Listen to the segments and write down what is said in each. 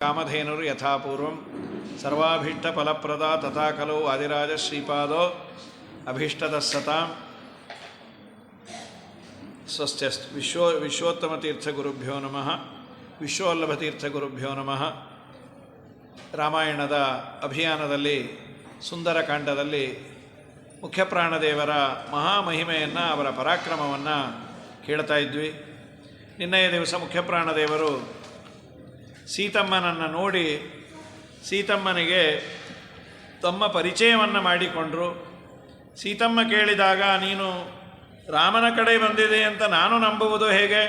ಕಾಮಧೇನುರು ಯಥಾಪೂರ್ವಂ ಸರ್ವಾಭೀಷ್ಟ ಫಲಪ್ರದಾ ತಥಾ ಖಲು ಆದಿರಾಜ ಶ್ರೀಪಾದೋ ಅಭೀಷ್ಟದ ಸತಾಂ ಸ್ವಸ್ತ್ಯಸ್ತು. ವಿಶ್ವೋತ್ತಮ ತೀರ್ಥಗುರುಭ್ಯೋ ನಮಃ. ವಿಶ್ವೋಲ್ಲಭ ತೀರ್ಥಗುರುಭ್ಯೋ ನಮಃ. ರಾಮಾಯಣದ ಅಭಿಯಾನದಲ್ಲಿ ಸುಂದರಕಾಂಡದಲ್ಲಿ ಮುಖ್ಯಪ್ರಾಣದೇವರ ಮಹಾಮಹಿಮೆಯನ್ನು, ಅವರ ಪರಾಕ್ರಮವನ್ನು ಕೇಳ್ತಾ ಇದ್ವಿ. ನಿನ್ನೆಯ ದಿವಸ ಮುಖ್ಯಪ್ರಾಣದೇವರು ಸೀತಮ್ಮನನ್ನು ನೋಡಿ ಸೀತಮ್ಮನಿಗೆ ತಮ್ಮ ಪರಿಚಯವನ್ನು ಮಾಡಿಕೊಂಡರು. ಸೀತಮ್ಮ ಕೇಳಿದಾಗ, ನೀನು ರಾಮನ ಕಡೆ ಬಂದಿದೆ ಅಂತ ನಾನು ನಂಬುವುದು ಹೇಗೆ?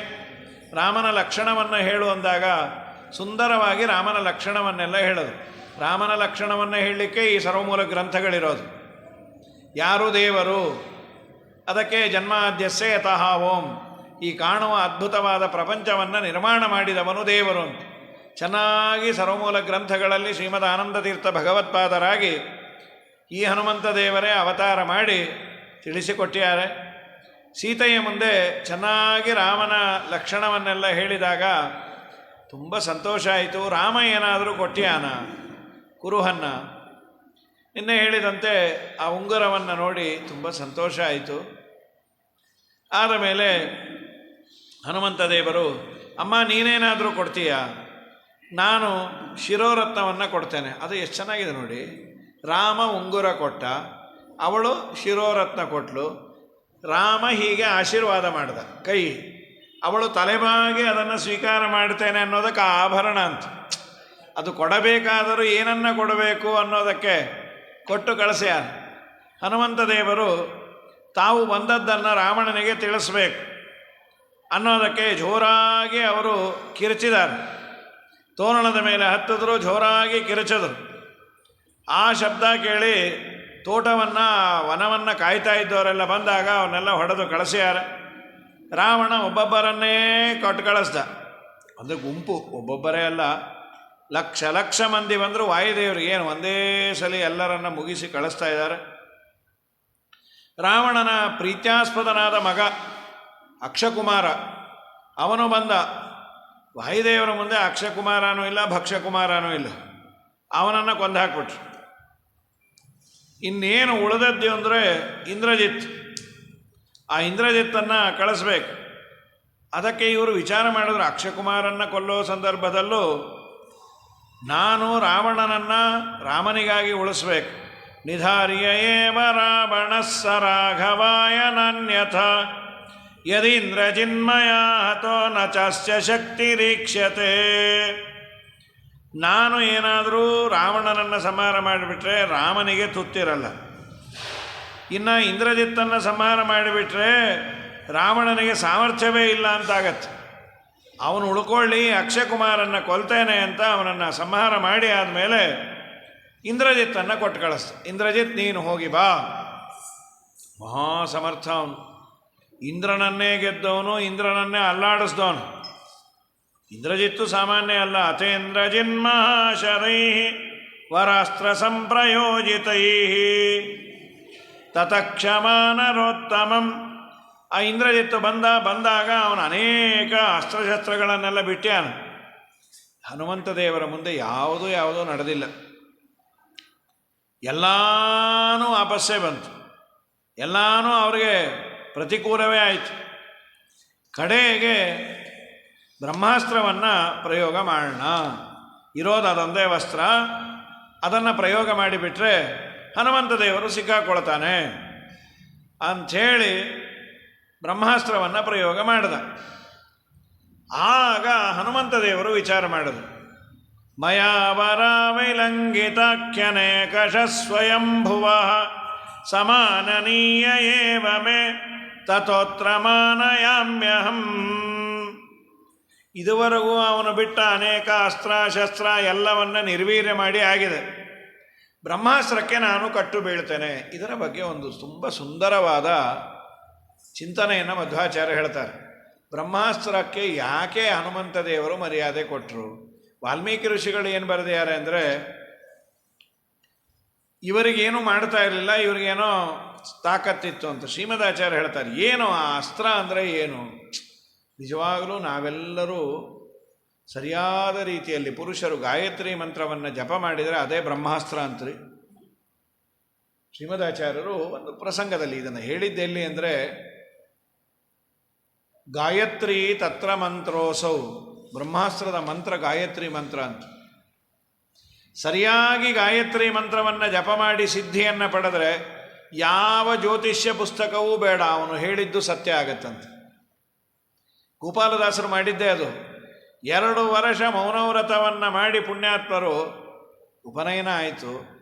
ರಾಮನ ಲಕ್ಷಣವನ್ನು ಹೇಳು ಅಂದಾಗ ಸುಂದರವಾಗಿ ರಾಮನ ಲಕ್ಷಣವನ್ನೆಲ್ಲ ಹೇಳೋದು. ರಾಮನ ಲಕ್ಷಣವನ್ನು ಹೇಳಲಿಕ್ಕೆ ಈ ಸರ್ವಮೂಲ ಗ್ರಂಥಗಳಿರೋದು. ಯಾರು ದೇವರು? ಅದಕ್ಕೆ ಜನ್ಮಾದ್ಯಸ್ಯ ಯತಃ ಓಂ. ಈ ಕಾಣುವ ಅದ್ಭುತವಾದ ಪ್ರಪಂಚವನ್ನು ನಿರ್ಮಾಣ ಮಾಡಿದವನು ದೇವರು ಅಂತ ಚೆನ್ನಾಗಿ ಸರ್ವಮೂಲ ಗ್ರಂಥಗಳಲ್ಲಿ ಶ್ರೀಮದ್ ಆನಂದ ತೀರ್ಥ ಭಗವತ್ಪಾದರಾಗಿ ಈ ಹನುಮಂತ ದೇವರೇ ಅವತಾರ ಮಾಡಿ ತಿಳಿಸಿಕೊಟ್ಟಿದ್ದಾರೆ. ಸೀತೆಯ ಮುಂದೆ ಚೆನ್ನಾಗಿ ರಾಮನ ಲಕ್ಷಣವನ್ನೆಲ್ಲ ಹೇಳಿದಾಗ ತುಂಬ ಸಂತೋಷ ಆಯಿತು. ರಾಮ ಏನಾದರೂ ಕೊಟ್ಟಿಯಾನ ಕುರುಹನ್ನ? ನಿನ್ನೆ ಹೇಳಿದಂತೆ ಆ ಉಂಗುರವನ್ನು ನೋಡಿ ತುಂಬ ಸಂತೋಷ ಆಯಿತು. ಆದ ಮೇಲೆ ಹನುಮಂತ ದೇವರು, ಅಮ್ಮ ನೀನೇನಾದರೂ ಕೊಡ್ತೀಯಾ? ನಾನು ಶಿರೋರತ್ನವನ್ನು ಕೊಡ್ತೇನೆ. ಅದು ಎಷ್ಟು ಚೆನ್ನಾಗಿದೆ ನೋಡಿ. ರಾಮ ಉಂಗುರ ಕೊಟ್ಟ, ಅವಳು ಶಿರೋರತ್ನ ಕೊಟ್ಟಳು. ರಾಮ ಹೀಗೆ ಆಶೀರ್ವಾದ ಮಾಡಿದ ಕೈ, ಅವಳು ತಲೆಬಾಗಿ ಅದನ್ನು ಸ್ವೀಕಾರ ಮಾಡ್ತೇನೆ ಅನ್ನೋದಕ್ಕೆ ಆಭರಣ ಅಂತ. ಅದು ಕೊಡಬೇಕಾದರೂ ಏನನ್ನು ಕೊಡಬೇಕು ಅನ್ನೋದಕ್ಕೆ ಕೊಟ್ಟು ಕಳಿಸ್ಯಾರ. ಹನುಮಂತ ದೇವರು ತಾವು ಬಂದದ್ದನ್ನು ರಾವಣನಿಗೆ ತಿಳಿಸ್ಬೇಕು ಅನ್ನೋದಕ್ಕೆ ಜೋರಾಗಿ ಅವರು ಕಿರಿಚಿದ್ದಾರೆ. ತೋರಣದ ಮೇಲೆ ಹತ್ತಿದ್ರು, ಜೋರಾಗಿ ಕಿರಿಚಿದ್ರು. ಆ ಶಬ್ದ ಕೇಳಿ ತೋಟವನ್ನು ವನವನ್ನು ಕಾಯ್ತಾ ಇದ್ದವರೆಲ್ಲ ಬಂದಾಗ ಅವನ್ನೆಲ್ಲ ಹೊಡೆದು ಕಳಿಸ್ಯಾರೆ. ರಾವಣ ಒಬ್ಬೊಬ್ಬರನ್ನೇ ಕೊಟ್ಟು ಕಳಿಸ್ದ. ಅದು ಗುಂಪು, ಒಬ್ಬೊಬ್ಬರೇ ಅಲ್ಲ, ಲಕ್ಷ ಲಕ್ಷ ಮಂದಿ ಬಂದರು. ವಾಯುದೇವರು ಏನು ಒಂದೇ ಸಲ ಎಲ್ಲರನ್ನ ಮುಗಿಸಿ ಕಳಿಸ್ತಾ ಇದ್ದಾರೆ. ರಾವಣನ ಪ್ರೀತ್ಯಾಸ್ಪದನಾದ ಮಗ ಅಕ್ಷಕುಮಾರ ಅವನು ಬಂದ. ವಾಯುದೇವರ ಮುಂದೆ ಅಕ್ಷಕುಮಾರನೂ ಇಲ್ಲ, ಭಕ್ಷಕುಮಾರನೂ ಇಲ್ಲ. ಅವನನ್ನು ಕೊಂದು ಹಾಕ್ಬಿಟ್ರು. ಇನ್ನೇನು ಉಳಿದದ್ದು ಅಂದರೆ ಇಂದ್ರಜಿತ್. ಆ ಇಂದ್ರಜಿತ್ತನ್ನು ಕಳಿಸ್ಬೇಕು. ಅದಕ್ಕೆ ಇವರು ವಿಚಾರ ಮಾಡಿದ್ರು. ಅಕ್ಷಕುಮಾರನ್ನು ಕೊಲ್ಲೋ ಸಂದರ್ಭದಲ್ಲೂ ನಾನು ರಾವಣನನ್ನು ರಾಮನಿಗಾಗಿ ಉಳಿಸ್ಬೇಕು. ನಿಧಾರ್ಯ ಏವ ರಾವಣಸ್ಸ ರಾಘವಾಯ ನಾನ್ಯಥ ಯದೀಂದ್ರಜಿನ್ಮಯ ಹತೋ ನ ಚಾಸ್ಯ ಶಕ್ತಿರೀಕ್ಷ್ಯತೆ. ನಾನು ಏನಾದರೂ ರಾವಣನನ್ನು ಸಂಹಾರ ಮಾಡಿಬಿಟ್ರೆ ರಾಮನಿಗೆ ತುತ್ತಿರಲ್ಲ. ಇನ್ನು ಇಂದ್ರಜಿತ್ತನ್ನು ಸಂಹಾರ ಮಾಡಿಬಿಟ್ರೆ ರಾವಣನಿಗೆ ಸಾಮರ್ಥ್ಯವೇ ಇಲ್ಲ ಅಂತಾಗತ್ತೆ. ಅವನು ಉಳ್ಕೊಳ್ಳಿ, ಅಕ್ಷಯಕುಮಾರನ್ನು ಕೊಲ್ತೇನೆ ಅಂತ ಅವನನ್ನು ಸಂಹಾರ ಮಾಡಿ ಆದಮೇಲೆ ಇಂದ್ರಜಿತ್ತನ್ನು ಕೊಟ್ಟು ಕಳಿಸ್ತ. ಇಂದ್ರಜಿತ್ ನೀನು ಹೋಗಿ ಬಾ. ಮಹಾ ಸಮರ್ಥ ಅವನು. ಇಂದ್ರನನ್ನೇ ಗೆದ್ದವನು, ಇಂದ್ರನನ್ನೇ ಅಲ್ಲಾಡಿಸ್ದವನು. ಇಂದ್ರಜಿತ್ತು ಸಾಮಾನ್ಯ ಅಲ್ಲ. ಅತೇಂದ್ರ ಜಿನ್ಮಹಾಶರೈ ವರಾಸ್ತ್ರ ಸಂಪ್ರಯೋಜಿತೈ ತತಕ್ಷಮಾನರೋತ್ತಮಂ. ಆ ಇಂದ್ರಜಿತ್ತು ಬಂದಾಗ ಅವನು ಅನೇಕ ಅಸ್ತ್ರಶಸ್ತ್ರಗಳನ್ನೆಲ್ಲ ಬಿಟ್ಟ್ಯಾನ. ಹನುಮಂತ ದೇವರ ಮುಂದೆ ಯಾವುದೂ ನಡೆದಿಲ್ಲ. ಎಲ್ಲಾನು ವಾಪಸ್ಸೇ ಬಂತು. ಎಲ್ಲಾನು ಅವ್ರಿಗೆ ಪ್ರತಿಕೂಲವೇ ಆಯಿತು. ಕಡೆಗೆ ಬ್ರಹ್ಮಾಸ್ತ್ರವನ್ನು ಪ್ರಯೋಗ ಮಾಡೋಣ, ಇರೋದು ಅದೊಂದೇ ವಸ್ತ್ರ, ಅದನ್ನು ಪ್ರಯೋಗ ಮಾಡಿಬಿಟ್ರೆ ಹನುಮಂತ ದೇವರು ಸಿಕ್ಕಾಕೊಳ್ತಾನೆ ಅಂಥೇಳಿ ಬ್ರಹ್ಮಾಸ್ತ್ರವನ್ನು ಪ್ರಯೋಗ ಮಾಡಿದ. ಆಗ ಹನುಮಂತ ದೇವರು ವಿಚಾರ ಮಾಡಿದರು. ಮಯಾ ವರಾವೈಲಂಘಿತಾಖ್ಯನೇಕಷ ಸ್ವಯಂಭುವ ಸಮಾನನೀಯ ಏವ ಮೇ ತತೋತ್ರ ಮಾನಯಾಮ್ಯಹಂ. ಇದುವರೆಗೂ ಅವನು ಬಿಟ್ಟ ಅನೇಕ ಅಸ್ತ್ರಶಸ್ತ್ರ ಎಲ್ಲವನ್ನು ನಿರ್ವೀರ್ಯ ಮಾಡಿ ಆಗಿದೆ. ಬ್ರಹ್ಮಾಸ್ತ್ರಕ್ಕೆ ನಾನು ಕಟ್ಟು ಬೀಳ್ತೇನೆ. ಇದರ ಬಗ್ಗೆ ಒಂದು ತುಂಬ ಸುಂದರವಾದ ಚಿಂತನೆಯನ್ನು ಮಧ್ವಾಚಾರ್ಯ ಹೇಳ್ತಾರೆ. ಬ್ರಹ್ಮಾಸ್ತ್ರಕ್ಕೆ ಯಾಕೆ ಹನುಮಂತ ದೇವರು ಮರ್ಯಾದೆ ಕೊಟ್ಟರು? ವಾಲ್ಮೀಕಿ ಋಷಿಗಳು ಏನು ಬರೆದಿದ್ದಾರೆ ಅಂದರೆ, ಇವರಿಗೇನು ಮಾಡ್ತಾ ಇರಲಿಲ್ಲ, ಇವ್ರಿಗೇನೋ ತಾಕತ್ತಿತ್ತು ಅಂತ. ಶ್ರೀಮದಾಚಾರ್ಯ ಹೇಳ್ತಾರೆ, ಏನು ಆ ಅಸ್ತ್ರ ಅಂದರೆ ಏನು? ನಿಜವಾಗಲೂ ನಾವೆಲ್ಲರೂ ಸರಿಯಾದ ರೀತಿಯಲ್ಲಿ ಪುರುಷರು ಗಾಯತ್ರಿ ಮಂತ್ರವನ್ನು ಜಪ ಮಾಡಿದರೆ ಅದೇ ಬ್ರಹ್ಮಾಸ್ತ್ರ ಅಂತ್ರಿ. ಶ್ರೀಮದಾಚಾರ್ಯರು ಒಂದು ಪ್ರಸಂಗದಲ್ಲಿ ಇದನ್ನು ಹೇಳಿದ್ದೆಲ್ಲಿ ಅಂದರೆ, ಗಾಯತ್ರಿ ತತ್ರ ಮಂತ್ರೋಸೌ, ಬ್ರಹ್ಮಾಸ್ತ್ರದ ಮಂತ್ರ ಗಾಯತ್ರಿ ಮಂತ್ರ ಅಂತ. ಸರಿಯಾಗಿ ಗಾಯತ್ರಿ ಮಂತ್ರವನ್ನು ಜಪ ಮಾಡಿ ಸಿದ್ಧಿಯನ್ನು ಪಡೆದರೆ ಯಾವ ಜ್ಯೋತಿಷ್ಯ ಪುಸ್ತಕವೂ ಬೇಡ, ಅವನು ಹೇಳಿದ್ದು ಸತ್ಯ ಆಗತ್ತಂತೆ. ಗೋಪಾಲದಾಸರು ಮಾಡಿದ್ದೇ ಅದು. 2 ವರ್ಷ ಮೌನವ್ರತವನ್ನು ಮಾಡಿ ಪುಣ್ಯಾತ್ಮರು ಉಪನಯನ ಆಯಿತು.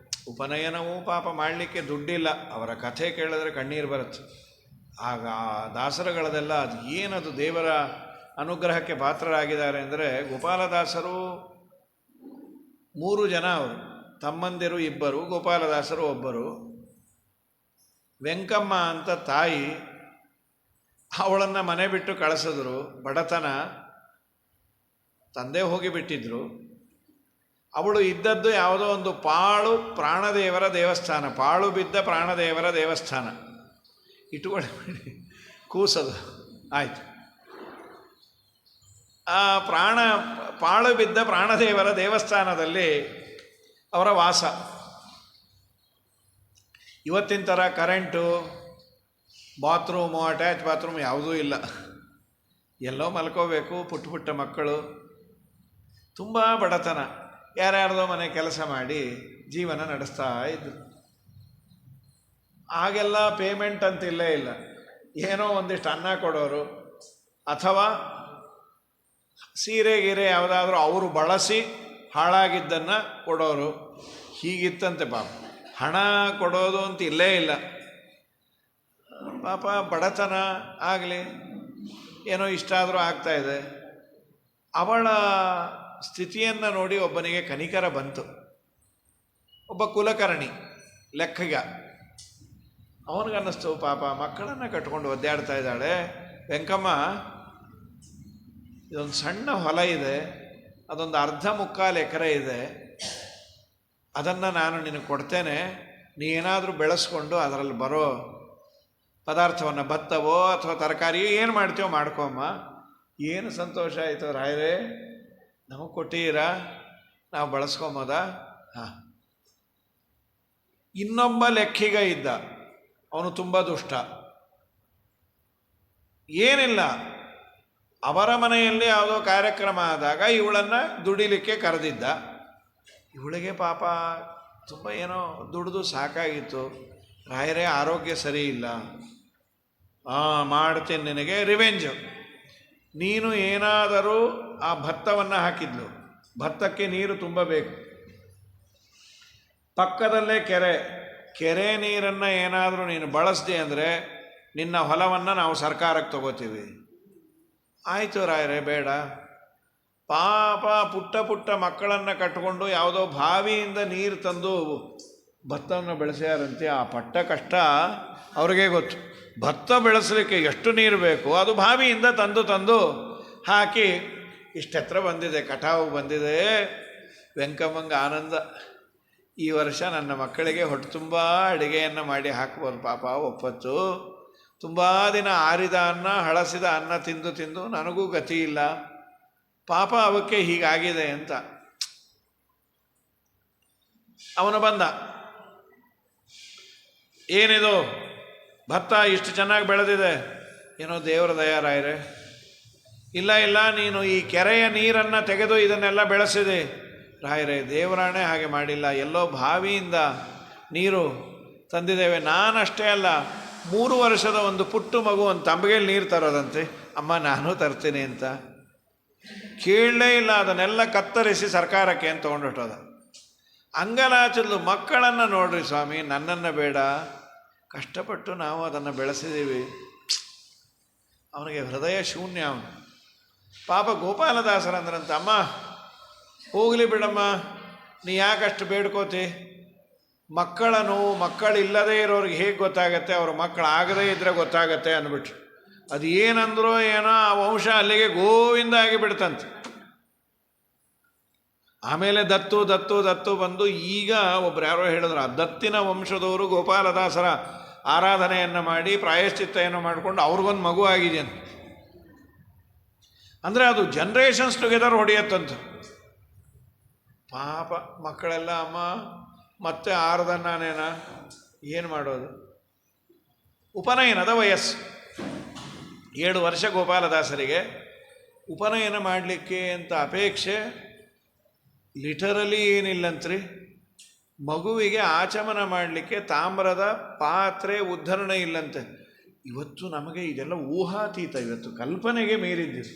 ಉಪನಯನವೂ ಪಾಪ ಮಾಡಲಿಕ್ಕೆ ದುಡ್ಡಿಲ್ಲ. ಅವರ ಕಥೆ ಕೇಳಿದ್ರೆ ಕಣ್ಣೀರು ಬರುತ್ತೆ. ಆಗ ದಾಸರುಗಳದೆಲ್ಲ ಅದು ಏನದು ದೇವರ ಅನುಗ್ರಹಕ್ಕೆ ಪಾತ್ರರಾಗಿದ್ದಾರೆ ಅಂದರೆ, ಗೋಪಾಲದಾಸರು 3 ಜನ, ಅವರು ತಮ್ಮಂದಿರು 2, ಗೋಪಾಲದಾಸರು 1. ವೆಂಕಮ್ಮ ಅಂತ ತಾಯಿ, ಅವಳನ್ನು ಮನೆ ಬಿಟ್ಟು ಕಳಿಸಿದ್ರು. ಬಡತನ, ತಂದೆ ಹೋಗಿಬಿಟ್ಟಿದ್ರು. ಅವಳು ಇದ್ದದ್ದು ಯಾವುದೋ ಒಂದು ಪಾಳು ಪ್ರಾಣದೇವರ ದೇವಸ್ಥಾನ, ಪಾಳು ಬಿದ್ದ ಪ್ರಾಣದೇವರ ದೇವಸ್ಥಾನ ಇಟ್ಟುಕೊಳ್ಳಿ, ಕೂಸದು ಆಯಿತು. ಆ ಪಾಳು ಬಿದ್ದ ಪ್ರಾಣದೇವರ ದೇವಸ್ಥಾನದಲ್ಲಿ ಅವರ ವಾಸ. ಇವತ್ತಿನ ಥರ ಕರೆಂಟು, ಬಾತ್ರೂಮು, ಅಟ್ಯಾಚ್ ಬಾತ್ರೂಮ್ ಯಾವುದೂ ಇಲ್ಲ. ಎಲ್ಲೋ ಮಲ್ಕೋಬೇಕು, ಪುಟ್ಟ ಮಕ್ಕಳು, ತುಂಬ ಬಡತನ. ಯಾರ್ಯಾರ್ದೋ ಮನೆ ಕೆಲಸ ಮಾಡಿ ಜೀವನ ನಡೆಸ್ತಾ ಇದ್ರು. ಆಗೆಲ್ಲ ಪೇಮೆಂಟ್ ಅಂತ ಇಲ್ಲೇ ಇಲ್ಲ. ಏನೋ ಒಂದಿಷ್ಟು ಅನ್ನ ಕೊಡೋರು, ಅಥವಾ ಸೀರೆ ಗೀರೆ ಯಾವುದಾದ್ರೂ ಅವರು ಬಳಸಿ ಹಾಳಾಗಿದ್ದನ್ನು ಕೊಡೋರು. ಹೀಗಿತ್ತಂತೆ ಪಾಪ. ಹಣ ಕೊಡೋದು ಅಂತ ಇಲ್ಲೇ ಇಲ್ಲ. ಪಾಪ ಬಡತನ ಆಗಲಿ ಏನೋ ಇಷ್ಟಾದರೂ ಆಗ್ತಾಯಿದೆ. ಅವಳ ಸ್ಥಿತಿಯನ್ನು ನೋಡಿ ಒಬ್ಬನಿಗೆ ಕನಿಕರ ಬಂತು. ಒಬ್ಬ ಕುಲಕರ್ಣಿ ಲೆಕ್ಕಗ, ಅವನಿಗನ್ನಿಸ್ತು ಪಾಪ ಮಕ್ಕಳನ್ನು ಕಟ್ಕೊಂಡು ಒದ್ದಾಡ್ತಾ ಇದ್ದಾಳೆ ವೆಂಕಮ್ಮ, ಇದೊಂದು ಸಣ್ಣ ಹೊಲ ಇದೆ, ಅದೊಂದು 1/2-3 ಎಕರೆ ಇದೆ, ಅದನ್ನು ನಾನು ನಿನಗೆ ಕೊಡ್ತೇನೆ, ನೀ ಏನಾದರೂ ಬೆಳೆಸ್ಕೊಂಡು ಅದರಲ್ಲಿ ಬರೋ ಪದಾರ್ಥವನ್ನು, ಭತ್ತವೋ ಅಥವಾ ತರಕಾರಿ ಏನು ಮಾಡ್ತೀವೋ ಮಾಡ್ಕೊಮ್ಮ. ಏನು ಸಂತೋಷ ಆಯಿತು ರಾಯರೇ, ನಮಗೆ ಕೊಟ್ಟಿದ್ದೀರಾ, ನಾವು ಬಳಸ್ಕೊಂಬೋದ? ಹಾಂ. ಇನ್ನೊಬ್ಬ ಲೆಕ್ಕಿಗ ಇದ್ದ, ಅವನು ತುಂಬ ದುಷ್ಟ. ಏನಿಲ್ಲ, ಅವರ ಮನೆಯಲ್ಲಿ ಯಾವುದೋ ಕಾರ್ಯಕ್ರಮ ಆದಾಗ ಇವಳನ್ನು ದುಡಿಲಿಕ್ಕೆ ಕರೆದಿದ್ದ. ಇವಳಿಗೆ ಪಾಪ ತುಂಬ ಏನೋ ದುಡಿದು ಸಾಕಾಗಿತ್ತು. ರಾಯರೇ ಆರೋಗ್ಯ ಸರಿ ಇಲ್ಲ, ಮಾಡ್ತೀನಿ ನಿನಗೆ ರಿವೆಂಜು. ನೀನು ಏನಾದರೂ ಆ ಭತ್ತವನ್ನು ಹಾಕಿದ್ಲು, ಭತ್ತಕ್ಕೆ ನೀರು ತುಂಬಬೇಕು, ಪಕ್ಕದಲ್ಲೇ ಕೆರೆ ನೀರನ್ನು ಏನಾದರೂ ನೀನು ಬಳಸ್ದೆ ಅಂದರೆ ನಿನ್ನ ಹೊಲವನ್ನು ನಾವು ಸರ್ಕಾರಕ್ಕೆ ತಗೋತೀವಿ. ಆಯಿತು ರಾಯರೇ, ಬೇಡ. ಪಾಪ ಪುಟ್ಟ ಮಕ್ಕಳನ್ನು ಕಟ್ಟಿಕೊಂಡು ಯಾವುದೋ ಬಾವಿಯಿಂದ ನೀರು ತಂದು ಭತ್ತವನ್ನು ಬೆಳೆಸ್ಯಾರಂತೆ. ಆ ಪಟ್ಟ ಕಷ್ಟ ಅವ್ರಿಗೆ ಗೊತ್ತು. ಭತ್ತ ಬೆಳೆಸಲಿಕ್ಕೆ ಎಷ್ಟು ನೀರು ಬೇಕು, ಅದು ಬಾವಿಯಿಂದ ತಂದು ಹಾಕಿ ಇಷ್ಟೆತ್ರ ಬಂದಿದೆ, ಕಟಾವು ಬಂದಿದೆ. ವೆಂಕಮ್ಮಂಗೆ ಆನಂದ. ಈ ವರ್ಷ ನನ್ನ ಮಕ್ಕಳಿಗೆ ಹೊಟ್ಟೆ ತುಂಬ ಅಡುಗೆಯನ್ನು ಮಾಡಿ ಹಾಕ್ಬೋದು ಪಾಪ. ಒಪ್ಪತ್ತು ತುಂಬ ದಿನ ಆರಿದ ಅನ್ನ, ಹಳಸಿದ ಅನ್ನ ತಿಂದು ನನಗೂ ಗತಿ ಇಲ್ಲ, ಪಾಪ ಅವಕ್ಕೆ ಹೀಗಾಗಿದೆ ಅಂತ. ಅವನು ಬಂದ, ಏನಿದು ಭತ್ತ ಇಷ್ಟು ಚೆನ್ನಾಗಿ ಬೆಳೆದಿದೆ? ಏನೋ ದೇವರ ದಯಾರಾಯರೇ. ಇಲ್ಲ, ನೀನು ಈ ಕೆರೆಯ ನೀರನ್ನು ತೆಗೆದು ಇದನ್ನೆಲ್ಲ ಬೆಳೆಸಿದೆ. ರಾಯರೇ, ದೇವರಾಣೆ ಹಾಗೆ ಮಾಡಿಲ್ಲ, ಎಲ್ಲೋ ಬಾವಿಯಿಂದ ನೀರು ತಂದಿದ್ದೇವೆ. ನಾನಷ್ಟೇ ಅಲ್ಲ, 3 ವರ್ಷದ ಒಂದು ಪುಟ್ಟು ಮಗು ಒಂದು ತಂಬಿಗೆಯಲ್ಲಿ ನೀರು ತರೋದಂತೆ. ಅಮ್ಮ ನಾನು ತರ್ತೀನಿ ಅಂತ ಕೇಳಲೇ ಇಲ್ಲ. ಅದನ್ನೆಲ್ಲ ಕತ್ತರಿಸಿ ಸರ್ಕಾರಕ್ಕೆ ಅಂತ ತೊಗೊಂಡೊಟ್ಟೋದ. ಅಂಗಲಾಚಲು ಮಕ್ಕಳನ್ನು ನೋಡ್ರಿ ಸ್ವಾಮಿ, ನನ್ನನ್ನು ಬೇಡ, ಕಷ್ಟಪಟ್ಟು ನಾವು ಅದನ್ನು ಬೆಳೆಸಿದ್ದೀವಿ. ಅವನಿಗೆ ಹೃದಯ ಶೂನ್ಯ. ಅವನು ಪಾಪ ಗೋಪಾಲದಾಸರಂದ್ರಂತ, ಅಮ್ಮ ಹೋಗಲಿ ಬಿಡಮ್ಮ, ನೀ ಯಾಕಷ್ಟು ಬೇಡ್ಕೋತಿ? ಮಕ್ಕಳ ನೋವು ಮಕ್ಕಳಿಲ್ಲದೇ ಇರೋರಿಗೆ ಹೇಗೆ ಗೊತ್ತಾಗತ್ತೆ, ಅವ್ರ ಮಕ್ಕಳಾಗದೇ ಇದ್ದರೆ ಗೊತ್ತಾಗತ್ತೆ ಅಂದ್ಬಿಟ್ರು. ಅದು ಏನಂದ್ರೋ ಏನೋ, ಆ ವಂಶ ಅಲ್ಲಿಗೆ ಗೋವಿಂದ ಆಗಿಬಿಡ್ತಂತೆ. ಆಮೇಲೆ ದತ್ತು ಬಂದು ಈಗ ಒಬ್ರು ಯಾರೋ ಹೇಳಿದ್ರು, ಆ ದತ್ತಿನ ವಂಶದವರು ಗೋಪಾಲದಾಸರ ಆರಾಧನೆಯನ್ನು ಮಾಡಿ ಪ್ರಾಯಶ್ಚಿತ್ತೆಯನ್ನು ಮಾಡಿಕೊಂಡು ಅವ್ರಿಗೊಂದು ಮಗು ಆಗಿದೆಯಂತೆ. ಅಂದರೆ ಅದು ಜನ್ರೇಷನ್ಸ್ ಟುಗೆದರ್ ಹೊಡೆಯತ್ತಂತ. ಪಾಪ ಮಕ್ಕಳೆಲ್ಲ ಅಮ್ಮ ಮತ್ತೆ ಆರ್ದನ್ನಾನೇನ ಏನು ಮಾಡೋದು. ಉಪನಯನದ ವಯಸ್ಸು 7 ವರ್ಷ ಗೋಪಾಲದಾಸರಿಗೆ. ಉಪನಯನ ಮಾಡಲಿಕ್ಕೆ ಅಂತ ಅಪೇಕ್ಷೆ ಲಿಟರಲಿ ಏನಿಲ್ಲಂತ್ರಿ. ಮಗುವಿಗೆ ಆಚಮನ ಮಾಡಲಿಕ್ಕೆ ತಾಮ್ರದ ಪಾತ್ರೆ ಉದ್ಧರಣೆ ಇಲ್ಲಂತೆ. ಇವತ್ತು ನಮಗೆ ಇದೆಲ್ಲ ಊಹಾತೀತ, ಇವತ್ತು ಕಲ್ಪನೆಗೆ ಮೀರಿದ್ದಿದೆ.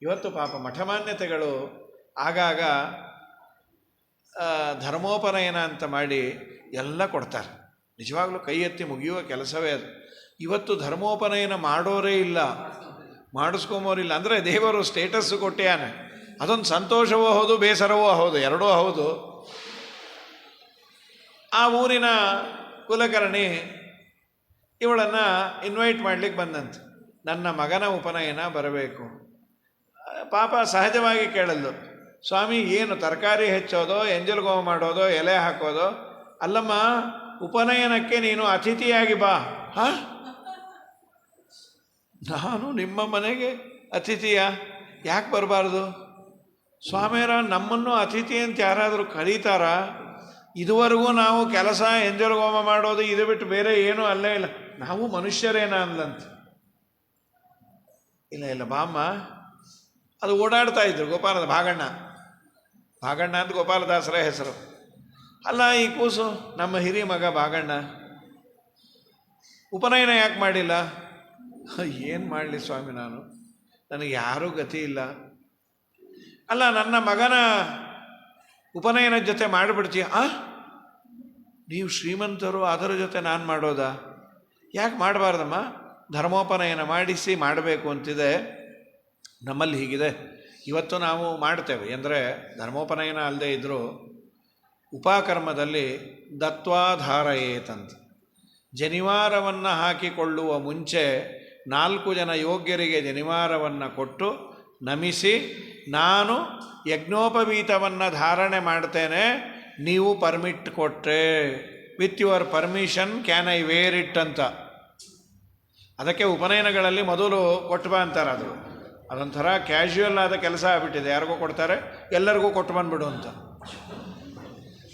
ಇವತ್ತು ಪಾಪ ಮಠಮಾನ್ಯತೆಗಳು ಆಗಾಗ ಧರ್ಮೋಪನಯನ ಅಂತ ಮಾಡಿ ಎಲ್ಲ ಕೊಡ್ತಾರೆ. ನಿಜವಾಗ್ಲೂ ಕೈ ಎತ್ತಿ ಮುಗಿಯುವ ಕೆಲಸವೇ ಅದು. ಇವತ್ತು ಧರ್ಮೋಪನಯನ ಮಾಡೋರೇ ಇಲ್ಲ, ಮಾಡಿಸ್ಕೊಂಬೋರಿಲ್ಲ. ಅಂದರೆ ದೇವರು ಸ್ಟೇಟಸ್ಸು ಕೊಟ್ಟ್ಯಾನೆ. ಅದೊಂದು ಸಂತೋಷವೂ ಹೌದು, ಬೇಸರವೂ ಹೌದು, ಎರಡೂ ಹೌದು. ಆ ಊರಿನ ಕುಲಕರ್ಣಿ ಇವಳನ್ನು ಇನ್ವೈಟ್ ಮಾಡಲಿಕ್ಕೆ ಬಂದಂತೆ. ನನ್ನ ಮಗನ ಉಪನಯನ ಬರಬೇಕು. ಪಾಪ ಸಹಜವಾಗಿ ಕೇಳಲ್ಲು, ಸ್ವಾಮಿ ಏನು ತರಕಾರಿ ಹೆಚ್ಚೋದೋ, ಎಂಜಲ್ ಗೋಮ ಮಾಡೋದೋ, ಎಲೆ ಹಾಕೋದೋ? ಅಲ್ಲಮ್ಮ, ಉಪನಯನಕ್ಕೆ ನೀನು ಅತಿಥಿಯಾಗಿ ಬಾ. ಹಾಂ, ನಾನು ನಿಮ್ಮ ಮನೆಗೆ ಅತಿಥಿಯ? ಯಾಕೆ ಬರಬಾರ್ದು? ಸ್ವಾಮಿಯರ, ನಮ್ಮನ್ನು ಅತಿಥಿ ಅಂತ ಯಾರಾದರೂ ಕರೀತಾರಾ? ಇದುವರೆಗೂ ನಾವು ಕೆಲಸ ಎಂಜಲ್ ಹೋಮ ಮಾಡೋದು ಇದು ಬಿಟ್ಟು ಬೇರೆ ಏನೂ ಅಲ್ಲೇ ಇಲ್ಲ. ನಾವು ಮನುಷ್ಯರೇನ ಅಂದ್ಲಂತ. ಇಲ್ಲ ಬಾಮ್ಮ. ಅದು ಓಡಾಡ್ತಾ ಇದ್ರು ಗೋಪಾಲದ ಭಾಗಣ್ಣ ಅಂತ ಗೋಪಾಲದಾಸರ ಹೆಸರು. ಅಲ್ಲ, ಈ ಕೂಸು ನಮ್ಮ ಹಿರಿಯ ಮಗ ಭಾಗಣ್ಣ ಉಪನಯನ ಯಾಕೆ ಮಾಡಿಲ್ಲ? ಏನು ಮಾಡಲಿ ಸ್ವಾಮಿ, ನನಗೆ ಯಾರೂ ಗತಿ ಇಲ್ಲ. ಅಲ್ಲ, ನನ್ನ ಮಗನ ಉಪನಯನದ ಜೊತೆ ಮಾಡಿಬಿಡ್ತೀಯ? ನೀವು ಶ್ರೀಮಂತರು, ಅದರ ಜೊತೆ ನಾನು ಮಾಡೋದಾ? ಯಾಕೆ ಮಾಡಬಾರ್ದಮ್ಮ? ಧರ್ಮೋಪನಯನ ಮಾಡಿಸಿ ಮಾಡಬೇಕು ಅಂತಿದೆ. ನಮ್ಮಲ್ಲಿ ಹೀಗಿದೆ. ಇವತ್ತು ನಾವು ಮಾಡ್ತೇವೆ ಅಂದರೆ ಧರ್ಮೋಪನಯನ ಅಲ್ಲದೆ ಇದ್ದರೂ ಉಪಕರ್ಮದಲ್ಲಿ ದತ್ವಾಧಾರಯೇತಂತ, ಜನಿವಾರವನ್ನು ಹಾಕಿಕೊಳ್ಳುವ ಮುಂಚೆ 4 ಜನ ಯೋಗ್ಯರಿಗೆ ಜನಿವಾರವನ್ನು ಕೊಟ್ಟು ನಮಿಸಿ, ನಾನು ಯಜ್ಞೋಪವೀತವನ್ನು ಧಾರಣೆ ಮಾಡ್ತೇನೆ, ನೀವು ಪರ್ಮಿಟ್ ಕೊಟ್ಟರೆ, with your permission can I where it ಅಂತ. ಅದಕ್ಕೆ ಉಪನಯನಗಳಲ್ಲಿ ಮೊದಲು ಕೊಟ್ಟು ಬಾ ಅಂತಾರೆ. ಅದೊಂಥರ ಕ್ಯಾಶುವಲ್ ಆದ ಕೆಲಸ ಆಗಿಬಿಟ್ಟಿದೆ. ಯಾರಿಗೂ ಕೊಡ್ತಾರೆ, ಎಲ್ಲರಿಗೂ ಕೊಟ್ಟು ಬಂದುಬಿಡು ಅಂತ.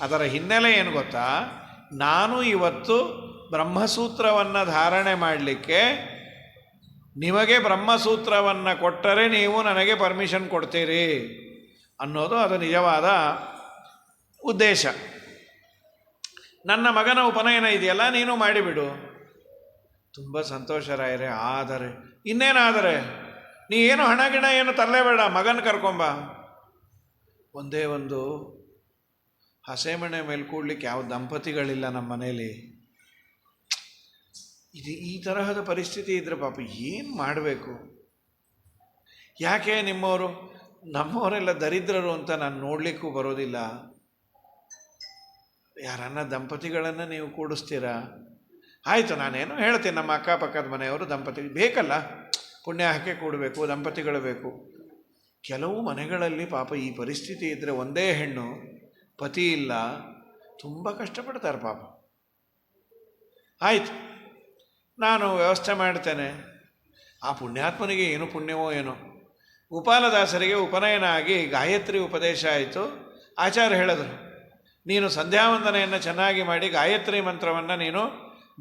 ಅದರ ಹಿನ್ನೆಲೆ ಏನು ಗೊತ್ತಾ? ನಾನು ಇವತ್ತು ಬ್ರಹ್ಮಸೂತ್ರವನ್ನು ಧಾರಣೆ ಮಾಡಲಿಕ್ಕೆ ನಿಮಗೆ ಬ್ರಹ್ಮಸೂತ್ರವನ್ನು ಕೊಟ್ಟರೆ ನೀವು ನನಗೆ ಪರ್ಮಿಷನ್ ಕೊಡ್ತೀರಿ ಅನ್ನೋದು ಅದು ನಿಜವಾದ ಉದ್ದೇಶ. ನನ್ನ ಮಗನ ಉಪನಯನ ಇದೆಯಲ್ಲ, ನೀನು ಮಾಡಿಬಿಡು. ತುಂಬ ಸಂತೋಷರಾಯರೇ. ಆದರೆ ಇನ್ನೇನಾದರೆ ನೀ ಏನು ಹಣ ಗಿಣ ಏನು ತರಲೇಬೇಡ, ಮಗನ ಕರ್ಕೊಂಬ. ಒಂದೇ ಒಂದು ಹಸೆಮಣೆ ಮೇಲೆ ಕೂಡ್ಲಿಕ್ಕೆ ಯಾವ ದಂಪತಿಗಳಿಲ್ಲ ನಮ್ಮ ಮನೇಲಿ. ಈ ತರಹದ ಪರಿಸ್ಥಿತಿ ಇದ್ದರೆ ಪಾಪ ಏನು ಮಾಡಬೇಕು? ಯಾಕೆ ನಿಮ್ಮವರು ನಮ್ಮವರೆಲ್ಲ ದರಿದ್ರರು ಅಂತ ನಾನು ನೋಡಲಿಕ್ಕೂ ಬರೋದಿಲ್ಲ. ಯಾರನ್ನ ದಂಪತಿಗಳನ್ನು ನೀವು ಕೂಡಿಸ್ತೀರಾ? ಆಯಿತು, ನಾನೇನು ಹೇಳ್ತೀನಿ, ನಮ್ಮ ಅಕ್ಕಪಕ್ಕದ ಮನೆಯವರು ದಂಪತಿ ಬೇಕಲ್ಲ, ಪುಣ್ಯ ಹಾಕಿ ಕೂಡಬೇಕು, ದಂಪತಿಗಳು ಬೇಕು. ಕೆಲವು ಮನೆಗಳಲ್ಲಿ ಪಾಪ ಈ ಪರಿಸ್ಥಿತಿ ಇದ್ದರೆ ಒಂದೇ ಹೆಣ್ಣು, ಪತಿ ಇಲ್ಲ, ತುಂಬ ಕಷ್ಟಪಡ್ತಾರೆ ಪಾಪ. ಆಯಿತು, ನಾನು ವ್ಯವಸ್ಥೆ ಮಾಡ್ತೇನೆ. ಆ ಪುಣ್ಯಾತ್ಮನಿಗೆ ಏನು ಪುಣ್ಯವೋ ಏನೋ. ಗೋಪಾಲದಾಸರಿಗೆ ಉಪನಯನ ಆಗಿ ಗಾಯತ್ರಿ ಉಪದೇಶ ಆಯಿತು. ಆಚಾರ್ಯ ಹೇಳಿದ್ರು, ನೀನು ಸಂಧ್ಯಾವಂದನೆಯನ್ನು ಚೆನ್ನಾಗಿ ಮಾಡಿ ಗಾಯತ್ರಿ ಮಂತ್ರವನ್ನು ನೀನು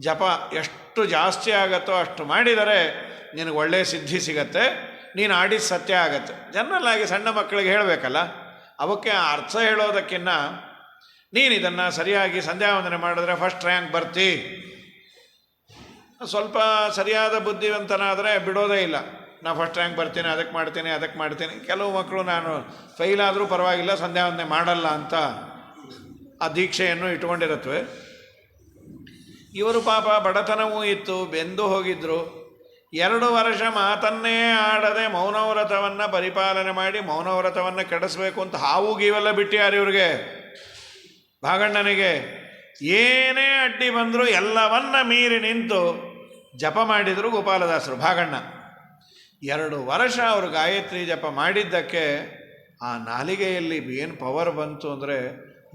ಜಪ ಎಷ್ಟು ಜಾಸ್ತಿ ಆಗತ್ತೋ ಅಷ್ಟು ಮಾಡಿದರೆ ನಿನಗೆ ಒಳ್ಳೆಯ ಸಿದ್ಧಿ ಸಿಗತ್ತೆ, ನೀನು ಆಡಿದ ಸತ್ಯ ಆಗತ್ತೆ. ಜನರಲ್ಲಾಗಿ ಸಣ್ಣ ಮಕ್ಕಳಿಗೆ ಹೇಳಬೇಕಲ್ಲ, ಅವಕ್ಕೆ ಅರ್ಥ ಹೇಳೋದಕ್ಕಿಂತ ನೀನು ಇದನ್ನು ಸರಿಯಾಗಿ ಸಂಧ್ಯಾವಂದನೆ ಮಾಡಿದ್ರೆ ಫಸ್ಟ್ ರ್ಯಾಂಕ್ ಬರ್ತಿ. ಸ್ವಲ್ಪ ಸರಿಯಾದ ಬುದ್ಧಿವಂತನಾದರೆ ಬಿಡೋದೇ ಇಲ್ಲ, ನಾನು ಫಸ್ಟ್ ರ್ಯಾಂಕ್ ಬರ್ತೀನಿ, ಅದಕ್ಕೆ ಮಾಡ್ತೀನಿ. ಕೆಲವು ಮಕ್ಕಳು ನಾನು ಫೈಲ್ ಆದರೂ ಪರವಾಗಿಲ್ಲ, ಸಂಧ್ಯಾವಂದನೆ ಮಾಡಲ್ಲ ಅಂತ ಆ ದೀಕ್ಷೆಯನ್ನು ಇಟ್ಕೊಂಡಿರುತ್ತವೆ. ಇವರು ಪಾಪ ಬಡತನವೂ ಇತ್ತು, ಬೆಂದು ಹೋಗಿದ್ದರು. 2 ವರ್ಷ ಮಾತನ್ನೇ ಆಡದೆ ಮೌನವ್ರತವನ್ನು ಪರಿಪಾಲನೆ ಮಾಡಿ ಮೌನವ್ರತವನ್ನು ಕೆಡಿಸ್ಬೇಕು ಅಂತ ಹಾವು ಗೀವೆಲ್ಲ ಬಿಟ್ಟಿಯಾರು ಇವ್ರಿಗೆ. ಭಾಗಣ್ಣನಿಗೆ ಏನೇ ಅಡ್ಡಿ ಬಂದರೂ ಎಲ್ಲವನ್ನ ಮೀರಿ ನಿಂತು ಜಪ ಮಾಡಿದರು ಗೋಪಾಲದಾಸರು. ಭಾಗಣ್ಣ 2 ವರ್ಷ ಅವರು ಗಾಯತ್ರಿ ಜಪ ಮಾಡಿದ್ದಕ್ಕೆ ಆ ನಾಲಿಗೆಯಲ್ಲಿ ಏನು ಪವರ್ ಬಂತು ಅಂದರೆ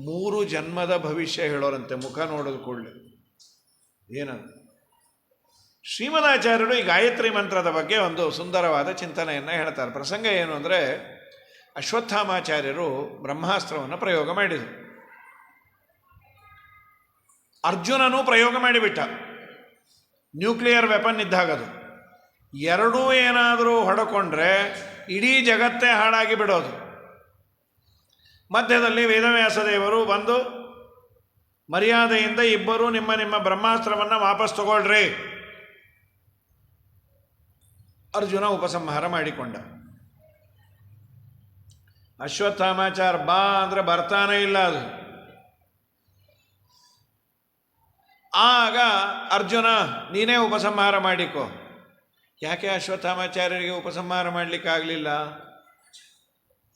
3 ಜನ್ಮದ ಭವಿಷ್ಯ ಹೇಳೋರಂತೆ. ಮುಖ ನೋಡೋದು ಕೂಡಲೇ ಏನದು ಶ್ರೀಮದಾಚಾರ್ಯರು ಈ ಗಾಯತ್ರಿ ಮಂತ್ರದ ಬಗ್ಗೆ ಒಂದು ಸುಂದರವಾದ ಚಿಂತನೆಯನ್ನು ಹೇಳ್ತಾರೆ. ಪ್ರಸಂಗ ಏನು ಅಂದರೆ, ಅಶ್ವತ್ಥಾಮಾಚಾರ್ಯರು ಬ್ರಹ್ಮಾಸ್ತ್ರವನ್ನು ಪ್ರಯೋಗ ಮಾಡಿದರು. ಅರ್ಜುನನೂ ಪ್ರಯೋಗ ಮಾಡಿಬಿಟ್ಟ. ನ್ಯೂಕ್ಲಿಯರ್ ವೆಪನ್ ಇದ್ದಾಗದು. ಎರಡೂ ಏನಾದರೂ ಹೊಡಕೊಂಡ್ರೆ ಇಡೀ ಜಗತ್ತೇ ಹಾಳಾಗಿ ಬಿಡೋದು. ಮಧ್ಯದಲ್ಲಿ ವೇದವ್ಯಾಸ ದೇವರು ಬಂದು ಮರ್ಯಾದೆಯಿಂದ ಇಬ್ಬರೂ ನಿಮ್ಮ ನಿಮ್ಮ ಬ್ರಹ್ಮಾಸ್ತ್ರವನ್ನು ವಾಪಸ್ ತಗೊಳ್ರಿ. ಅರ್ಜುನ ಉಪಸಂಹಾರ ಮಾಡಿಕೊಂಡ. ಅಶ್ವತ್ಥಾಮಾಚಾರ ಬಾ ಅಂದರೆ ಬರ್ತಾನೇ ಇಲ್ಲ ಅದು. ಆಗ ಅರ್ಜುನ ನೀನೇ ಉಪಸಂಹಾರ ಮಾಡಿಕೊ. ಯಾಕೆ ಅಶ್ವತ್ಥಾಮಾಚಾರ್ಯರಿಗೆ ಉಪಸಂಹಾರ ಮಾಡಲಿಕ್ಕಾಗಲಿಲ್ಲ?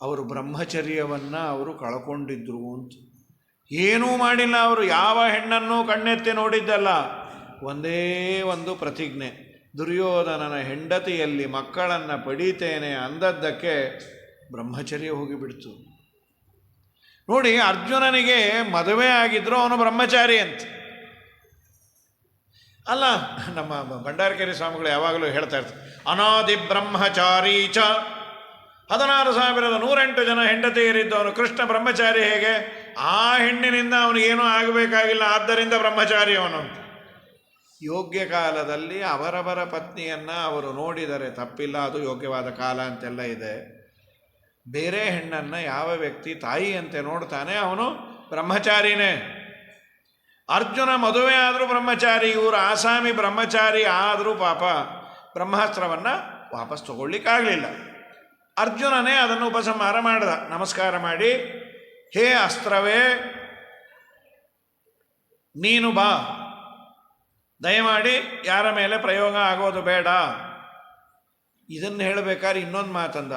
ಅವರು ಬ್ರಹ್ಮಚರ್ಯವನ್ನು ಅವರು ಕಳ್ಕೊಂಡಿದ್ರು ಅಂತ. ಏನೂ ಮಾಡಿಲ್ಲ ಅವರು. ಯಾವ ಹೆಣ್ಣನ್ನು ಕಣ್ಣೆತ್ತಿ ನೋಡಿದ್ದಲ್ಲ. ಒಂದೇ ಒಂದು ಪ್ರತಿಜ್ಞೆ, ದುರ್ಯೋಧನನ ಹೆಂಡತಿಯಲ್ಲಿ ಮಕ್ಕಳನ್ನು ಪಡೀತೇನೆ ಅಂದದ್ದಕ್ಕೆ ಬ್ರಹ್ಮಚರ್ಯ ಹೋಗಿಬಿಡ್ತು. ನೋಡಿ, ಅರ್ಜುನನಿಗೆ ಮದುವೆ ಆಗಿದ್ರು ಅವನು ಬ್ರಹ್ಮಚಾರಿ ಅಂತ. ಅಲ್ಲ, ನಮ್ಮ ಭಂಡಾರಕೇರಿ ಸ್ವಾಮಿಗಳು ಯಾವಾಗಲೂ ಹೇಳ್ತಾ ಇರ್ತಾರೆ, ಅನಾದಿ ಬ್ರಹ್ಮಚಾರಿ ಚ. 16,108 ಜನ ಹೆಂಡತಿಯರಿದ್ದವನು ಕೃಷ್ಣ ಬ್ರಹ್ಮಚಾರಿ ಹೇಗೆ? ಆ ಹೆಣ್ಣಿನಿಂದ ಅವನಿಗೇನೂ ಆಗಬೇಕಾಗಿಲ್ಲ, ಆದ್ದರಿಂದ ಬ್ರಹ್ಮಚಾರಿ ಅವನು. ಯೋಗ್ಯ ಕಾಲದಲ್ಲಿ ಅವರವರ ಪತ್ನಿಯನ್ನು ಅವರು ನೋಡಿದರೆ ತಪ್ಪಿಲ್ಲ, ಅದು ಯೋಗ್ಯವಾದ ಕಾಲ ಅಂತೆಲ್ಲ ಇದೆ. ಬೇರೆ ಹೆಣ್ಣನ್ನು ಯಾವ ವ್ಯಕ್ತಿ ತಾಯಿಯಂತೆ ನೋಡ್ತಾನೆ ಅವನು ಬ್ರಹ್ಮಚಾರಿನೇ. ಅರ್ಜುನ ಮದುವೆ ಆದರೂ ಬ್ರಹ್ಮಚಾರಿ, ಇವರು ಆಸಾಮಿ ಬ್ರಹ್ಮಚಾರಿ ಆದರೂ ಪಾಪ ಬ್ರಹ್ಮಾಸ್ತ್ರವನ್ನು ವಾಪಸ್ ತಗೊಳ್ಳಿಕ್ಕಾಗಲಿಲ್ಲ. ಅರ್ಜುನನೇ ಅದನ್ನು ಉಪಸಂಹಾರ ಮಾಡಿದ. ನಮಸ್ಕಾರ ಮಾಡಿ, ಹೇ ಅಸ್ತ್ರವೇ ನೀನು ಬಾ, ದಯಮಾಡಿ ಯಾರ ಮೇಲೆ ಪ್ರಯೋಗ ಆಗೋದು ಬೇಡ. ಇದನ್ನು ಹೇಳಬೇಕಾದ್ರೆ ಇನ್ನೊಂದು ಮಾತಂದ,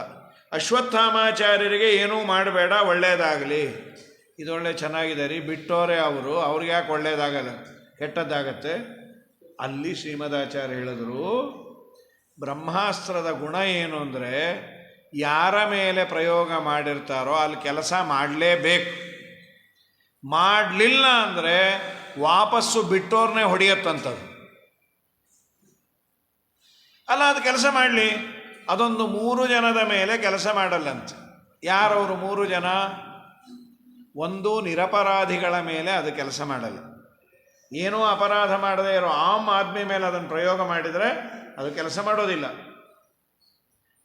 ಅಶ್ವತ್ಥಾಮಾಚಾರ್ಯರಿಗೆ ಏನೂ ಮಾಡಬೇಡ, ಒಳ್ಳೆಯದಾಗಲಿ. ಇದೊಳ್ಳೆ ಚೆನ್ನಾಗಿದೆ ರೀ, ಬಿಟ್ಟೋರೆ ಅವರು, ಅವ್ರಿಗೆ ಯಾಕೆ ಒಳ್ಳೆಯದಾಗಲ್ಲ, ಕೆಟ್ಟದ್ದಾಗತ್ತೆ. ಅಲ್ಲಿ ಶ್ರೀಮದಾಚಾರ್ಯ ಹೇಳಿದ್ರು, ಬ್ರಹ್ಮಾಸ್ತ್ರದ ಗುಣ ಏನು ಅಂದರೆ, ಯಾರ ಮೇಲೆ ಪ್ರಯೋಗ ಮಾಡಿರ್ತಾರೋ ಅಲ್ಲಿ ಕೆಲಸ ಮಾಡಲೇಬೇಕು. ಮಾಡಲಿಲ್ಲ ಅಂದರೆ ವಾಪಸ್ಸು ಬಿಟ್ಟೋರ್ನೇ ಹೊಡೆಯತ್ತಂಥದ್ದು. ಅಲ್ಲ, ಅದು ಕೆಲಸ ಮಾಡಲಿ. ಅದೊಂದು 3 ಜನದ ಮೇಲೆ ಕೆಲಸ ಮಾಡಲ್ಲಂತ. ಯಾರವರು 3 ಜನ? ಒಂದು, ನಿರಪರಾಧಿಗಳ ಮೇಲೆ ಅದು ಕೆಲಸ ಮಾಡಲ್ಲ. ಏನೂ ಅಪರಾಧ ಮಾಡದೇ ಇರೋ ಆಮ್ ಆದ್ಮಿ ಮೇಲೆ ಅದನ್ನು ಪ್ರಯೋಗ ಮಾಡಿದರೆ ಅದು ಕೆಲಸ ಮಾಡೋದಿಲ್ಲ.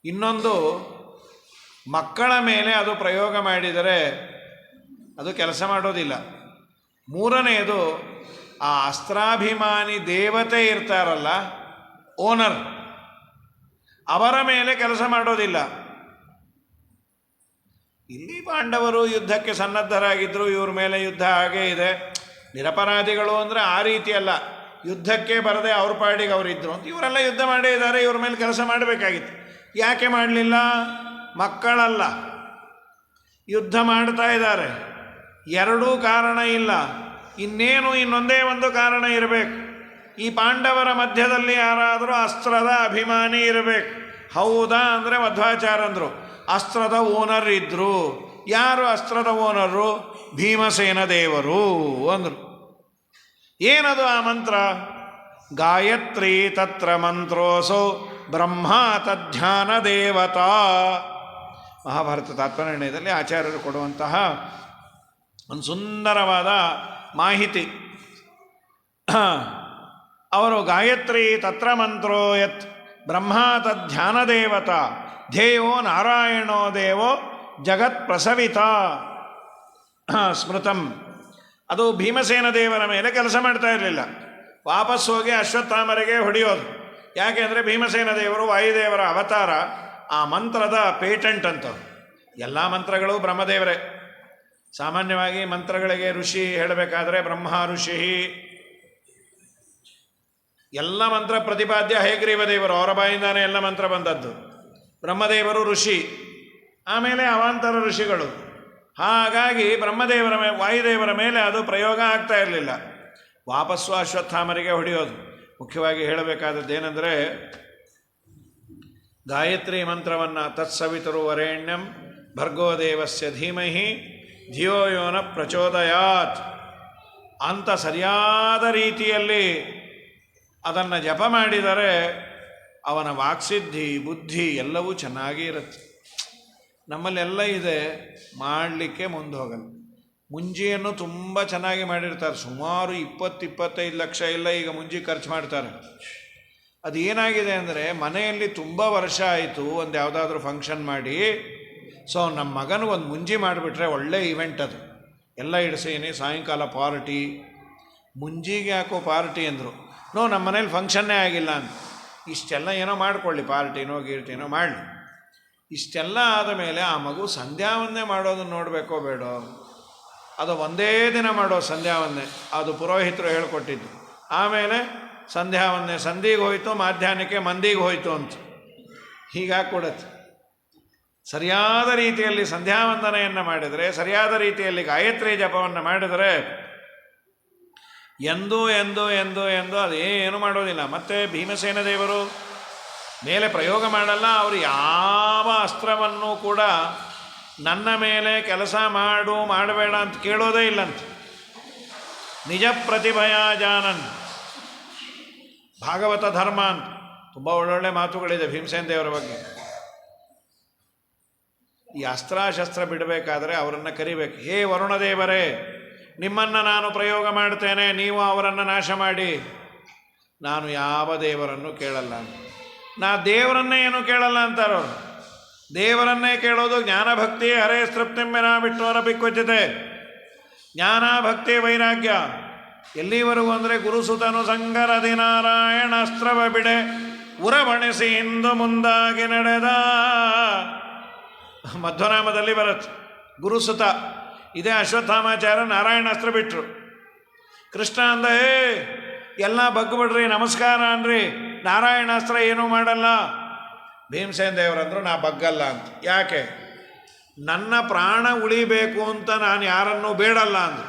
ಇನ್ನೊಂದು, ಮಕ್ಕಳ ಮೇಲೆ ಅದು ಪ್ರಯೋಗ ಮಾಡಿದರೆ ಅದು ಕೆಲಸ ಮಾಡೋದಿಲ್ಲ. ಮೂರನೆಯದು, ಆ ಅಸ್ತ್ರಾಭಿಮಾನಿ ದೇವತೆ ಇರ್ತಾರಲ್ಲ, ಓನರ್, ಅವರ ಮೇಲೆ ಕೆಲಸ ಮಾಡೋದಿಲ್ಲ. ಇಲ್ಲಿ ಪಾಂಡವರು ಯುದ್ಧಕ್ಕೆ ಸನ್ನದ್ಧರಾಗಿದ್ದರು, ಇವ್ರ ಮೇಲೆ ಯುದ್ಧ ಹಾಗೇ ಇದೆ. ನಿರಪರಾಧಿಗಳು ಅಂದರೆ ಆ ರೀತಿ ಅಲ್ಲ, ಯುದ್ಧಕ್ಕೆ ಬರದೆ ಅವ್ರ ಪಾಡಿಗೆ ಅವರಿದ್ದರು ಅಂತ. ಇವರೆಲ್ಲ ಯುದ್ಧ ಮಾಡೇ ಇದ್ದಾರೆ, ಇವ್ರ ಮೇಲೆ ಕೆಲಸ ಮಾಡಬೇಕಾಗಿತ್ತು. ಯಾಕೆ ಮಾಡಲಿಲ್ಲ? ಮಕ್ಕಳಲ್ಲ, ಯುದ್ಧ ಮಾಡ್ತಾ ಇದ್ದಾರೆ. ಎರಡೂ ಕಾರಣ ಇಲ್ಲ, ಇನ್ನೊಂದೇ ಒಂದು ಕಾರಣ ಇರಬೇಕು. ಈ ಪಾಂಡವರ ಮಧ್ಯದಲ್ಲಿ ಯಾರಾದರೂ ಅಸ್ತ್ರದ ಅಭಿಮಾನಿ ಇರಬೇಕು. ಹೌದಾ ಅಂದರೆ ಮಧ್ವಾಚಾರ್ಯಂದರು ಅಸ್ತ್ರದ ಓನರ್ ಇದ್ದರು. ಯಾರು ಅಸ್ತ್ರದ ಓನರು? ಭೀಮಸೇನ ದೇವರು ಅಂದರು. ಏನದು ಆ ಮಂತ್ರ? ಗಾಯತ್ರಿ ತತ್ರ ಮಂತ್ರೋಸೌ ಬ್ರಹ್ಮ ತಧ್ಯಾನ ದೇವತಾ. ಮಹಾಭಾರತ ತಾತ್ಪರ್ಯದಲ್ಲಿ ಆಚಾರ್ಯರು ಕೊಡುವಂತಹ ಒಂದು ಸುಂದರವಾದ ಮಾಹಿತಿ. ಅವರು ಗಾಯತ್ರಿ ತತ್ರ ಮಂತ್ರೋ ಯತ್ ಬ್ರಹ್ಮ ತಧ್ಯಾನ ದೇವತಾ ಧ್ಯೇಯೋ ನಾರಾಯಣೋ ದೇವೋ ಜಗತ್ ಪ್ರಸವಿತ ಸ್ಮೃತಂ. ಅದು ಭೀಮಸೇನ ದೇವರ ಮೇಲೆ ಕೆಲಸ ಮಾಡ್ತಾ ಇರಲಿಲ್ಲ. ವಾಪಸ್ ಹೋಗಿ ಅಶ್ವತ್ಥಾಮರಿಗೆ ಹೊಡೆಯೋದು. ಯಾಕೆ ಅಂದರೆ ಭೀಮಸೇನ ದೇವರು ವಾಯುದೇವರ ಅವತಾರ. ಆ ಮಂತ್ರದ ಪೇಟೆಂಟ್ ಅಂತ. ಎಲ್ಲ ಮಂತ್ರಗಳು ಬ್ರಹ್ಮದೇವರೇ. ಸಾಮಾನ್ಯವಾಗಿ ಮಂತ್ರಗಳಿಗೆ ಋಷಿ ಹೇಳಬೇಕಾದ್ರೆ ಬ್ರಹ್ಮ ಋಷಿ. ಎಲ್ಲ ಮಂತ್ರ ಪ್ರತಿಪಾದ್ಯ ಹಯಗ್ರೀವ ದೇವರು, ಅವರ ಬಾಯಿಂದಾನೇ ಎಲ್ಲ ಮಂತ್ರ ಬಂದದ್ದು. ಬ್ರಹ್ಮದೇವರು ಋಷಿ, ಆಮೇಲೆ ಅವಾಂತರ ಋಷಿಗಳು. ಹಾಗಾಗಿ ಬ್ರಹ್ಮದೇವರ ವಾಯುದೇವರ ಮೇಲೆ ಅದು ಪ್ರಯೋಗ ಆಗ್ತಾ ಇರಲಿಲ್ಲ. ವಾಪಸ್ಸು ಅಶ್ವತ್ಥಾಮರಿಗೆ ಹೊಡೆಯೋದು. ಮುಖ್ಯವಾಗಿ ಹೇಳಬೇಕಾದದ್ದೇನೆಂದರೆ, ಗಾಯತ್ರಿ ಮಂತ್ರವನ್ನು ತತ್ಸವಿತರು ವರೇಣ್ಯಂ ಭರ್ಗೋ ದೇವಸ್ಯ ಧೀಮಹಿ ಧಿಯೋ ಯೋ ನ ಪ್ರಚೋದಯಾತ್ ಅಂತ ಸರಿಯಾದ ರೀತಿಯಲ್ಲಿ ಅದನ್ನು ಜಪ ಮಾಡಿದರೆ ಅವನ ವಾಕ್ಸಿದ್ಧಿ ಬುದ್ಧಿ ಎಲ್ಲವೂ ಚೆನ್ನಾಗಿ ಇರುತ್ತೆ. ನಮ್ಮಲ್ಲೆಲ್ಲ ಇದೆ, ಮಾಡಲಿಕ್ಕೆ ಮುಂದೆ ಹೋಗಲ್ಲ. ಮುಂಜಿಯನ್ನು ತುಂಬ ಚೆನ್ನಾಗಿ ಮಾಡಿರ್ತಾರೆ, ಸುಮಾರು 20-25 ಲಕ್ಷ ಎಲ್ಲ ಈಗ ಮುಂಜಿ ಖರ್ಚು ಮಾಡ್ತಾರೆ. ಅದು ಏನಾಗಿದೆ ಅಂದರೆ, ಮನೆಯಲ್ಲಿ ತುಂಬ ವರ್ಷ ಆಯಿತು ಒಂದು ಯಾವುದಾದ್ರೂ ಫಂಕ್ಷನ್ ಮಾಡಿ, ಸೊ ನಮ್ಮ ಮಗನಿಗೆ ಒಂದು ಮುಂಜಿ ಮಾಡಿಬಿಟ್ರೆ ಒಳ್ಳೆ ಇವೆಂಟ್ ಅದು, ಎಲ್ಲ ಇಡಿಸೀನಿ, ಸಾಯಂಕಾಲ ಪಾರ್ಟಿ. ಮುಂಜಿಗೆ ಯಾಕೋ ಪಾರ್ಟಿ ಅಂದರು. ನಮ್ಮ ಮನೇಲಿ ಫಂಕ್ಷನ್ನೇ ಆಗಿಲ್ಲ ಅಂತ. ಇಷ್ಟೆಲ್ಲ ಏನೋ ಮಾಡ್ಕೊಳ್ಳಿ, ಪಾರ್ಟಿನೋ ಗೀರ್ಟಿನೋ ಮಾಡಲಿ. ಇಷ್ಟೆಲ್ಲ ಆದ ಮೇಲೆ ಆ ಮಗು ಸಂಧ್ಯಾವಂದನೆ ಮಾಡೋದನ್ನು ನೋಡಬೇಕೋ ಬೇಡೋ? ಅದು ಒಂದೇ ದಿನ ಮಾಡೋ ಸಂಧ್ಯಾವಂದನೆ, ಅದು ಪುರೋಹಿತರು ಹೇಳಿಕೊಟ್ಟಿದ್ದು. ಆಮೇಲೆ ಸಂಧ್ಯಾವಂದನೆ ಸಂಧಿಗೆ ಹೋಯಿತು, ಮಾಧ್ಯಾಹ್ನಕ್ಕೆ ಮಂದಿಗೆ ಹೋಯಿತು ಅಂತ ಹೀಗಾಗಿ ಕೊಡುತ್ತೆ. ಸರಿಯಾದ ರೀತಿಯಲ್ಲಿ ಸಂಧ್ಯಾವಂದನೆಯನ್ನು ಮಾಡಿದರೆ, ಸರಿಯಾದ ರೀತಿಯಲ್ಲಿ ಗಾಯತ್ರಿ ಜಪವನ್ನು ಮಾಡಿದರೆ ಎಂದೂ ಎಂದೂ ಎಂದೂ ಎಂದೂ ಅದೇನು ಮಾಡೋದಿಲ್ಲ. ಮತ್ತು ಭೀಮಸೇನ ದೇವರು ಮೇಲೆ ಪ್ರಯೋಗ ಮಾಡಲ್ಲ. ಅವರು ಯಾವ ಅಸ್ತ್ರವನ್ನು ಕೂಡ ನನ್ನ ಮೇಲೆ ಕೆಲಸ ಮಾಡಬೇಡ ಅಂತ ಕೇಳೋದೇ ಇಲ್ಲಂತ. ನಿಜ ಪ್ರತಿಭಯ ಜಾನನ್, ಭಾಗವತ ಧರ್ಮ ಅಂತ ತುಂಬ ಒಳ್ಳೊಳ್ಳೆ ಮಾತುಗಳಿದೆ ಭೀಮಸೇನ ದೇವರ ಬಗ್ಗೆ. ಈ ಅಸ್ತ್ರಶಸ್ತ್ರ ಬಿಡಬೇಕಾದ್ರೆ ಅವರನ್ನು ಕರಿಬೇಕು. ಹೇ ವರುಣದೇವರೇ, ನಿಮ್ಮನ್ನು ನಾನು ಪ್ರಯೋಗ ಮಾಡ್ತೇನೆ, ನೀವು ಅವರನ್ನು ನಾಶ ಮಾಡಿ. ನಾನು ಯಾವ ದೇವರನ್ನು ಕೇಳಲ್ಲ ಅಂತ. ನಾ ದೇವರನ್ನೇ ಏನು ಕೇಳಲ್ಲ ಅಂತಾರವರು. ದೇವರನ್ನೇ ಕೇಳೋದು ಜ್ಞಾನಭಕ್ತಿ ಹರೇ ತೃಪ್ತಿಂಬೆನ ಬಿಟ್ಟವರ ಬಿಕ್ಕೊಚ್ಚಿತೆ. ಜ್ಞಾನ ಭಕ್ತಿ ವೈರಾಗ್ಯ ಎಲ್ಲಿವರೆಗೂ ಅಂದರೆ, ಗುರುಸುತನು ಸಂಗರದಿ ನಾರಾಯಣ ಅಸ್ತ್ರವ ಬಿಡೆ ಉರಬಣಿಸಿ ಇಂದು ಮುಂದಾಗಿ ನಡೆದ. ಮಧ್ವನಾಮದಲ್ಲಿ ಬರುತ್ತೆ. ಗುರುಸುತ ಇದೇ ಅಶ್ವತ್ಥಾಮಾಚಾರ್ಯ ನಾರಾಯಣಾಸ್ತ್ರ ಬಿಟ್ಟರು. ಕೃಷ್ಣ ಅಂದ, ಎಲ್ಲ ಬಗ್ಬಿಡ್ರಿ, ನಮಸ್ಕಾರ ಅನ್ರಿ, ನಾರಾಯಣಾಸ್ತ್ರ ಏನೂ ಮಾಡಲ್ಲ. ಭೀಮಸೇನ ದೇವರಂದರು, ನಾ ಬಗ್ಗಲ್ಲ ಅಂತ. ಯಾಕೆ? ನನ್ನ ಪ್ರಾಣ ಉಳಿಬೇಕು ಅಂತ ನಾನು ಯಾರನ್ನೂ ಬೇಡಲ್ಲ ಅಂದರು.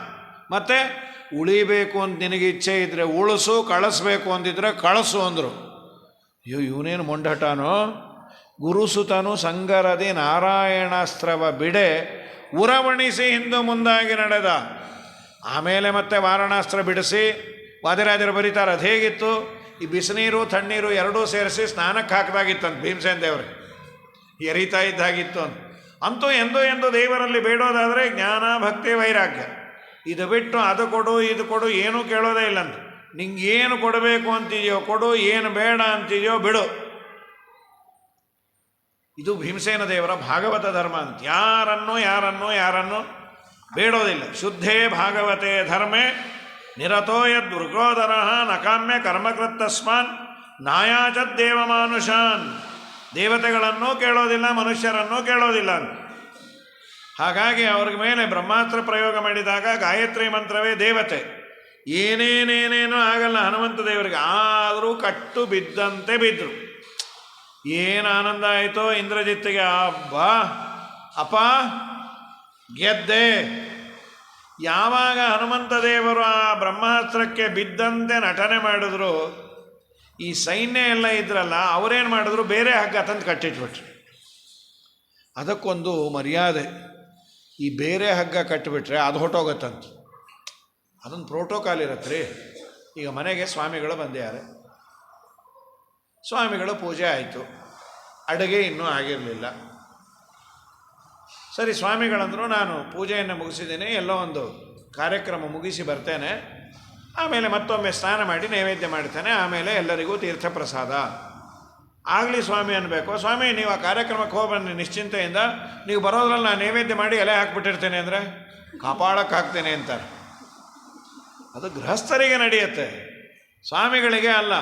ಮತ್ತು ಉಳಿಬೇಕು ಅಂತ ನಿನಗೆ ಇಚ್ಛೆ ಇದ್ದರೆ ಉಳಿಸು, ಕಳಿಸ್ಬೇಕು ಅಂತಿದ್ರೆ ಕಳಿಸು ಅಂದರು. ಇವನೇನು ಮೊಂಡಟಾನೋ. ಗುರುಸುತನು ಸಂಗರದಿ ನಾರಾಯಣಾಸ್ತ್ರವ ಬಿಡೆ ಉರವಣಿಸಿ ಹಿಂದು ಮುಂದಾಗಿ ನಡೆದ. ಆಮೇಲೆ ಮತ್ತೆ ವಾರಣಾಸ್ತ್ರ ಬಿಡಿಸಿ ವಾದಿರಾಜರು ಬರೀತಾರೆ, ಅದು ಹೇಗಿತ್ತು? ಈ ಬಿಸಿನೀರು ತಣ್ಣೀರು ಎರಡೂ ಸೇರಿಸಿ ಸ್ನಾನಕ್ಕೆ ಹಾಕಿದಾಗಿತ್ತಂತ ಭೀಮಸೇನ ದೇವರಿಗೆ, ಎರಿತಾ ಇದ್ದಾಗಿತ್ತು ಅಂತ. ಅಂತೂ ಎಂದು ದೇವರಲ್ಲಿ ಬೇಡೋದಾದರೆ ಜ್ಞಾನ ಭಕ್ತಿ ವೈರಾಗ್ಯ, ಇದು ಬಿಟ್ಟು ಅದು ಕೊಡು ಇದು ಕೊಡು ಏನೂ ಕೇಳೋದೇ ಇಲ್ಲಂತ. ನಿಂಗೆ ಏನು ಕೊಡಬೇಕು ಅಂತಿದೆಯೋ ಕೊಡು, ಏನು ಬೇಡ ಅಂತಿದೆಯೋ ಬಿಡು. ಇದು ಭೀಮಸೇನ ದೇವರ ಭಾಗವತ ಧರ್ಮ ಅಂತ. ಯಾರನ್ನೂ ಬೇಡೋದಿಲ್ಲ. ಶುದ್ಧೇ ಭಾಗವತೆ ಧರ್ಮೇ ನಿರತೋ ಯದ್ ಮೃಗೋದರ ನಕಾಮ್ಯ ಕರ್ಮಕೃತ್ತಸ್ಮಾನ್ ನಾಯಾಚದ್ದೇವ ಮಾನುಷಾನ್. ದೇವತೆಗಳನ್ನೂ ಕೇಳೋದಿಲ್ಲ, ಮನುಷ್ಯರನ್ನೂ ಕೇಳೋದಿಲ್ಲ ಅಂತ. ಹಾಗಾಗಿ ಅವ್ರ ಮೇಲೆ ಬ್ರಹ್ಮಾಸ್ತ್ರ ಪ್ರಯೋಗ ಮಾಡಿದಾಗ ಗಾಯತ್ರಿ ಮಂತ್ರವೇ ದೇವತೆ. ಏನೇನೇನೇನೂ ಆಗಲ್ಲ ಹನುಮಂತ ದೇವರಿಗೆ. ಆದರೂ ಕಟ್ಟು ಬಿದ್ದಂತೆ ಬಿದ್ದರು. ಏನು ಆನಂದ ಆಯಿತೋ ಇಂದ್ರಜಿತ್ತಿಗೆ. ಅಪ್ಪ ಗೆದ್ದೆ. ಯಾವಾಗ ಹನುಮಂತ ದೇವರು ಆ ಬ್ರಹ್ಮಾಸ್ತ್ರಕ್ಕೆ ಬಿದ್ದಂತೆ ನಟನೆ ಮಾಡಿದ್ರು, ಈ ಸೈನ್ಯ ಎಲ್ಲ ಇದ್ರಲ್ಲ ಅವರೇನು ಮಾಡಿದ್ರು, ಬೇರೆ ಹಗ್ಗ ತಂದು ಕಟ್ಟಿಟ್ಬಿಟ್ರು. ಅದಕ್ಕೊಂದು ಮರ್ಯಾದೆ. ಈ ಬೇರೆ ಹಗ್ಗ ಕಟ್ಟಿಬಿಟ್ರೆ ಅದು ಹೊಟ್ಟೋಗತ್ತಂತ. ಅದೊಂದು ಪ್ರೋಟೋಕಾಲ್ ಇರತ್ತೆ ರೀ. ಈಗ ಮನೆಗೆ ಸ್ವಾಮಿಗಳು ಬಂದ್ಯಾರೆ, ಸ್ವಾಮಿಗಳು ಪೂಜೆ ಆಯಿತು, ಅಡುಗೆ ಇನ್ನೂ ಆಗಿರಲಿಲ್ಲ. ಸರಿ, ಸ್ವಾಮಿಗಳಂದರು ನಾನು ಪೂಜೆಯನ್ನು ಮುಗಿಸಿದ್ದೀನಿ, ಎಲ್ಲೋ ಒಂದು ಕಾರ್ಯಕ್ರಮ ಮುಗಿಸಿ ಬರ್ತೇನೆ, ಆಮೇಲೆ ಮತ್ತೊಮ್ಮೆ ಸ್ನಾನ ಮಾಡಿ ನೈವೇದ್ಯ ಮಾಡ್ತೇನೆ, ಆಮೇಲೆ ಎಲ್ಲರಿಗೂ ತೀರ್ಥ ಪ್ರಸಾದ ಆಗಲಿ ಸ್ವಾಮಿ ಅನ್ನಬೇಕು. ಸ್ವಾಮಿ ನೀವು ಆ ಕಾರ್ಯಕ್ರಮಕ್ಕೆ ಹೋಗ್ಬನ್ನಿ ನಿಶ್ಚಿಂತೆಯಿಂದ, ನೀವು ಬರೋದ್ರಲ್ಲಿ ನಾನು ನೈವೇದ್ಯ ಮಾಡಿ ಎಲೆ ಹಾಕ್ಬಿಟ್ಟಿರ್ತೇನೆ ಅಂದರೆ ಕಾಪಾಡಕ್ಕೆ ಹಾಕ್ತೇನೆ ಅಂತಾರೆ. ಅದು ಗೃಹಸ್ಥರಿಗೆ ನಡೆಯುತ್ತೆ, ಸ್ವಾಮಿಗಳಿಗೆ ಅಲ್ಲ.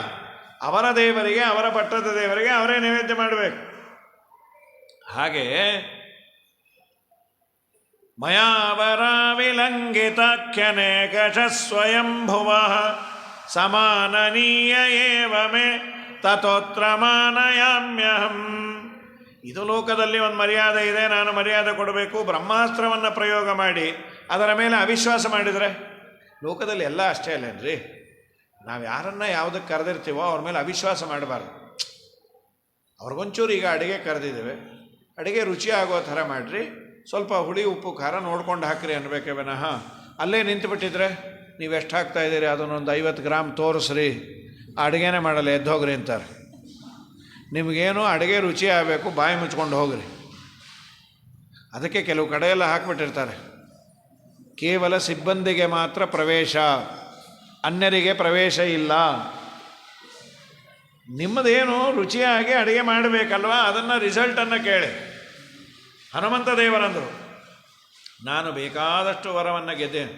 ಅವರ ದೇವರಿಗೆ, ಅವರ ಪಟ್ಟದ ದೇವರಿಗೆ ಅವರೇ ನೈವೇದ್ಯ ಮಾಡಬೇಕು. ಹಾಗೆ ಮಯಾವರ ವಿಲಂಘಿತಾಖ್ಯನೇಕಶ ಸ್ವಯಂಭುವ ಸಮಾನನೀಯ ಏವ ಮೇ ತತೋತ್ರ ಮಾನಯಾಮ್ಯಹಂ. ಇದು ಲೋಕದಲ್ಲಿ ಒಂದು ಮರ್ಯಾದೆ ಇದೆ, ನಾನು ಮರ್ಯಾದೆ ಕೊಡಬೇಕು. ಬ್ರಹ್ಮಾಸ್ತ್ರವನ್ನು ಪ್ರಯೋಗ ಮಾಡಿ ಅದರ ಮೇಲೆ ಅವಿಶ್ವಾಸ ಮಾಡಿದರೆ ಲೋಕದಲ್ಲಿ ಎಲ್ಲ ಅಷ್ಟೇ ಅಲ್ಲೇನ್ರಿ. ನಾವು ಯಾರನ್ನ ಯಾವುದಕ್ಕೆ ಕರೆದಿರ್ತೀವೋ ಅವ್ರ ಮೇಲೆ ಅವಿಶ್ವಾಸ ಮಾಡಬಾರ್ದು. ಅವ್ರಿಗೊಂಚೂರು ಈಗ ಅಡುಗೆ ಕರೆದಿದ್ದೇವೆ, ಅಡುಗೆ ರುಚಿ ಆಗೋ ಥರ ಮಾಡಿರಿ, ಸ್ವಲ್ಪ ಹುಳಿ ಉಪ್ಪು ಖಾರ ನೋಡ್ಕೊಂಡು ಹಾಕಿರಿ ಅನ್ಬೇಕೇ ವಿನಃ ಅಲ್ಲೇ ನಿಂತುಬಿಟ್ಟಿದ್ರೆ ನೀವು ಎಷ್ಟು ಹಾಕ್ತಾಯಿದ್ದೀರಿ ಅದನ್ನೊಂದು 50 ಗ್ರಾಮ್ ತೋರಿಸ್ರಿ, ಅಡುಗೆನೇ ಮಾಡಲ್ಲ, ಎದ್ದೋಗ್ರಿ ಅಂತಾರೆ. ನಿಮಗೇನು ಅಡುಗೆ ರುಚಿ ಆಗಬೇಕು, ಬಾಯಿ ಮುಚ್ಕೊಂಡು ಹೋಗ್ರಿ. ಅದಕ್ಕೆ ಕೆಲವು ಕಡೆಯೆಲ್ಲ ಹಾಕ್ಬಿಟ್ಟಿರ್ತಾರೆ, ಕೇವಲ ಸಿಬ್ಬಂದಿಗೆ ಮಾತ್ರ ಪ್ರವೇಶ, ಅನ್ಯರಿಗೆ ಪ್ರವೇಶ ಇಲ್ಲ. ನಿಮ್ಮದೇನು ರುಚಿಯಾಗಿ ಅಡುಗೆ ಮಾಡಬೇಕಲ್ವ, ಅದನ್ನು ರಿಸಲ್ಟನ್ನು ಕೇಳಿ. ಹನುಮಂತ ದೇವರಂದರು, ನಾನು ಬೇಕಾದಷ್ಟು ವರವನ್ನು ಗೆದ್ದೇನೆ,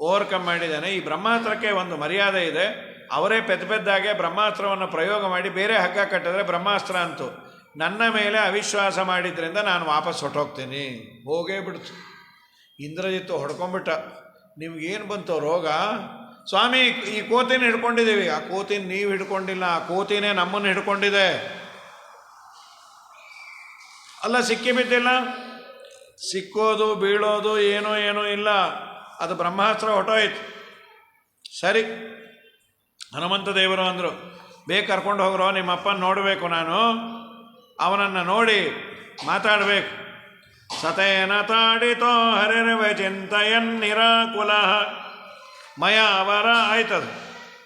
ಓವರ್ಕಮ್ ಮಾಡಿದ್ದೇನೆ. ಈ ಬ್ರಹ್ಮಾಸ್ತ್ರಕ್ಕೆ ಒಂದು ಮರ್ಯಾದೆ ಇದೆ. ಅವರೇ ಪೆದ್ದಾಗೆ ಬ್ರಹ್ಮಾಸ್ತ್ರವನ್ನು ಪ್ರಯೋಗ ಮಾಡಿ ಬೇರೆ ಹಗ್ಗ ಕಟ್ಟಿದ್ರೆ ಬ್ರಹ್ಮಾಸ್ತ್ರ ಅಂತು. ನನ್ನ ಮೇಲೆ ಅವಿಶ್ವಾಸ ಮಾಡಿದ್ರಿಂದ ನಾನು ವಾಪಸ್ ಹೊಟ್ಟೋಗ್ತೀನಿ. ಹೋಗೇ ಬಿಡ್ತು. ಇಂದ್ರಜಿತ್ತು ಹೊಡ್ಕೊಂಬಿಟ್ಟ. ನಿಮ್ಗೇನು ಬಂತು ರೋಗ? ಸ್ವಾಮಿ, ಈ ಕೋತಿನ ಹಿಡ್ಕೊಂಡಿದ್ದೀವಿ. ಆ ಕೋತಿನ ನೀವು ಹಿಡ್ಕೊಂಡಿಲ್ಲ, ಆ ಕೋತಿನೇ ನಮ್ಮನ್ನು ಹಿಡ್ಕೊಂಡಿದೆ. ಅಲ್ಲ, ಸಿಕ್ಕಿ ಬಿದ್ದಿಲ್ಲ. ಸಿಕ್ಕೋದು ಬೀಳೋದು ಏನೂ ಇಲ್ಲ, ಅದು ಬ್ರಹ್ಮಾಸ್ತ್ರ ಹೊಟ್ಟೋಯ್ತು. ಸರಿ, ಹನುಮಂತ ದೇವರು ಅಂದರು, ಬೇಗ ಕರ್ಕೊಂಡು ಹೋಗ್ರೋ, ನಿಮ್ಮಪ್ಪನ ನೋಡಬೇಕು ನಾನು, ಅವನನ್ನು ನೋಡಿ ಮಾತಾಡಬೇಕು. ಸತೇನ ತಾಡಿತೋ ಹರಿರ್ವೆ ಚಿಂತಯನ್ ನಿರಾಕುಲ ಮಯಾವರ ಆಯ್ತದು.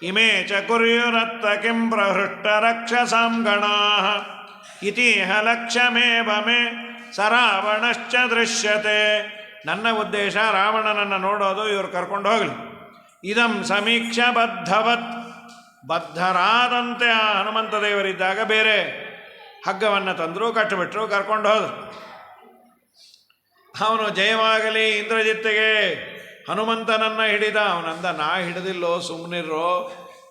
ಇಮೇ ಚ ಕುರ್ಯುರತ್ತ ಕಿಂ ಪ್ರಹೃಷ್ಟ ರಕ್ಷಸಾಂ ಗಣಾ ಇತಿಹ ಲಕ್ಷ್ಯಮೇವ ಮೇ ಸರಾವಣಶ್ಚ ದೃಶ್ಯತೆ. ನನ್ನ ಉದ್ದೇಶ ರಾವಣನನ್ನು ನೋಡೋದು, ಇವರು ಕರ್ಕೊಂಡು ಹೋಗಲಿ. ಇದಂ ಸಮೀಕ್ಷ ಬದ್ಧರಾದಂತೆ ಆ ಹನುಮಂತ ದೇವರಿದ್ದಾಗ ಬೇರೆ ಹಗ್ಗವನ್ನು ತಂದರು, ಕಟ್ಟಿಬಿಟ್ರು, ಕರ್ಕೊಂಡು ಹೋದರು. ಅವನು ಜಯವಾಗಲಿ ಇಂದ್ರಜಿತ್ತಿಗೆ, ಹನುಮಂತನನ್ನು ಹಿಡಿದ. ಅವನಂದ, ನಾ ಹಿಡಿದಿಲ್ಲೋ, ಸುಮ್ಮನಿರೋ,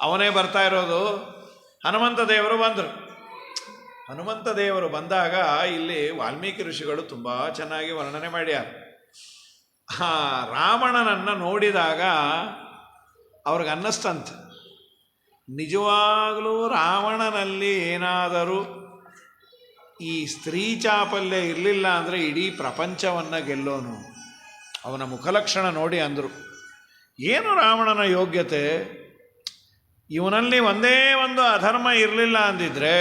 ಅವನೇ ಬರ್ತಾ ಇರೋದು. ಹನುಮಂತ ದೇವರು ಬಂದರು. ಹನುಮಂತ ದೇವರು ಬಂದಾಗ ಇಲ್ಲಿ ವಾಲ್ಮೀಕಿ ಋಷಿಗಳು ತುಂಬ ಚೆನ್ನಾಗಿ ವರ್ಣನೆ ಮಾಡ್ಯಾರ. ರಾವಣನನ್ನು ನೋಡಿದಾಗ ಅವ್ರಿಗೆ ಅನ್ನಿಸ್ತಂತೆ, ನಿಜವಾಗಲೂ ರಾವಣನಲ್ಲಿ ಏನಾದರೂ ಈ ಸ್ತ್ರೀ ಚಾಪಲ್ಯ ಇರಲಿಲ್ಲ ಅಂದರೆ ಇಡೀ ಪ್ರಪಂಚವನ್ನು ಗೆಲ್ಲೋನು. ಅವನ ಮುಖಲಕ್ಷಣ ನೋಡಿ ಅಂದರು, ಏನು ರಾವಣನ ಯೋಗ್ಯತೆ, ಇವನಲ್ಲಿ ಒಂದೇ ಒಂದು ಅಧರ್ಮ ಇರಲಿಲ್ಲ ಅಂದಿದ್ರೆ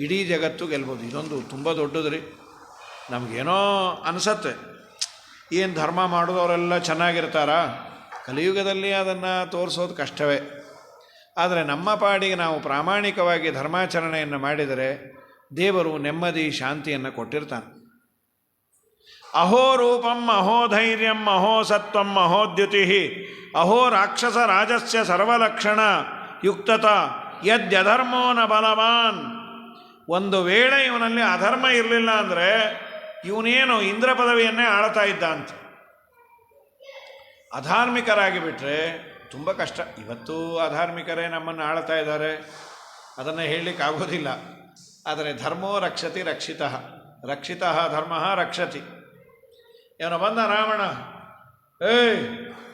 ಇಡೀ ಜಗತ್ತು ಗೆಲ್ಬೋದು. ಇದೊಂದು ತುಂಬ ದೊಡ್ಡದು ರೀ. ನಮಗೇನೋ ಅನಿಸತ್ತೆ, ಏನು ಧರ್ಮ ಮಾಡಿದವರೆಲ್ಲ ಚೆನ್ನಾಗಿರ್ತಾರ, ಕಲಿಯುಗದಲ್ಲಿ ಅದನ್ನು ತೋರಿಸೋದು ಕಷ್ಟವೇ. ಆದರೆ ನಮ್ಮ ಪಾಡಿಗೆ ನಾವು ಪ್ರಾಮಾಣಿಕವಾಗಿ ಧರ್ಮಾಚರಣೆಯನ್ನು ಮಾಡಿದರೆ ದೇವರು ನೆಮ್ಮದಿ ಶಾಂತಿಯನ್ನು ಕೊಟ್ಟಿರ್ತಾನೆ. ಅಹೋ ರೂಪಂ ಅಹೋ ಧೈರ್ಯಂ ಅಹೋ ಸತ್ವಂ ಅಹೋದ್ಯುತಿ ಅಹೋ ರಾಕ್ಷಸ ರಾಜಸ್ಯ ಸರ್ವಲಕ್ಷಣ ಯುಕ್ತತ ಯದ್ಯಧರ್ಮೋ ನ ಬಲವಾನ್. ಒಂದು ವೇಳೆ ಇವನಲ್ಲಿ ಅಧರ್ಮ ಇರಲಿಲ್ಲ ಅಂದರೆ ಇವನೇನು ಇಂದ್ರ ಪದವಿಯನ್ನೇ ಆಳ್ತಾ ಇದ್ದ ಅಂತ. ಅಧಾರ್ಮಿಕರಾಗಿ ಬಿಟ್ಟರೆ ತುಂಬ ಕಷ್ಟ. ಇವತ್ತು ಅಧಾರ್ಮಿಕರೇ ನಮ್ಮನ್ನು ಆಳ್ತಾ ಇದ್ದಾರೆ, ಅದನ್ನು ಹೇಳಲಿಕ್ಕಾಗೋದಿಲ್ಲ. ಆದರೆ ಧರ್ಮೋ ರಕ್ಷತಿ ರಕ್ಷಿತಃ, ರಕ್ಷಿತಃ ಧರ್ಮ ರಕ್ಷತಿ. ಇವನು ಬಂದ ರಾವಣ, ಏಯ್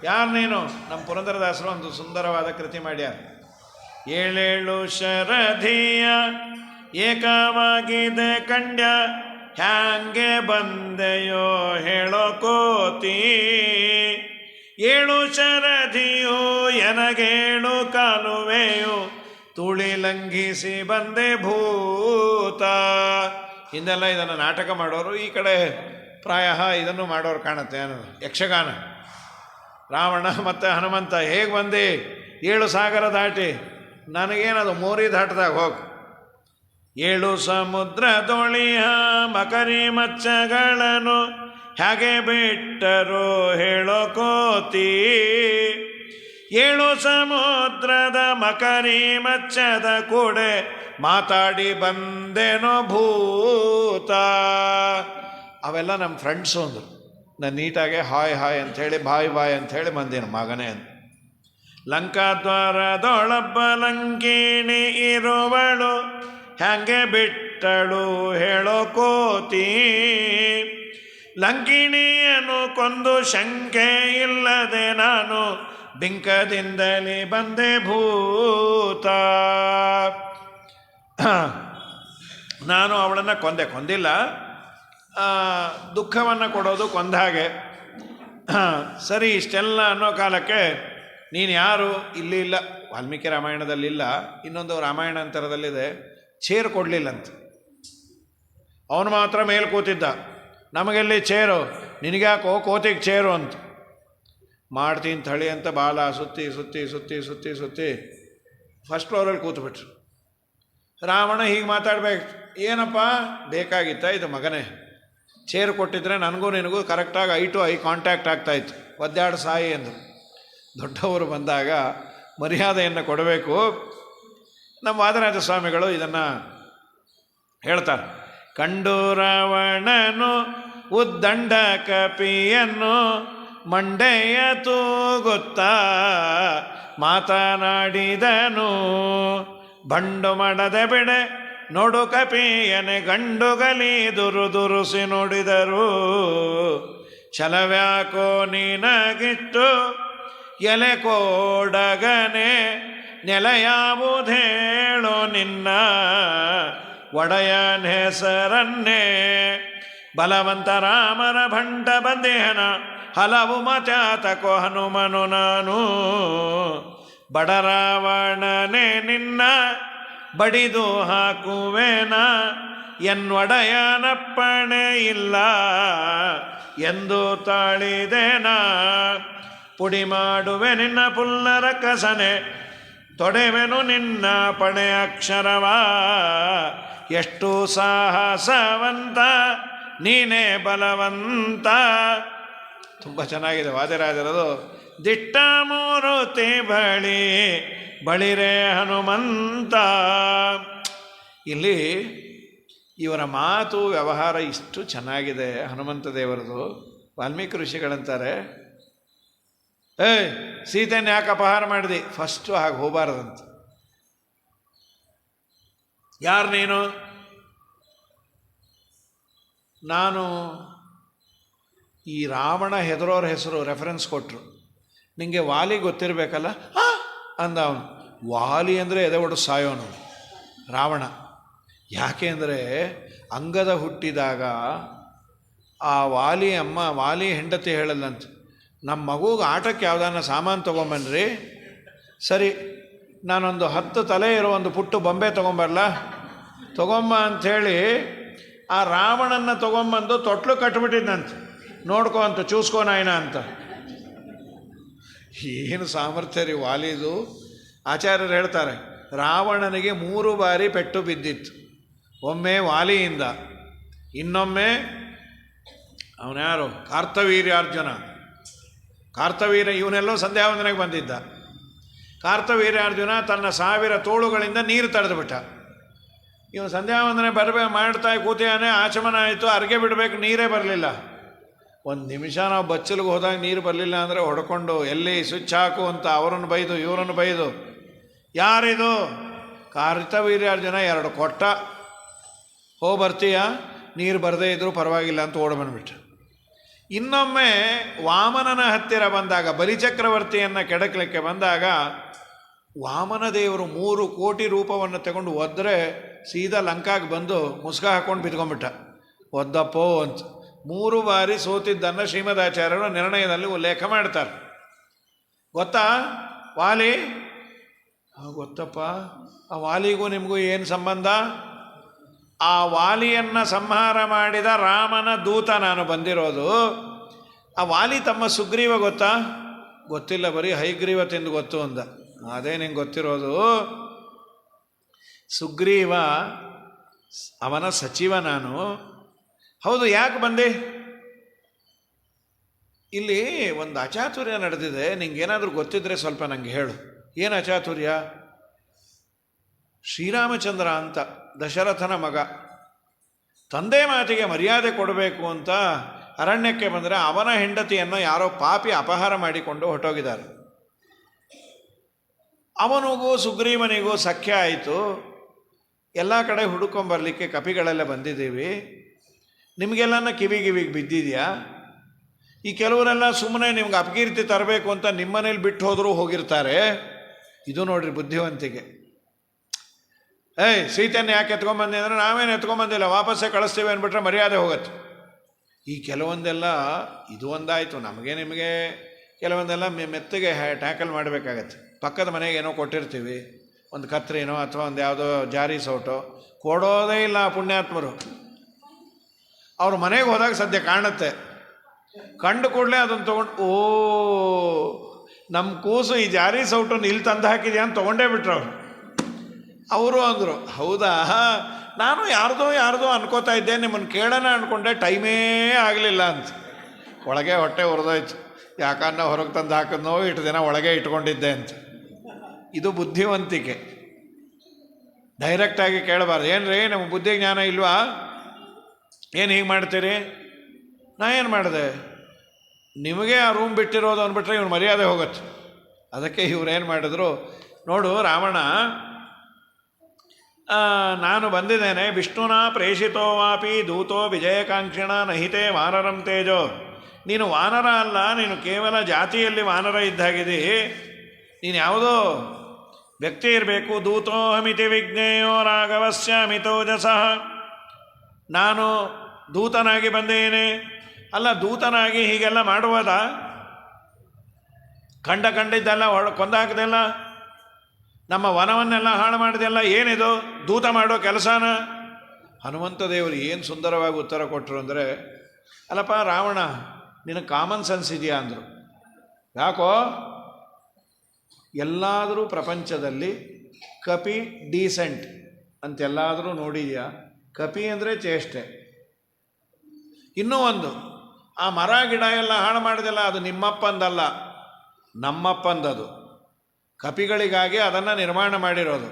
ಯಾರು ನೀನು? ನಮ್ಮ ಪುರಂದರದಾಸರು ಒಂದು ಸುಂದರವಾದ ಕೃತಿ ಮಾಡ್ಯಾರ. ಏಳೇಳು ಶರಧಿಯ ಏಕವಾಗಿದೆ ಕಂಡ್ಯ, ಹ್ಯಾಂಗೆ ಬಂದೆಯೋ ಹೇಳೋ ಕೋತಿ. ಏಳು ಶರಧಿಯು ಎನಗೇಳು ಕಾಲುವೆಯು, ತುಳಿ ಲಂಘಿಸಿ ಬಂದೆ ಭೂತ. ಹಿಂದೆಲ್ಲ ಇದನ್ನು ನಾಟಕ ಮಾಡೋರು, ಈ ಕಡೆ ಪ್ರಾಯ ಇದನ್ನು ಮಾಡೋರು ಕಾಣುತ್ತೆ. ಅನ್ನೋದು ಯಕ್ಷಗಾನ. ರಾವಣ ಮತ್ತು ಹನುಮಂತ ಹೇಗೆ ಬಂದು 7 ಸಾಗರ ದಾಟಿ, ನನಗೇನದು ಮೋರಿ ದಾಟಿದಾಗ ಹೋಗು. 7 ಸಮುದ್ರದೊಳಿಯ ಮಕರಿ ಮಚ್ಚಗಳನ್ನು ಹೇಗೆ ಬಿಟ್ಟರು ಹೇಳೋ ಕೋತಿ. 7 ಸಮುದ್ರದ ಮಕರಿ ಮಚ್ಚದ ಕೂಡೆ ಮಾತಾಡಿ ಬಂದೇನೋ ಭೂತ. ಅವೆಲ್ಲ ನಮ್ಮ ಫ್ರೆಂಡ್ಸು ಅಂದರು. ನಾನು ನೀಟಾಗೆ ಹಾಯ್ ಹಾಯ್ ಅಂಥೇಳಿ ಬಾಯ್ ಬಾಯ್ ಅಂಥೇಳಿ ಬಂದೇನು ಮಗನೇ ಅಂತ. ಲಂಕಾದ್ವಾರದೊಳಬ್ಬ ಲಂಕಿಣಿ ಇರುವಳು, ಹ್ಯಾಂಗೆ ಬಿಟ್ಟಳು ಹೇಳೋ ಕೋತಿ. ಲಂಕಿಣಿಯನ್ನು ಕೊಂದು ಶಂಕೆ ಇಲ್ಲದೆ ನಾನು ಬಿಂಕದಿಂದಲೇ ಬಂದೆ ಭೂತ. ನಾನು ಅವಳನ್ನು ಕೊಂದಿಲ್ಲ, ದುಃಖವನ್ನು ಕೊಡೋದು ಕೊಂದ ಹಾಗೆ. ಸರಿ, ಇಷ್ಟೆಲ್ಲ ಅನ್ನೋ ಕಾಲಕ್ಕೆ ನೀನು ಯಾರು? ಇಲ್ಲಿ ಇಲ್ಲ, ವಾಲ್ಮೀಕಿ ರಾಮಾಯಣದಲ್ಲಿಲ್ಲ, ಇನ್ನೊಂದು ರಾಮಾಯಣಾಂತರದಲ್ಲಿದೆ. ಚೇರು ಕೊಡಲಿಲ್ಲಂತ. ಅವನು ಮಾತ್ರ ಮೇಲೆ ಕೂತಿದ್ದ. ನಮಗೆಲ್ಲಿ ಚೇರು, ನಿನಗ್ಯಾಕೋ ಕೋತಿಗೆ ಚೇರು ಅಂತ. ಮಾಡ್ತೀನಿ ಥಳಿ ಅಂತ ಬಾಲ ಸುತ್ತಿ ಸುತ್ತಿ ಸುತ್ತಿ ಸುತ್ತಿ ಸುತ್ತಿ ಫಸ್ಟ್ ಫ್ಲೋರಲ್ಲಿ ಕೂತ್ಬಿಟ್ರು. ರಾವಣ ಹೀಗೆ ಮಾತಾಡ್ಬೇಕು, ಏನಪ್ಪ ಬೇಕಾಗಿತ್ತ ಇದು ಮಗನೇ, ಚೇರ್ ಕೊಟ್ಟಿದ್ರೆ ನನಗೂ ನಿನಗೂ ಕರೆಕ್ಟಾಗಿ ಐ ಟು ಐ ಕಾಂಟ್ಯಾಕ್ಟ್ ಆಗ್ತಾಯಿತ್ತು, ಒದ್ದಾಡು ಸಾಯಿ ಅಂದರು. ದೊಡ್ಡವರು ಬಂದಾಗ ಮರ್ಯಾದೆಯನ್ನು ಕೊಡಬೇಕು. ನಮ್ಮ ವಾದರಾಜ ಸ್ವಾಮಿಗಳು ಇದನ್ನು ಹೇಳ್ತಾರೆ. ಕಂಡು ರಾವಣನು ಉದ್ದಂಡ ಕಪಿಯನ್ನು ಮಂಡೆಯ ತೂಗುತ್ತಾ ಮಾತನಾಡಿದನು. ಬಂಡು ಮಾಡದೆ ಬಿಡೆ ನೋಡು ಕಪಿಯನೆ ಗಂಡುಗಲಿ ದುರುಸಿ ನೋಡಿದರು. ಛಲವ್ಯಾಕೋ ನೀನಗಿಟ್ಟು ಎಲೆ ಕೋಡಗನೆ ನೆಲೆಯಾವುದೇಳೋ ನಿನ್ನ ಒಡೆಯನ ಹೆಸರನ್ನೇ. ಬಲವಂತ ರಾಮರ ಭಂಡ ಬಂದೇಹನ ಹಲವು ಮಚಾತಕೋ ಹನುಮನು ನಾನು. ಬಡರಾವಣನೆ ನಿನ್ನ ಬಡಿದು ಹಾಕುವೆನ ಎನ್ನೊಡೆಯನಪ್ಪಣೆ ಇಲ್ಲ ಎಂದು ತಾಳಿದೆನ. ಪುಡಿ ಮಾಡುವೆ ನಿನ್ನ ಪುಲ್ಲರ ಕಸನೆ ತೊಡೆವೆನು ನಿನ್ನ ಪಣೆ ಅಕ್ಷರವ. ಎಷ್ಟು ಸಾಹಸವಂತ ನೀನೇ ಬಲವಂತ. ತುಂಬ ಚೆನ್ನಾಗಿದೆ ವಾದಿರಾಜರದು. ದಿಟ್ಟ ಮೂರುತಿ ಬಳಿರೆ ಹನುಮಂತ. ಇಲ್ಲಿ ಇವರ ಮಾತು ವ್ಯವಹಾರ ಇಷ್ಟು ಚೆನ್ನಾಗಿದೆ ಹನುಮಂತ ದೇವರದು. ವಾಲ್ಮೀಕಿ ಋಷಿಗಳಂತಾರೆ, ಸೀತೆಯನ್ನು ಯಾಕೆ ಅಪಹಾರ ಮಾಡಿದೆ? ಫಸ್ಟು ಹಾಗೆ ಹೋಗಬಾರದಂತ. ಯಾರು ನೀನು? ನಾನು ಈ ರಾವಣ ಹೆದರೋರ ಹೆಸರು ರೆಫರೆನ್ಸ್ ಕೊಟ್ಟರು. ನಿಮಗೆ ವಾಲಿ ಗೊತ್ತಿರಬೇಕಲ್ಲ ಅಂದ ಅವನು. ವಾಲಿ ಅಂದರೆ ಎದೆ ಒಡು ಸಾಯೋನು ರಾವಣ. ಯಾಕೆ ಅಂದರೆ ಅಂಗದ ಹುಟ್ಟಿದಾಗ ಆ ವಾಲಿ ಅಮ್ಮ ವಾಲಿ ಹೆಂಡತಿ ಹೇಳಲ್ಲಂತ, ನಮ್ಮ ಮಗುಗೆ ಆಟಕ್ಕೆ ಯಾವುದಾನ ಸಾಮಾನು ತೊಗೊಂಬನ್ರಿ. ಸರಿ, ನಾನೊಂದು 10 ತಲೆ ಇರೋ ಒಂದು ಪುಟ್ಟು ಬೊಂಬೆ ತೊಗೊಂಬರಲ್ಲ, ತೊಗೊಂಬ ಅಂಥೇಳಿ ಆ ರಾವಣನ್ನ ತೊಗೊಂಬಂದು ತೊಟ್ಲು ಕಟ್ಬಿಟ್ಟಿದ್ದಂತೆ. ನೋಡ್ಕೊ ಅಂತ, ಚೂಸ್ಕೋ ನಾಯನ ಅಂತ. ಏನು ಸಾಮರ್ಥ್ಯ ರೀ ವಾಲಿದು. ಆಚಾರ್ಯರು ಹೇಳ್ತಾರೆ, ರಾವಣನಿಗೆ 3 ಬಾರಿ ಪೆಟ್ಟು ಬಿದ್ದಿತ್ತು. ಒಮ್ಮೆ ವಾಲಿಯಿಂದ, ಇನ್ನೊಮ್ಮೆ ಅವನ್ಯಾರು ಕಾರ್ತವೀರ್ಯಾರ್ಜುನ. ಕಾರ್ತವೀರ್ಯ ಇವನೆಲ್ಲೋ ಸಂಧ್ಯಾವಂದನೆಗೆ ಬಂದಿದ್ದ. ಕಾರ್ತವೀರ್ಯಾರ್ಜುನ ತನ್ನ 1000 ತೋಳುಗಳಿಂದ ನೀರು ತಡೆದುಬಿಟ್ಟ. ಇವನು ಸಂಧ್ಯಾವಂದನೆ ಮಾಡ್ತಾ ಕೂತಿಯಾನೆ, ಆಚಮನ ಆಯಿತು, ಅರ್ಗೆ ಬಿಡಬೇಕು, ನೀರೇ ಬರಲಿಲ್ಲ. ಒಂದು ನಿಮಿಷ ನಾವು ಬಚ್ಚಲಿಗೆ ಹೋದಾಗ ನೀರು ಬರಲಿಲ್ಲ ಅಂದರೆ ಹೊಡ್ಕೊಂಡು ಎಲ್ಲಿ ಸ್ವಿಚ್ ಹಾಕು ಅಂತ ಅವರನ್ನು ಬೈದು ಇವರನ್ನು ಬೈದು. ಯಾರಿದು? ಕಾರ್ತವೀರ್ಯಾರ್ಜುನ 2 ಕೊಟ್ಟ. ಬರ್ತೀಯ, ನೀರು ಬರದೇ ಇದ್ದರೂ ಪರವಾಗಿಲ್ಲ ಅಂತ ಓಡಿ ಬಂದುಬಿಟ್ಟು. ಇನ್ನೊಮ್ಮೆ ವಾಮನನ ಹತ್ತಿರ ಬಂದಾಗ, ಬಲಿಚಕ್ರವರ್ತಿಯನ್ನು ಕೆಡಕಲಿಕ್ಕೆ ಬಂದಾಗ, ವಾಮನ ದೇವರು 3 ಕೋಟಿ ರೂಪವನ್ನು ತಗೊಂಡು ಒದ್ರೆ ಸೀದಾ ಲಂಕಾಗೆ ಬಂದು ಮುಸ್ಕ ಹಾಕ್ಕೊಂಡು ಬಿದ್ಕೊಂಡ್ಬಿಟ್ಟ. ಒದ್ದಪ್ಪೋ ಅಂತ 3 ಬಾರಿ ಸೋತಿದ್ದನ್ನು ಶ್ರೀಮದಾಚಾರ್ಯರು ನಿರ್ಣಯದಲ್ಲಿ ಉಲ್ಲೇಖ ಮಾಡ್ತಾರೆ. ಗೊತ್ತಾ ವಾಲಿ? ಗೊತ್ತಪ್ಪ. ಆ ವಾಲಿಗೂ ನಿಮಗೂ ಏನು ಸಂಬಂಧ? ಆ ವಾಲಿಯನ್ನು ಸಂಹಾರ ಮಾಡಿದ ರಾಮನ ದೂತ ನಾನು ಬಂದಿರೋದು. ಆ ವಾಲಿ ತಮ್ಮ ಸುಗ್ರೀವ ಗೊತ್ತಾ? ಗೊತ್ತಿಲ್ಲ, ಬರೀ ಹೈಗ್ರೀವ ತಿಂದು ಗೊತ್ತು ಅಂದ. ಅದೇ ನಿಂಗೆ ಗೊತ್ತಿರೋದು. ಸುಗ್ರೀವ ಅವನ ಸಚಿವ ನಾನು. ಹೌದು, ಯಾಕೆ ಬಂದೆ? ಇಲ್ಲಿ ಒಂದು ಅಚಾತುರ್ಯ ನಡೆದಿದೆ, ನಿಂಗೇನಾದರೂ ಗೊತ್ತಿದ್ರೆ ಸ್ವಲ್ಪ ನನಗೆ ಹೇಳು. ಏನು ಅಚಾತುರ್ಯ? ಶ್ರೀರಾಮಚಂದ್ರ ಅಂತ ದಶರಥನ ಮಗ, ತಂದೆ ಮಾತಿಗೆ ಮರ್ಯಾದೆ ಕೊಡಬೇಕು ಅಂತ ಅರಣ್ಯಕ್ಕೆ ಬಂದರೆ ಅವನ ಹೆಂಡತಿಯನ್ನು ಯಾರೋ ಪಾಪಿ ಅಪಹಾರ ಮಾಡಿಕೊಂಡು ಹೊರಟೋಗಿದ್ದಾರೆ. ಅವನಿಗೂ ಸುಗ್ರೀವನಿಗೂ ಸಖ್ಯ ಆಯಿತು. ಎಲ್ಲ ಕಡೆ ಹುಡುಕೊಂಬರಲಿಕ್ಕೆ ಕಪಿಗಳೆಲ್ಲ ಬಂದಿದ್ದೀವಿ. ನಿಮಗೆಲ್ಲನ ಕಿವಿಗೆ ಬಿದ್ದಿದೆಯಾ? ಈ ಕೆಲವರೆಲ್ಲ ಸುಮ್ಮನೆ ನಿಮ್ಗೆ ಅಪಕೀರ್ತಿ ತರಬೇಕು ಅಂತ ನಿಮ್ಮನೇಲಿ ಬಿಟ್ಟು ಹೋದರೂ ಹೋಗಿರ್ತಾರೆ. ಇದು ನೋಡ್ರಿ ಬುದ್ಧಿವಂತಿಕೆ. ಸೀತೆಯನ್ನು ಯಾಕೆ ಎತ್ಕೊಂಬಂದಿ ಅಂದರೆ, ನಾವೇನು ಎತ್ಕೊಂಬಂದಿಲ್ಲ, ವಾಪಸ್ಸೇ ಕಳಿಸ್ತೀವಿ ಅಂದ್ಬಿಟ್ರೆ ಮರ್ಯಾದೆ ಹೋಗುತ್ತೆ. ಈ ಕೆಲವೊಂದೆಲ್ಲ ಇದು ಒಂದಾಯಿತು. ನಮಗೆ ನಿಮಗೆ ಕೆಲವೊಂದೆಲ್ಲ ಮೆತ್ತಗೆ ಟ್ಯಾಕಲ್ ಮಾಡಬೇಕಾಗತ್ತೆ. ಪಕ್ಕದ ಮನೆಗೆ ಏನೋ ಕೊಟ್ಟಿರ್ತೀವಿ, ಒಂದು ಕತ್ರಿನೋ ಅಥವಾ ಒಂದು ಯಾವುದೋ ಜಾರಿ ಸೌಟೋ, ಕೊಡೋದೇ ಇಲ್ಲ ಪುಣ್ಯಾತ್ಮರು. ಅವ್ರ ಮನೆಗೆ ಹೋದಾಗ ಸದ್ಯ ಕಾಣುತ್ತೆ, ಕಂಡು ಕೂಡಲೇ ಅದನ್ನು ತೊಗೊಂಡು, ನಮ್ಮ ಕೂಸು ಈ ಜಾರಿ ಸೌಟನ್ನು ಇಲ್ಲಿ ತಂದು ಹಾಕಿದ್ಯಾ ಅಂತ ತೊಗೊಂಡೇ ಬಿಟ್ರು ಅವ್ರು. ಅವರು ಅಂದರು, ಹೌದಾ, ನಾನು ಯಾರ್ದೋ ಅನ್ಕೋತಾ ಇದ್ದೆ, ನಿಮ್ಮನ್ನು ಕೇಳೋಣ ಅಂದ್ಕೊಂಡೆ, ಟೈಮೇ ಆಗಲಿಲ್ಲ ಅಂತ. ಒಳಗೆ ಹೊಟ್ಟೆ ಹೊರದೋಯ್ತು, ಯಾಕನ್ನ ಹೊರಗೆ ತಂದು ಹಾಕಿದ್ನೋ, ಇಷ್ಟು ದಿನ ಒಳಗೆ ಇಟ್ಕೊಂಡಿದ್ದೆ ಅಂತ. ಇದು ಬುದ್ಧಿವಂತಿಕೆ. ಡೈರೆಕ್ಟಾಗಿ ಕೇಳಬಾರ್ದು. ಏನು ರೀ, ನಮ್ಮ ಬುದ್ಧಿ ಜ್ಞಾನ ಇಲ್ವಾ, ಏನು ಹೀಗೆ ಮಾಡ್ತೀರಿ? ನಾ ಏನು ಮಾಡಿದೆ? ನಿಮಗೆ ಆ ರೂಮ್ ಬಿಟ್ಟಿರೋದು ಅಂದ್ಬಿಟ್ರೆ ಇವ್ನು ಮರ್ಯಾದೆ ಹೋಗುತ್ತೆ. ಅದಕ್ಕೆ ಇವ್ರೇನು ಮಾಡಿದ್ರು, ನೋಡು ರಾವಣ, ನಾನು ಬಂದಿದ್ದೇನೆ, ವಿಷ್ಣುನ ಪ್ರೇಷಿತೋ ವಾಪಿ ದೂತೋ ವಿಜಯಕಾಂಕ್ಷಿಣ ನಹಿತೆ ವಾನರಂ ತೇಜೋ. ನೀನು ವಾನರ ಅಲ್ಲ, ನೀನು ಕೇವಲ ಜಾತಿಯಲ್ಲಿ ವಾನರ ಇದ್ದಾಗಿದ್ದಿ, ನೀನು ಯಾವುದೋ ವ್ಯಕ್ತಿ ಇರಬೇಕು. ದೂತೋಹಮಿತಿ ವಿಜ್ಞೇಯೋ ರಾಘವಸ್ಯ ಮಿತೋಜಸಃ. ನಾನು ದೂತನಾಗಿ ಬಂದೇನೆ. ಅಲ್ಲ, ದೂತನಾಗಿ ಹೀಗೆಲ್ಲ ಮಾಡುವುದ? ಕಂಡಿದ್ದೆಲ್ಲ ಕೊಂದಾಕದೆಲ್ಲ, ನಮ್ಮ ವನವನ್ನೆಲ್ಲ ಹಾಳು ಮಾಡಿದೆಲ್ಲ ಏನಿದು? ದೂತ ಮಾಡೋ ಕೆಲಸನ? ಹನುಮಂತ ದೇವರು ಏನು ಸುಂದರವಾಗಿ ಉತ್ತರ ಕೊಟ್ಟರು ಅಂದರೆ, ಅಲ್ಲಪ್ಪ ರಾವಣ, ನಿನಗೆ ಕಾಮನ್ ಸೆನ್ಸ್ ಇದೆಯಾ ಅಂದರು. ಯಾಕೋ? ಎಲ್ಲಾದರೂ ಪ್ರಪಂಚದಲ್ಲಿ ಕಪಿ ಡೀಸೆಂಟ್ ಅಂತೆಲ್ಲಾದರೂ ನೋಡಿದೆಯಾ? ಕಪಿ ಅಂದರೆ ಚೇಷ್ಟೆ. ಇನ್ನೂ ಒಂದು, ಆ ಮರ ಗಿಡ ಎಲ್ಲ ಹಾಳು ಮಾಡಿದೆಲ್ಲ ಅದು ನಿಮ್ಮಪ್ಪಂದಲ್ಲ, ನಮ್ಮಪ್ಪಂದದು. ಕಪಿಗಳಿಗಾಗಿ ಅದನ್ನು ನಿರ್ಮಾಣ ಮಾಡಿರೋದು.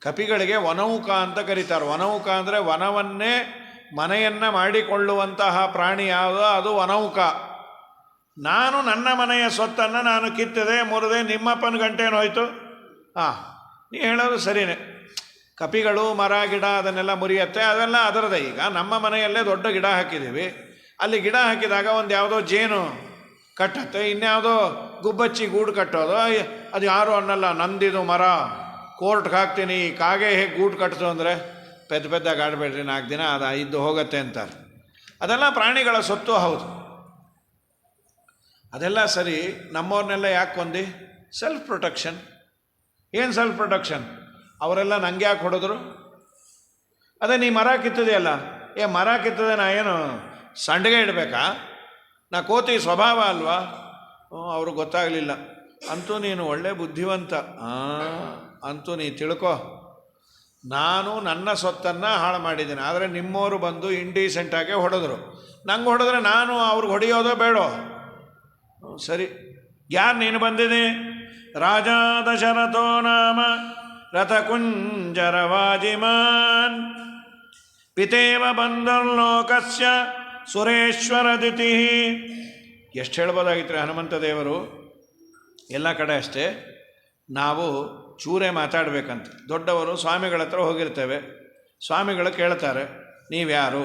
ಕಪಿಗಳಿಗೆ ವನೌಕ ಅಂತ ಕರೀತಾರೆ. ವನೌಕ ಅಂದರೆ ವನವನ್ನೇ ಮನೆಯನ್ನು ಮಾಡಿಕೊಳ್ಳುವಂತಹ ಪ್ರಾಣಿ ಯಾವುದೋ ಅದು ವನೌಕ. ನಾನು ನನ್ನ ಮನೆಯ ಸ್ವತ್ತನ್ನು ನಾನು ಕಿತ್ತದೆ, ಮುರಿದೆ, ನಿಮ್ಮಪ್ಪನ ಗಂಟೇನು ಹೋಯ್ತು? ನೀ ಹೇಳೋದು ಸರಿಯೇ. ಕಪಿಗಳು ಮರ ಗಿಡ ಅದನ್ನೆಲ್ಲ ಮುರಿಯತ್ತೆ, ಅದೆಲ್ಲ ಅದರದೇ. ಈಗ ನಮ್ಮ ಮನೆಯಲ್ಲೇ ದೊಡ್ಡ ಗಿಡ ಹಾಕಿದ್ದೀವಿ, ಅಲ್ಲಿ ಗಿಡ ಹಾಕಿದಾಗ ಒಂದು ಯಾವುದೋ ಜೇನು ಕಟ್ಟತ್ತೆ, ಇನ್ಯಾವುದೋ ಗುಬ್ಬಚ್ಚಿ ಗೂಡು ಕಟ್ಟೋದು, ಅದು ಯಾರು ಅನ್ನಲ್ಲ, ನಂದಿದು ಮರ, ಕೋರ್ಟ್ಗೆ ಹಾಕ್ತೀನಿ, ಕಾಗೆ ಹೇಗೆ ಗೂಡು ಕಟ್ಟಿತು ಅಂದರೆ ಪೆದ್ದಾಗಿ ಆಡಬೇಡ್ರಿ, 4 ದಿನ ಅದು ಇದ್ದು ಹೋಗುತ್ತೆ ಅಂತಾರೆ. ಅದೆಲ್ಲ ಪ್ರಾಣಿಗಳ ಸೊತ್ತು, ಹೌದು, ಅದೆಲ್ಲ ಸರಿ. ನಮ್ಮವ್ರನ್ನೆಲ್ಲ ಯಾಕೆ ಕೊಂದು? Self protection. ಏನು ಸೆಲ್ಫ್ ಪ್ರೊಟೆಕ್ಷನ್? ಅವರೆಲ್ಲ ನಂಗೆ ಯಾಕೆ ಹೊಡೆದ್ರು? ಅದೇ ನೀ ಮರ ಕಿತ್ತದೆಯಲ್ಲ, ಮರ ಕಿತ್ತದೆ, ನಾ ಏನು ಸಂಡಿಗೆ ಇಡಬೇಕಾ? ನಾ ಕೋತಿ ಸ್ವಭಾವ ಅಲ್ವಾ? ಅವ್ರಿಗೆ ಗೊತ್ತಾಗಲಿಲ್ಲ. ಅಂತೂ ನೀನು ಒಳ್ಳೆ ಬುದ್ಧಿವಂತ, ಅಂತೂ ನೀ ತಿಳ್ಕೊ, ನಾನು ನನ್ನ ಸ್ವತ್ತನ್ನು ಹಾಳು ಮಾಡಿದ್ದೀನಿ, ಆದರೆ ನಿಮ್ಮವರು ಬಂದು ಇಂಡೀಸೆಂಟಾಗೆ ಹೊಡೆದ್ರು. ನಂಗೆ ಹೊಡೆದ್ರೆ ನಾನು ಅವ್ರಿಗೆ ಹೊಡೆಯೋದೋ ಬೇಡೋ? ಸರಿ, ಯಾರು ನೀನು ಬಂದಿದೆ? ರಾಜ ದಶರಥೋ ನಾಮ ರಥಕುಂಜರವಾಜಿಮಾನ್ ಪಿತೇವ ಬಂಧುರ್ಲೋಕಸ್ಯ ಸುರೇಶ್ವರದಿತಿ. ಎಷ್ಟು ಹೇಳ್ಬೋದಾಗಿತ್ತು ಹನುಮಂತ ದೇವರು. ಎಲ್ಲ ಕಡೆ ಅಷ್ಟೇ, ನಾವು ಚೂರೇ ಮಾತಾಡಬೇಕಂತ. ದೊಡ್ಡವರು ಸ್ವಾಮಿಗಳ ಹತ್ರ ಹೋಗಿರ್ತೇವೆ, ಸ್ವಾಮಿಗಳು ಕೇಳ್ತಾರೆ, ನೀವ್ಯಾರು?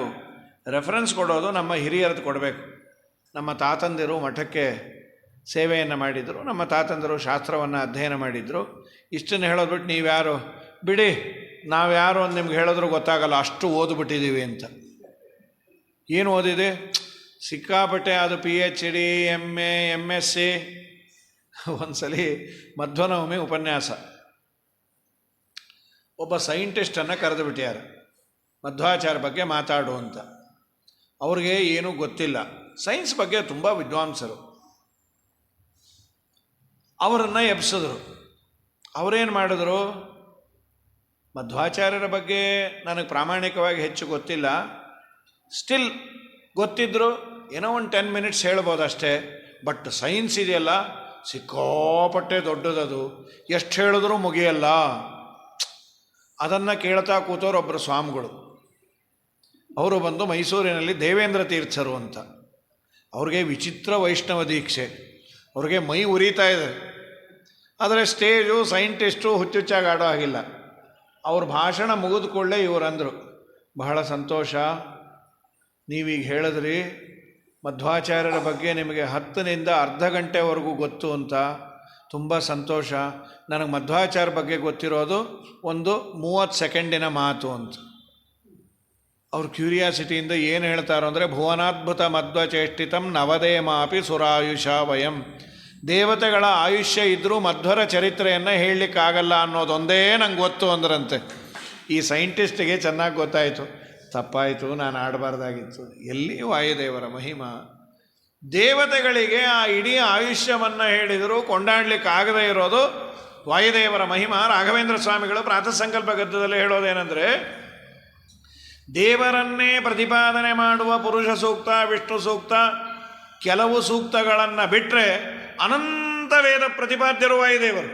ರೆಫರೆನ್ಸ್ ಕೊಡೋದು ನಮ್ಮ ಹಿರಿಯರದ್ದು ಕೊಡಬೇಕು. ನಮ್ಮ ತಾತಂದಿರು ಮಠಕ್ಕೆ ಸೇವೆಯನ್ನು ಮಾಡಿದರು, ನಮ್ಮ ತಾತಂದಿರು ಶಾಸ್ತ್ರವನ್ನು ಅಧ್ಯಯನ ಮಾಡಿದರು. ಇಷ್ಟನ್ನು ಹೇಳೋದು ಬಿಟ್ಟು ನೀವ್ಯಾರು? ಬಿಡಿ, ನಾವ್ಯಾರು ಅಂತ ನಿಮ್ಗೆ ಹೇಳಿದ್ರು ಗೊತ್ತಾಗಲ್ಲ, ಅಷ್ಟು ಓದ್ಬಿಟ್ಟಿದ್ದೀವಿ ಅಂತ. ಏನು ಓದಿದೆ? ಸಿಕ್ಕಾಪಟ್ಟೆ, ಅದು PhD, MA, MSc. ಒಂದು ಸಲ ಮಧ್ವನವಮಿ ಉಪನ್ಯಾಸ, ಒಬ್ಬ ಸೈಂಟಿಸ್ಟನ್ನು ಕರೆದು ಬಿಟ್ಟಾರೆ, ಮಧ್ವಾಚಾರ್ಯ ಬಗ್ಗೆ ಮಾತಾಡು ಅಂತ. ಅವ್ರಿಗೆ ಏನೂ ಗೊತ್ತಿಲ್ಲ, ಸೈನ್ಸ್ ಬಗ್ಗೆ ತುಂಬ ವಿದ್ವಾಂಸರು. ಅವರನ್ನು ಎಬ್ಸಿದ್ರು. ಅವರೇನು ಮಾಡಿದ್ರು? ಮಧ್ವಾಚಾರ್ಯರ ಬಗ್ಗೆ ನನಗೆ ಪ್ರಾಮಾಣಿಕವಾಗಿ ಹೆಚ್ಚು ಗೊತ್ತಿಲ್ಲ, ಸ್ಟಿಲ್ ಗೊತ್ತಿದ್ರು ಏನೋ ಒಂದು 10 ಮಿನಿಟ್ಸ್ ಹೇಳ್ಬೋದು ಅಷ್ಟೇ. ಬಟ್ ಸೈನ್ಸ್ ಇದೆಯಲ್ಲ, ಸಿಕ್ಕಾಪಟ್ಟೆ ದೊಡ್ಡದದು, ಎಷ್ಟು ಹೇಳಿದ್ರೂ ಮುಗಿಯಲ್ಲ. ಅದನ್ನು ಕೇಳ್ತಾ ಕೂತವ್ರೊಬ್ಬರು ಸ್ವಾಮಿಗಳು. ಅವರು ಬಂದು ಮೈಸೂರಿನಲ್ಲಿ ದೇವೇಂದ್ರ ತೀರ್ಥರು ಅಂತ. ಅವ್ರಿಗೆ ವಿಚಿತ್ರ ವೈಷ್ಣವ ದೀಕ್ಷೆ, ಅವ್ರಿಗೆ ಮೈ ಉರಿತಾ ಇದೆ. ಆದರೆ ಸ್ಟೇಜು ಸೈಂಟಿಸ್ಟು ಹುಚ್ಚುಚ್ಚಾಗಿ ಆಡೋ ಆಗಿಲ್ಲ. ಅವ್ರ ಭಾಷಣ ಮುಗಿದ ಕೂಡಲೇ ಇವರು ಅಂದರು, ಬಹಳ ಸಂತೋಷ, ನೀವೀಗ ಹೇಳಿದ್ರಿ ಮಧ್ವಾಚಾರ್ಯರ ಬಗ್ಗೆ ನಿಮಗೆ 10ನಿಂದ ಅರ್ಧ ಗಂಟೆವರೆಗೂ ಗೊತ್ತು ಅಂತ. ತುಂಬ ಸಂತೋಷ. ನನಗೆ ಮಧ್ವಾಚಾರ್ಯ ಬಗ್ಗೆ ಗೊತ್ತಿರೋದು ಒಂದು 30 ಸೆಕೆಂಡಿನ ಮಾತು ಅಂತ. ಅವ್ರ ಕ್ಯೂರಿಯಾಸಿಟಿಯಿಂದ ಏನು ಹೇಳ್ತಾರೋ ಅಂದರೆ, ಭುವನಾದ್ಭುತ ಮಧ್ವಚೇಷ್ಟಿತಂ ನವದೇಮಾಪಿ ಸುರಾಯುಷ ವಯಂ. ದೇವತೆಗಳ ಆಯುಷ್ಯ ಇದ್ದರೂ ಮಧ್ವರ ಚರಿತ್ರೆಯನ್ನು ಹೇಳಲಿಕ್ಕಾಗಲ್ಲ ಅನ್ನೋದೊಂದೇ ನಂಗೆ ಗೊತ್ತು ಅಂದ್ರಂತೆ. ಈ ಸೈಂಟಿಸ್ಟಿಗೆ ಚೆನ್ನಾಗಿ ಗೊತ್ತಾಯಿತು, ತಪ್ಪಾಯಿತು, ನಾನು ಆಡಬಾರ್ದಾಗಿತ್ತು. ಎಲ್ಲಿ ವಾಯುದೇವರ ಮಹಿಮಾ. ದೇವತೆಗಳಿಗೆ ಆ ಇಡೀ ಆಯುಷ್ಯವನ್ನು ಹೇಳಿದರೂ ಕೊಂಡಾಡಲಿಕ್ಕಾಗದೇ ಇರೋದು ವಾಯುದೇವರ ಮಹಿಮಾ ರಾಘವೇಂದ್ರ ಸ್ವಾಮಿಗಳು ಪ್ರಾತಃ ಸಂಕಲ್ಪ ಗದ್ಯದಲ್ಲಿ ಹೇಳೋದೇನೆಂದರೆ, ದೇವರನ್ನೇ ಪ್ರತಿಪಾದನೆ ಮಾಡುವ ಪುರುಷ ಸೂಕ್ತ, ವಿಷ್ಣು ಸೂಕ್ತ, ಕೆಲವು ಸೂಕ್ತಗಳನ್ನು ಬಿಟ್ಟರೆ ಅನಂತ ವೇದ ಪ್ರತಿಪಾದ್ಯರು ವಾಯುದೇವರು.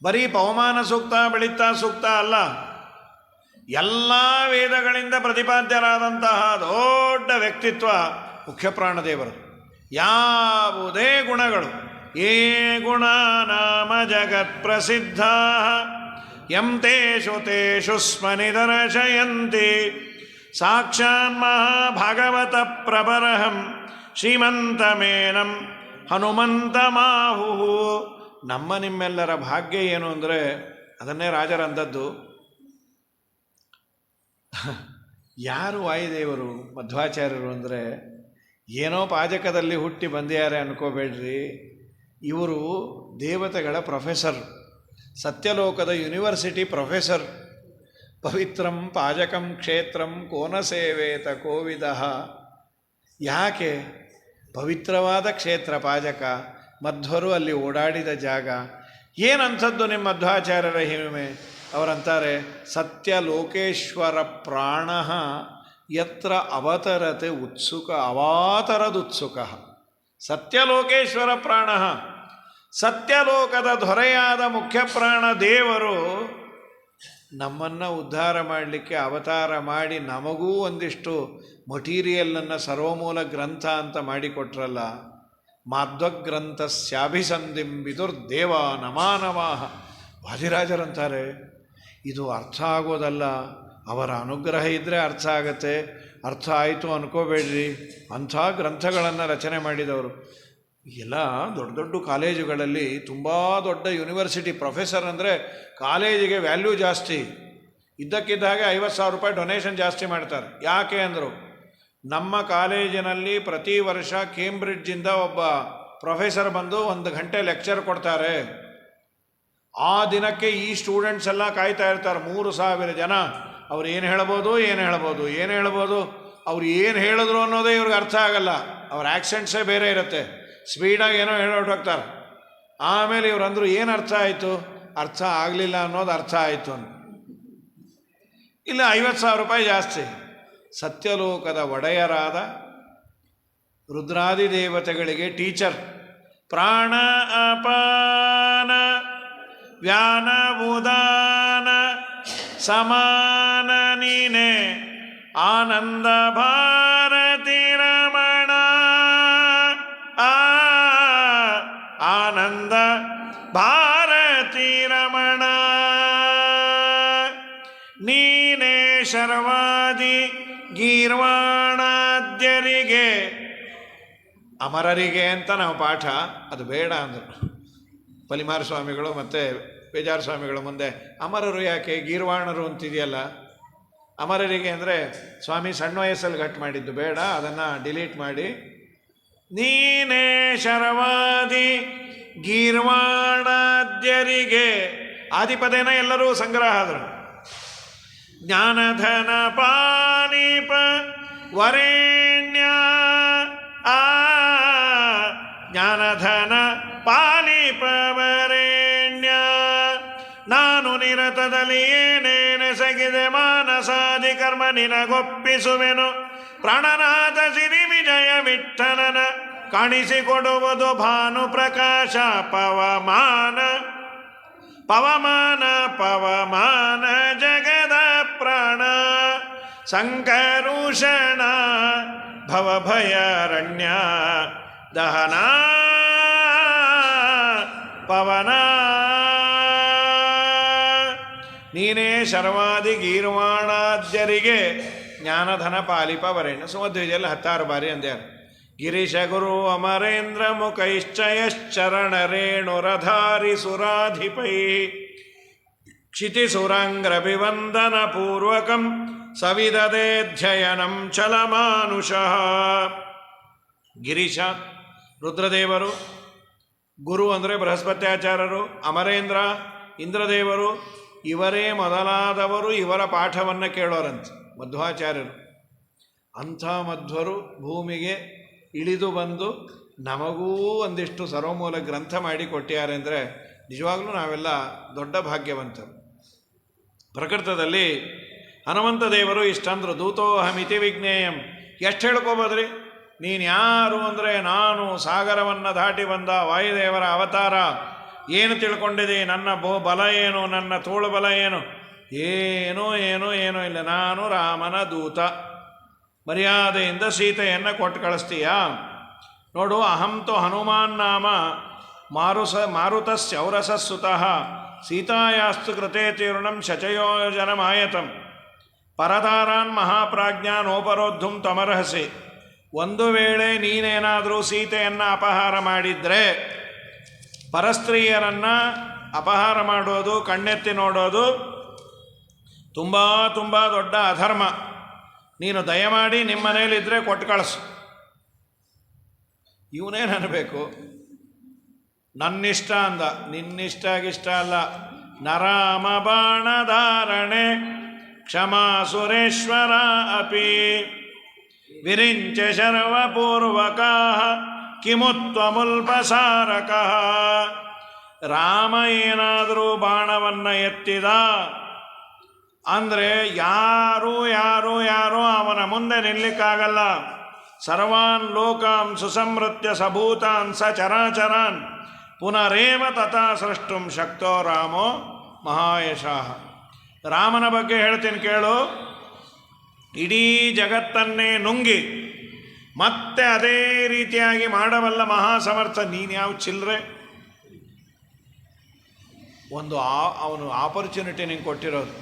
ಬರೀ ಪವಮಾನ ಸೂಕ್ತ, ಬೆಳಿತ ಸೂಕ್ತ ಅಲ್ಲ, ಎಲ್ಲ ವೇದಗಳಿಂದ ಪ್ರತಿಪಾದ್ಯರಾದಂತಹ ದೊಡ್ಡ ವ್ಯಕ್ತಿತ್ವ ಮುಖ್ಯ ಪ್ರಾಣದೇವರು. ಯಾವುದೇ ಗುಣಗಳು, ಯೇ ಗುಣ ನಾಮ ಜಗತ್ ಪ್ರಸಿದ್ಧ ಯಂ ತೇಷು ತೇಷು ಸ್ಮನಿದರ್ಶಯಂತಿ ಸಾಕ್ಷಾನ್ ಮಹಾಭಾಗವತ ಪ್ರಬರಹಂ ಶ್ರೀಮಂತಮೇನಂ ಹನುಮಂತಮಾಹು. ನಮ್ಮ ನಿಮ್ಮೆಲ್ಲರ ಭಾಗ್ಯ ಏನು ಅಂದರೆ ಅದನ್ನೇ ರಾಜರಂದದ್ದು. ಯಾರು ವಾಯುದೇವರು ಮಧ್ವಾಚಾರ್ಯರು ಅಂದರೆ ಏನೋ ಪಾಜಕದಲ್ಲಿ ಹುಟ್ಟಿ ಬಂದಿದ್ದಾರೆ ಅನ್ಕೋಬೇಡ್ರಿ. ಇವರು ದೇವತೆಗಳ ಪ್ರೊಫೆಸರ್, ಸತ್ಯಲೋಕದ ಯೂನಿವರ್ಸಿಟಿ ಪ್ರೊಫೆಸರ್. ಪವಿತ್ರಂ ಪಾಜಕಂ ಕ್ಷೇತ್ರಂ ಕೋನ ಸೇವೇತ ಕೋವಿದ. ಯಾಕೆ ಪವಿತ್ರವಾದ ಕ್ಷೇತ್ರ ಪಾಜಕ, ಮಧ್ವರು ಅಲ್ಲಿ ಓಡಾಡಿದ ಜಾಗ. ಏನಂಥದ್ದು ನಿಮ್ಮ ಮಧ್ವಾಚಾರ್ಯರ ಹಿರಿಮೆ? ಅವರಂತಾರೆ, ಸತ್ಯಲೋಕೇಶ್ವರ ಪ್ರಾಣ ಯತ್ರ ಅವತರತೆ ಉತ್ಸುಕ ಅವಾತರದುತ್ಸುಕ. ಸತ್ಯಲೋಕೇಶ್ವರ ಪ್ರಾಣ, ಸತ್ಯಲೋಕದ ದೊರೆಯಾದ ಮುಖ್ಯ ಪ್ರಾಣ ದೇವರು ನಮ್ಮನ್ನು ಉದ್ಧಾರ ಮಾಡಲಿಕ್ಕೆ ಅವತಾರ ಮಾಡಿ ನಮಗೂ ಒಂದಿಷ್ಟು ಮಟೀರಿಯಲನ್ನು ಸರ್ವಮೂಲ ಗ್ರಂಥ ಅಂತ ಮಾಡಿಕೊಟ್ರಲ್ಲ. ಮಾಧ್ವಗ್ರಂಥಸ್ಯಾಭಿಸಂಧಿಂ ವಿದುರ್ದೇವ ನಮಾನವಾಹ. ವಾದಿರಾಜರಂತಾರೆ, ಇದು ಅರ್ಥ ಆಗೋದಲ್ಲ, ಅವರ ಅನುಗ್ರಹ ಇದ್ದರೆ ಅರ್ಥ ಆಗತ್ತೆ. ಅರ್ಥ ಆಯಿತು ಅನ್ಕೋಬೇಡ್ರಿ. ಅಂಥ ಗ್ರಂಥಗಳನ್ನು ರಚನೆ ಮಾಡಿದವರು. ಎಲ್ಲ ದೊಡ್ಡ ದೊಡ್ಡ ಕಾಲೇಜುಗಳಲ್ಲಿ ತುಂಬ ದೊಡ್ಡ ಯೂನಿವರ್ಸಿಟಿ ಪ್ರೊಫೆಸರ್ ಅಂದರೆ ಕಾಲೇಜಿಗೆ ವ್ಯಾಲ್ಯೂ ಜಾಸ್ತಿ. ಇದ್ದಕ್ಕಿದ್ದಾಗೆ 50,000 ರೂಪಾಯಿ ಡೊನೇಷನ್ ಜಾಸ್ತಿ ಮಾಡ್ತಾರೆ. ಯಾಕೆ ಅಂದರು, ನಮ್ಮ ಕಾಲೇಜಿನಲ್ಲಿ ಪ್ರತಿ ವರ್ಷ ಕೇಂಬ್ರಿಡ್ಜಿಂದ ಒಬ್ಬ ಪ್ರೊಫೆಸರ್ ಬಂದು 1 ಗಂಟೆ ಲೆಕ್ಚರ್ ಕೊಡ್ತಾರೆ. ಆ ದಿನಕ್ಕೆ ಈ ಸ್ಟೂಡೆಂಟ್ಸ್ ಎಲ್ಲ ಕಾಯ್ತಾ ಇರ್ತಾರೆ, 3,000 ಜನ. ಅವ್ರು ಏನು ಹೇಳ್ಬೋದು, ಅವ್ರು ಏನು ಹೇಳಿದ್ರು ಅನ್ನೋದೇ ಇವ್ರಿಗೆ ಅರ್ಥ ಆಗಲ್ಲ. ಅವ್ರ ಆ್ಯಕ್ಸೆಂಟ್ಸೇ ಬೇರೆ ಇರುತ್ತೆ, ಸ್ಪೀಡಾಗಿ ಏನೋ ಹೇಳೋಟೋಗ್ತಾರೆ. ಆಮೇಲೆ ಇವ್ರು ಅಂದರು, ಏನು ಅರ್ಥ ಆಯಿತು? ಅರ್ಥ ಆಗಲಿಲ್ಲ ಅನ್ನೋದು ಅರ್ಥ ಆಯಿತು ಅಂತ. ಇಲ್ಲ 50,000 ರೂಪಾಯಿ ಜಾಸ್ತಿ. ಸತ್ಯಲೋಕದ ಒಡೆಯರಾದ ರುದ್ರಾದಿ ದೇವತೆಗಳಿಗೆ ಟೀಚರ್. ಪ್ರಾಣ ಅಪಾನ ವ್ಯಾನ ಉದಾನ ಸಮಾನ ನೀನೆ ಆನಂದ ಭಾರತಿ ರಮಣ. ಆನಂದ ಭಾರತಿ ರಮಣ. ನೀನೇ ಶರ್ವಾದಿ ಗೀರ್ವಾಣಾದ್ಯರಿಗೆ, ಅಮರರಿಗೆ ಅಂತ ನಾವು ಪಾಠ, ಅದು ಬೇಡ ಅಂದರು ಪಲಿಮಾರ ಸ್ವಾಮಿಗಳು ಮತ್ತು ಬೇಜಾರ ಸ್ವಾಮಿಗಳ ಮುಂದೆ. ಅಮರರು ಯಾಕೆ, ಗೀರ್ವಾಣರು ಅಂತಿದೆಯಲ್ಲ. ಅಮರರಿಗೆ ಅಂದರೆ ಸ್ವಾಮಿ ಸಣ್ಣ ವಯಸ್ಸಲ್ಲಿ ಘಟ್ ಮಾಡಿದ್ದು, ಬೇಡ, ಅದನ್ನು ಡಿಲೀಟ್ ಮಾಡಿ. ನೀನೇ ಶರ್ವಾದಿ ಗೀರ್ವಾಣಾದ್ಯರಿಗೆ, ಆದಿಪದೇನ ಎಲ್ಲರೂ ಸಂಗ್ರಹ ಆದರು. ಜ್ಞಾನಧನ ಪಾನೀಪ ವರೇಣ್ಯ. ಜ್ಞಾನಧನ ಪಾಲಿಪ ವರೇಣ್ಯ. ನಾನು ನಿರತದಲ್ಲಿ ಏನೇನೆಸಗಿದೆ ಮಾನಸಾದಿ ಕರ್ಮ ನಿನಗೊಪ್ಪಿಸುವೆನು. ಪ್ರಾಣನಾಥ ಸಿರಿ ವಿಜಯ ವಿಠಲನ ಕಾಣಿಸಿಕೊಡುವುದು ಭಾನು ಪ್ರಕಾಶ. ಪವಮಾನ ಪವಮಾನ ಪವಮಾನ ಜಗದ ಪ್ರಾಣ. ಸಂಕರುಷಣ ಭವಭಯಾರಣ್ಯ ದಹನ ಪವನ. ನೀನೇ ಶರ್ವಾದಿ ಗೀರ್ವಾಣಾದ್ಯರಿಗೆ ಜ್ಞಾನಧನ ಪಾಲಿಪ ವರೇಣ್ಯ. ಸುಮಧ್ವಿಜಯಲ್ಲಿ 16 ಬಾರಿ ಅಂದ್ಯಾರ. ಗಿರೀಶ ಗುರು ಅಮರೇಂದ್ರ ಮುಖೈಶ್ಚಯಶ್ಚರಣ ರೇಣುರಧಾರಿ ಸುರಾಧಿಪೈ ಕ್ಷಿತಿಸುರಾಂಗ್ರಭಿವಂದನ ಪೂರ್ವಕಂ ಸವಿದದೇಧ್ಯಯನಂ ಚಲಮಾನುಷಃ. ಗಿರೀಶ ರುದ್ರದೇವರು, ಗುರು ಅಂದರೆ ಬೃಹಸ್ಪತ್ಯಾಚಾರ್ಯರು, ಅಮರೇಂದ್ರ ಇಂದ್ರದೇವರು, ಇವರೇ ಮೊದಲಾದವರು ಇವರ ಪಾಠವನ್ನು ಕೇಳೋರಂತೆ ಮಧ್ವಾಚಾರ್ಯರು. ಅಂಥ ಮಧ್ವರು ಭೂಮಿಗೆ ಇಳಿದು ಬಂದು ನಮಗೂ ಒಂದಿಷ್ಟು ಸರ್ವಮೂಲ ಗ್ರಂಥ ಮಾಡಿ ಕೊಟ್ಟಿದ್ದಾರೆ ಅಂದರೆ ನಿಜವಾಗಲೂ ನಾವೆಲ್ಲ ದೊಡ್ಡ ಭಾಗ್ಯವಂತರು. ಪ್ರಕೃತದಲ್ಲಿ ಹನುಮಂತ ದೇವರು ಇಷ್ಟಂದ್ರು, ದೂತೋಹಮಿತಿ ವಿಜ್ಞೇಯಂ. ಎಷ್ಟು ಹೇಳ್ಕೊಬೋದ್ರಿ? ನೀನು ಯಾರು ಅಂದರೆ ನಾನು ಸಾಗರವನ್ನು ದಾಟಿ ಬಂದ ವಾಯುದೇವರ ಅವತಾರ. ಏನು ತಿಳ್ಕೊಂಡಿದೆ? ನನ್ನ ಬಲ ಏನು, ನನ್ನ ತೋಳು ಬಲ ಏನು? ಏನೂ ಇಲ್ಲ. ನಾನು ರಾಮನ ದೂತ. ಮರ್ಯಾದೆಯಿಂದ ಸೀತೆಯನ್ನು ಕೊಟ್ಟು ಕಳಿಸ್ತೀಯಾ? ನೋಡು, ಅಹಂತು ಹನುಮಾನ್ ನಾಮ ಮಾರುತಸ್ಯ ಔರಸಸ್ಸುತಃ ಸೀತಾಯಾಸ್ತು ಕೃತೆ ತೀರ್ಣಂ ಶಚಯೋಜನಮಾಯತಂ ಪರದಾರಾನ್ ಮಹಾಪ್ರಾಜ್ಞಾನೋಪರೋದ್ಧುಂ ತಮರ್ಹಸಿ. ಒಂದು ವೇಳೆ ನೀನೇನಾದರೂ ಸೀತೆಯನ್ನು ಅಪಹಾರ ಮಾಡಿದರೆ, ಪರಸ್ತ್ರೀಯರನ್ನು ಅಪಹಾರ ಮಾಡೋದು, ಕಣ್ಣೆತ್ತಿ ನೋಡೋದು ತುಂಬ ದೊಡ್ಡ ಅಧರ್ಮ. ನೀನು ದಯಮಾಡಿ ನಿಮ್ಮ ಮನೇಲಿದ್ದರೆ ಕೊಟ್ಟು ಕಳಿಸು. ಇವನೇನು ಅನ್ನಬೇಕು? ನನ್ನಿಷ್ಟ ಅಂದ. ನಿನ್ನಿಷ್ಟಾಗಿಷ್ಟ ಅಲ್ಲ. ನರಾಮ ಬಾಣಧಾರಣೆ ಕ್ಷಮಾ ಸುರೇಶ್ವರ ಅಪಿ ವಿರಿಂಚ ಶರ್ವಪೂರ್ವಕ ಕಿಮುತ್ವಮುಲ್ಪಸಾರಕ. ರಾಮ ಏನಾದರೂ ಬಾಣವನ್ನು ಎತ್ತಿದ ಅಂದರೆ ಯಾರೂ ಅವನ ಮುಂದೆ ನಿಲ್ಲಿಕ್ಕಾಗಲ್ಲ. ಸರ್ವಾನ್ ಲೋಕಾನ್ ಸುಸಂವೃತ್ಯ ಸಭೂತಾನ್ ಸ ಚರಾಚರಾನ್ ಪುನರೇವ ತಥಾ ಸೃಷ್ಟುಂ ಶಕ್ತೋ ರಾಮೋ ಮಹಾಯಶಃ. ರಾಮನ ಬಗ್ಗೆ ಹೇಳ್ತೀನಿ ಕೇಳು. ಇಡೀ ಜಗತ್ತನ್ನೇ ನುಂಗಿ ಮತ್ತೆ ಅದೇ ರೀತಿಯಾಗಿ ಮಾಡಬಲ್ಲ ಮಹಾಸಮರ್ಥ. ನೀನು ಯಾವ ಚಿಲ್ಲರೆ? ಅವನು ಆಪರ್ಚುನಿಟಿ ನಿಂಗೆ ಕೊಟ್ಟಿರೋದು.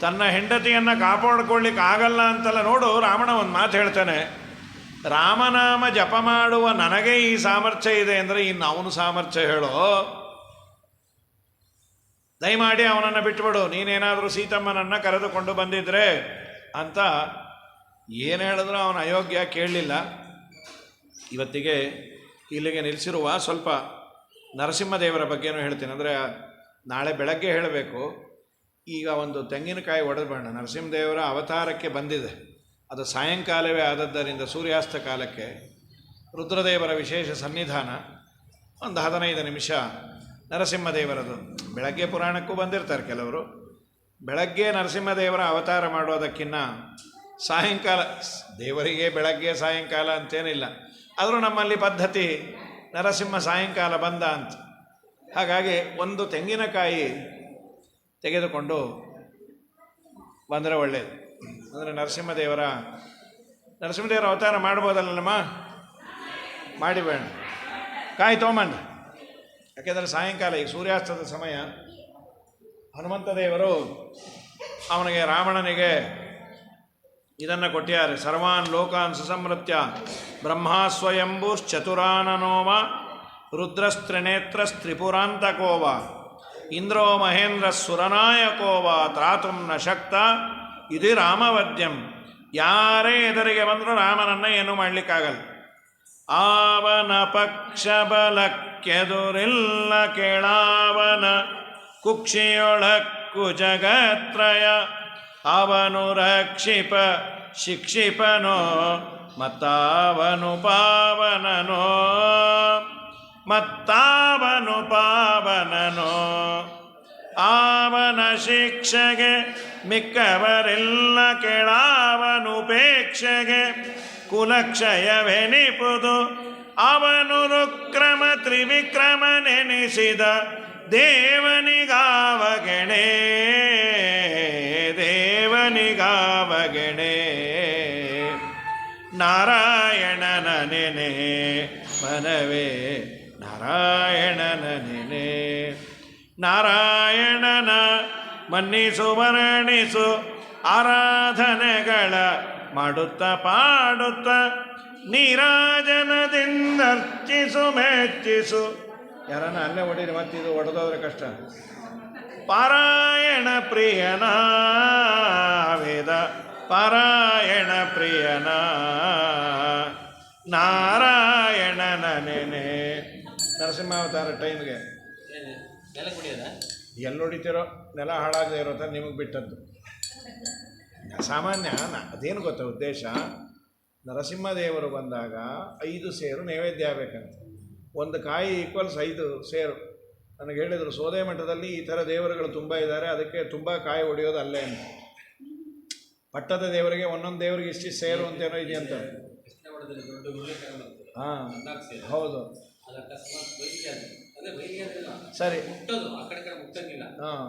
ತನ್ನ ಹೆಂಡತಿಯನ್ನು ಕಾಪಾಡ್ಕೊಳ್ಳಿಕ್ಕೆ ಆಗಲ್ಲ ಅಂತಲ್ಲ. ನೋಡು, ರಾವಣ ಒಂದು ಮಾತು ಹೇಳ್ತಾನೆ, ರಾಮನಾಮ ಜಪ ಮಾಡುವ ನನಗೆ ಈ ಸಾಮರ್ಥ್ಯ ಇದೆ ಅಂದರೆ ಇನ್ನು ಅವನು ಸಾಮರ್ಥ್ಯ ಹೇಳೋ. ದಯಮಾಡಿ ಅವನನ್ನು ಬಿಟ್ಟುಬಿಡು, ನೀನೇನಾದರೂ ಸೀತಮ್ಮನನ್ನು ಕರೆದುಕೊಂಡು ಬಂದಿದ್ರೆ ಅಂತ ಏನು ಹೇಳಿದ್ರು ಅವನ ಅಯೋಗ್ಯ, ಕೇಳಲಿಲ್ಲ. ಇವತ್ತಿಗೆ ಇಲ್ಲಿಗೆ ನಿಲ್ಲಿಸಿರುವ ಸ್ವಲ್ಪ ನರಸಿಂಹದೇವರ ಬಗ್ಗೆನೂ ಹೇಳ್ತೀನಿ. ಅಂದರೆ ನಾಳೆ ಬೆಳಗ್ಗೆ ಹೇಳಬೇಕು. ಈಗ ಒಂದು ತೆಂಗಿನಕಾಯಿ ಒಡೆದ್ಬೇಡ. ನರಸಿಂಹದೇವರ ಅವತಾರಕ್ಕೆ ಬಂದಿದೆ, ಅದು ಸಾಯಂಕಾಲವೇ ಆದದ್ದರಿಂದ ಸೂರ್ಯಾಸ್ತ ಕಾಲಕ್ಕೆ ರುದ್ರದೇವರ ವಿಶೇಷ ಸನ್ನಿಧಾನ. ಒಂದು 15 ನಿಮಿಷ ನರಸಿಂಹದೇವರದು. ಬೆಳಗ್ಗೆ ಪುರಾಣಕ್ಕೂ ಬಂದಿರ್ತಾರೆ ಕೆಲವರು. ಬೆಳಗ್ಗೆ ನರಸಿಂಹದೇವರ ಅವತಾರ ಮಾಡೋದಕ್ಕಿಂತ ಸಾಯಂಕಾಲ, ದೇವರಿಗೆ ಬೆಳಗ್ಗೆ ಸಾಯಂಕಾಲ ಅಂತೇನಿಲ್ಲ, ಆದರೂ ನಮ್ಮಲ್ಲಿ ಪದ್ಧತಿ ನರಸಿಂಹ ಸಾಯಂಕಾಲ ಬಂದ ಅಂತ. ಹಾಗಾಗಿ ಒಂದು ತೆಂಗಿನಕಾಯಿ ತೆಗೆದುಕೊಂಡು ಬಂದರೆ ಒಳ್ಳೆಯದು. ಅಂದರೆ ನರಸಿಂಹದೇವರ ಅವತಾರ ಮಾಡ್ಬೋದಲ್ಲಮ್ಮ? ಮಾಡಿಬೇಡ, ಕಾಯಿ ತೊಗೊಂಬಂದು. ಯಾಕೆಂದರೆ ಸಾಯಂಕಾಲ ಈಗ ಸೂರ್ಯಾಸ್ತದ ಸಮಯ. ಹನುಮಂತ ದೇವರು ಅವನಿಗೆ, ರಾವಣನಿಗೆ ಇದನ್ನು ಕೊಟ್ಟಿದ್ದಾರೆ. ಸರ್ವಾನ್ ಲೋಕಾನ್ ಸುಸಂವೃತ್ಯ ಬ್ರಹ್ಮಾಸ್ವಯಂಭೂಶ್ಚತುರಾನನೋವ ರುದ್ರಸ್ತ್ರಿನೇತ್ರಸ್ತ್ರಿಪುರಾಂತಕೋವ ಇಂದ್ರೋ ಮಹೇಂದ್ರ ಸುರನಾಯಕೋವ ತ್ರಾತುಂ ನ ಶಕ್ತ ಇದು ರಾಮವದ್ಯಂ. ಯಾರೇ ಎದುರಿಗೆ ಬಂದರೂ ರಾಮನನ್ನು ಏನೂ ಮಾಡಲಿಕ್ಕಾಗಲ್ಲ. ಆವನ ಪಕ್ಷ ಬಲಕ್ಕೆದುರಿಲ್ಲ ಕೇಳಾವನ ಕುಕ್ಷಿಯೊಳಕ್ಕು ಜಗತ್ರಯ ಅವನು ರಕ್ಷಿಪ ಶಿಕ್ಷಿಪನೋ ಮತ್ತಾವನು ಪಾವನನೋ ಆವನ ಶಿಕ್ಷೆಗೆ ಮಿಕ್ಕವರೆಲ್ಲ ಕೆಳಾವನುಪೇಕ್ಷೆಗೆ ಕುಲಕ್ಷಯವೆನಿಪುದು ಅವನು ರುಕ್ರಮ ತ್ರಿವಿಕ್ರಮ ನೆನೆಸಿದ ದೇವನಿಗಾವಗೆಣೆ ನಾರಾಯಣನ ನೆನೆ ಮನವೇ ನಾರಾಯಣನ ನೆನೆ. ನಾರಾಯಣನ ಮನ್ನಿಸು ವರ್ಣಿಸು ಆರಾಧನೆಗಳ ಮಾಡುತ್ತ ಪಾಡುತ್ತ ನೀರಾಜನದಿಂದರ್ಚಿಸು ಮೆಚ್ಚಿಸು. ಯಾರನ್ನ ಅಲ್ಲೇ ಹೊಡೀರಿ, ಮತ್ತಿದು ಹೊಡೆದೋದ್ರೆ ಕಷ್ಟ. ಪಾರಾಯಣ ಪ್ರಿಯನ ವೇದ ಪಾರಾಯಣ ಪ್ರಿಯನ ನಾರಾಯಣನ ನೆನೆ. ನರಸಿಂಹಾವತಾರ ಟೈಮ್ಗೆ ಎಲ್ಲಿ ಹೊಡಿತೀರೋ, ನೆಲ ಹಾಳಾಗದೆ ಇರೋ ಥರ ನಿಮಗೆ ಬಿಟ್ಟದ್ದು. ಸಾಮಾನ್ಯ ಅದೇನು ಗೊತ್ತಾ ಉದ್ದೇಶ? ನರಸಿಂಹದೇವರು ಬಂದಾಗ 5 ಸೇರು ನೈವೇದ್ಯ ಆಗಬೇಕಂತ. ಒಂದು ಕಾಯಿ ಈಕ್ವಲ್ಸ್ 5 ಸೇರು. ನನಗೆ ಹೇಳಿದರು ಸೋದೆ ಮಠದಲ್ಲಿ ಈ ಥರ ದೇವರುಗಳು ತುಂಬ ಇದ್ದಾರೆ, ಅದಕ್ಕೆ ತುಂಬ ಕಾಯಿ ಹೊಡೆಯೋದು ಅಲ್ಲೇ ಅಂತ. ಪಟ್ಟದ ದೇವರಿಗೆ ಒಂದೊಂದು ದೇವರಿಗೆ ಇಷ್ಟು ಸೇರು ಅಂತೇನೋ ಇದೆಯಂತ. ಹಾಂ ಹೌದು ಸರಿ. ಹಾಂ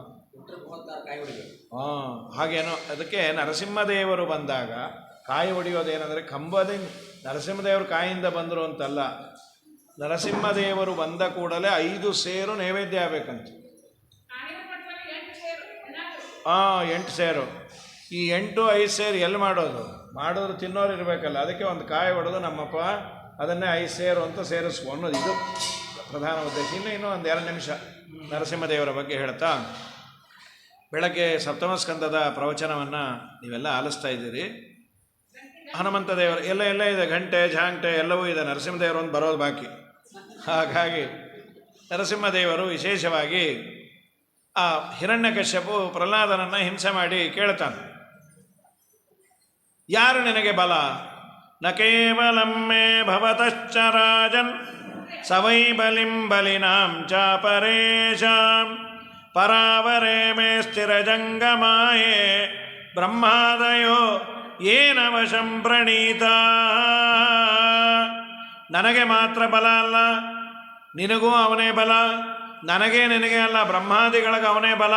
ಹಾಂ ಹಾಗೇನೋ. ಅದಕ್ಕೆ ನರಸಿಂಹದೇವರು ಬಂದಾಗ ಕಾಯಿ ಹೊಡೆಯೋದೇನೆಂದರೆ ಕಂಬದಿಂದ ನರಸಿಂಹದೇವರು ಕಾಯಿಂದ ಬಂದರು ಅಂತಲ್ಲ, ನರಸಿಂಹದೇವರು ಬಂದ ಕೂಡಲೇ 5 ಸೇರು ನೈವೇದ್ಯ ಆಗಬೇಕಂತ. 8 ಸೇರು. ಈ 5 ಸೇರು ಎಲ್ಲಿ ಮಾಡೋದು ತಿನ್ನೋರು ಇರಬೇಕಲ್ಲ, ಅದಕ್ಕೆ ಒಂದು ಕಾಯಿ ಹೊಡೆದು ನಮ್ಮಪ್ಪ ಅದನ್ನೇ 5 ಸೇರು ಅಂತ ಸೇರಿಸ್ಕೊ ಅನ್ನೋದು ಇದು ಪ್ರಧಾನ ಉದ್ದೇಶ. ಇನ್ನೂ ಒಂದು 2 ನಿಮಿಷ ನರಸಿಂಹದೇವರ ಬಗ್ಗೆ ಹೇಳ್ತಾ, ಬೆಳಗ್ಗೆ ಸಪ್ತಮ ಸ್ಕಂದದ ಪ್ರವಚನವನ್ನು ನೀವೆಲ್ಲ ಆಲಿಸ್ತಾ ಇದ್ದೀರಿ. ಹನುಮಂತ ದೇವರು ಎಲ್ಲ ಇದೆ, ಘಂಟೆ ಝಾಂಟೆ ಎಲ್ಲವೂ ಇದೆ. ನರಸಿಂಹದೇವರು ಒಂದು ಬರೋದು ಬಾಕಿ. ಹಾಗಾಗಿ ನರಸಿಂಹದೇವರು ವಿಶೇಷವಾಗಿ ಆ ಹಿರಣ್ಯಕಶ್ಯಪು ಪ್ರಹ್ಲಾದನನ್ನು ಹಿಂಸೆ ಮಾಡಿ ಕೇಳ್ತಾನೆ, ಯಾರು ನಿನಗೆ ಬಲ? ನ ಕೇವಲಂ ಮೇ ಭವತಶ್ಚ ರಾಜನ್ ಸವೈ ಬಲಿಂ ಬಲಿನಾಂ ಚ ಪರೇಶಾಂ ಪರಾವರೇ ಮೇ ಸ್ಥಿರಜಂಗಮಾಯೇ ಬ್ರಹ್ಮಾದಯೋ ಏನ ವಶಂ ಪ್ರಣೀತಾ. ನನಗೆ ಮಾತ್ರ ಬಲ ಅಲ್ಲ, ನಿನಗೂ ಅವನೇ ಬಲ, ನನಗೆ ನಿನಗೆ ಅಲ್ಲ, ಬ್ರಹ್ಮಾದಿಗಳಿಗೆ ಅವನೇ ಬಲ.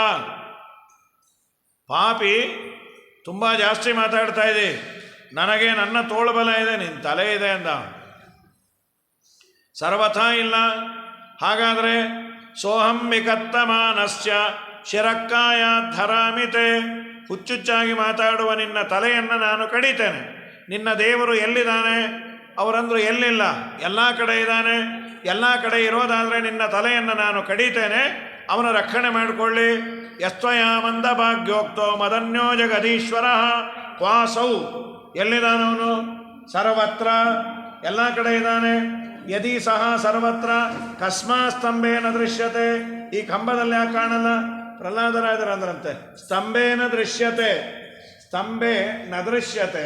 ಪಾಪಿ ತುಂಬ ಜಾಸ್ತಿ ಮಾತಾಡ್ತಾ ಇದೆ, ನನಗೆ ನನ್ನ ತೋಳು ಬಲ ಇದೆ, ನಿನ್ನ ತಲೆ ಇದೆ ಅಂದ. ಸರ್ವಥಾ ಇಲ್ಲ. ಹಾಗಾದರೆ ಸೋಹಂ ವಿಕತ್ತಮಾನಸ್ಯ ಶಿರಕ್ಕಾಯಾಧರಾಮಿತೆ, ಹುಚ್ಚುಚ್ಚಾಗಿ ಮಾತಾಡುವ ನಿನ್ನ ತಲೆಯನ್ನು ನಾನು ಕಡಿತೇನೆ. ನಿನ್ನ ದೇವರು ಎಲ್ಲಿದ್ದಾನೆ? ಅವರಂದ್ರು ಎಲ್ಲಿಲ್ಲ, ಎಲ್ಲ ಕಡೆ ಇದ್ದಾನೆ. ಎಲ್ಲ ಕಡೆ ಇರೋದಾದರೆ ನಿನ್ನ ತಲೆಯನ್ನು ನಾನು ಕಡಿತೇನೆ, ಅವನ ರಕ್ಷಣೆ ಮಾಡಿಕೊಳ್ಳಿ. ಯಸ್ತ್ವಯಾಮಂದ ಭಾಗ್ಯೋಕ್ತೋ ಮದನ್ಯೋ ಜಗದೀಶ್ವರ ಕ್ವಾಸೌ, ಎಲ್ಲಿದ್ದಾನವನು? ಸರ್ವತ್ರ, ಎಲ್ಲ ಕಡೆ ಇದ್ದಾನೆ. ಯದಿ ಸಹ ಸರ್ವತ್ರ ಕಸ್ಮಾ ಸ್ತಂಭೇನ ದೃಶ್ಯತೆ, ಈ ಕಂಬದಲ್ಲಿ ಯಾಕೆ ಕಾಣಲ್ಲ? ಪ್ರಹ್ಲಾದರಾಜರಂದ್ರಂತೆ ಸ್ತಂಭೇನ ದೃಶ್ಯತೆ, ಸ್ತಂಭೆ ನ ದೃಶ್ಯತೆ,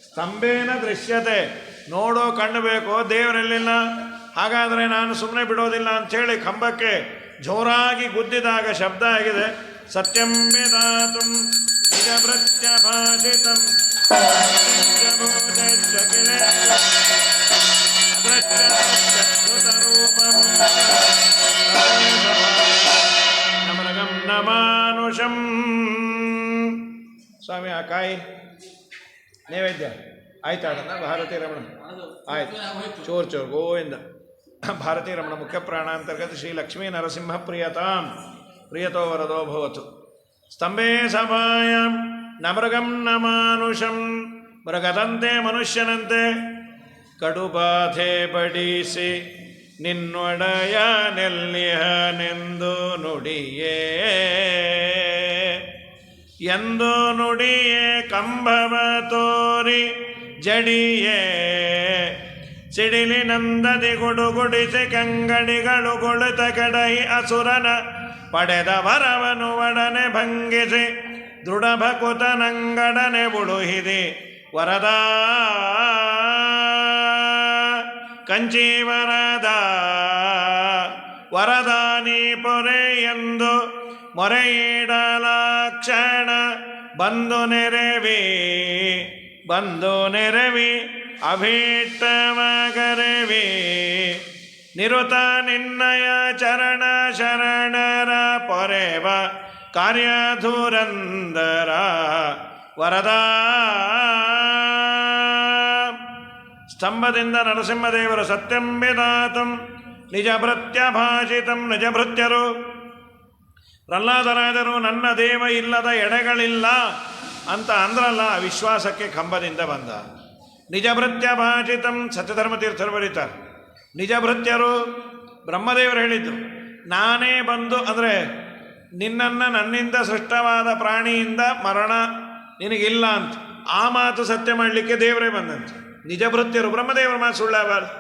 ಸ್ತಂಭೇನ ದೃಶ್ಯತೆ. ನೋಡೋ ಕಣ್ಣು ಬೇಕು, ದೇವರೆಲ್ಲಿಲ್ಲ. ಹಾಗಾದರೆ ನಾನು ಸುಮ್ಮನೆ ಬಿಡೋದಿಲ್ಲ ಅಂಥೇಳಿ ಕಂಬಕ್ಕೆ ಜೋರಾಗಿ ಗುದ್ದಿದಾಗ ಶಬ್ದ ಆಗಿದೆ. ಸತ್ಯಂ ವೇದಾತುಂ ನಿಜ ಪ್ರತ್ಯಭಾಷಿತಂ ನಮರಗಂ ನಮಾನುಷಂ. ಸ್ವಾಮಿ ಆ ಕಾಯಿ ನೈವೇದ್ಯ ಆಯ್ತಾಡನ್ನ ಭಾರತೀ ರಮಣ ಆಯ್ತು. ಚೋರ್ ಗೋವಿಂದ. ಭಾರತೀ ರಮಣ ಮುಖ್ಯ ಪ್ರಾಣಾಂತರ್ಗತ ಶ್ರೀ ಲಕ್ಷ್ಮೀ ನರಸಿಂಹ ಪ್ರಿಯತಾಂ ಪ್ರಿಯತೋ ವರದೋ ಭವತು. ಸ್ತಂಭೆ ಸಭಾಯಾಂ ನಮೃಗಂ ನಮಾನುಷಂ, ಮೃಗದಂತೆ ಮನುಷ್ಯನಂತೆ ಕಡುಬಾಧೆ ಬಡಿಸಿ ನಿನ್ನೊಡೆಯ ನೆಲ್ಲಿಹನೆಂದು ನುಡಿಯೇ, ಎಂದು ನುಡಿಯೇ ಕಂಬವ ತೋರಿ ಜಡಿಯೇ ಸಿಡಿಲಿನಂದದಿ ಗುಡುಗುಡಿಸಿ ಕಂಗಡಿಗಳು ಗುಳಿತ ಕೆಡಹಿ ಅಸುರನ ಪಡೆದ ವರವನು ಒಡನೆ ಭಂಗಿಸಿ ದೃಢ ಭಕುತನಂಗಡನೆ ಬುಡುಹಿದಿ ವರದ ಕಂಚಿ ವರದ ವರದಾನಿ ಪೊರೆ ಎಂದು ಮೊರೆಯಿಡಲಾಕ್ಷಣ ಬಂದು ನೆರವಿ ಅಭೀಷ್ಟಮಗರವಿ ನಿರುತ ನಿನ್ನಯ ಚರಣ ಶರಣರ ಪೊರೆವ ಕಾರ್ಯಧುರಂದರ ವರದ. ಸ್ತಂಭದಿಂದ ನರಸಿಂಹದೇವರು ಸತ್ಯಂ ವೇದಾತಂ ನಿಜ ಭೃತ್ಯಭಾಷಿತಂ, ನಿಜ ಭೃತ್ಯರು ಪ್ರಹ್ಲಾದರಾಜರು ನನ್ನ ದೇವ ಇಲ್ಲದ ಎಡೆಗಳಿಲ್ಲ ಅಂತ ಅಂದ್ರಲ್ಲ, ವಿಶ್ವಾಸಕ್ಕೆ ಕಂಬದಿಂದ ಬಂದ. ನಿಜ ಭೃತ್ಯ ಭಾಷಿತಂ ಸತ್ಯಧರ್ಮತೀರ್ಥರು ಬರೀತಾರೆ. ನಿಜ ಭೃತ್ಯರು ಬ್ರಹ್ಮದೇವರು ಹೇಳಿದ್ದು, ನಾನೇ ಬಂದು ಅಂದರೆ ನಿನ್ನನ್ನು ನನ್ನಿಂದ ಸೃಷ್ಟವಾದ ಪ್ರಾಣಿಯಿಂದ ಮರಣ ನಿನಗಿಲ್ಲ ಅಂತ ಆ ಮಾತು ಸತ್ಯ ಮಾಡಲಿಕ್ಕೆ ದೇವರೇ ಬಂದಂತೆ. ನಿಜ ಭೃತ್ಯರು ಬ್ರಹ್ಮದೇವರ ಮಾತು ಸುಳ್ಳಾಗಬಾರ್ದು.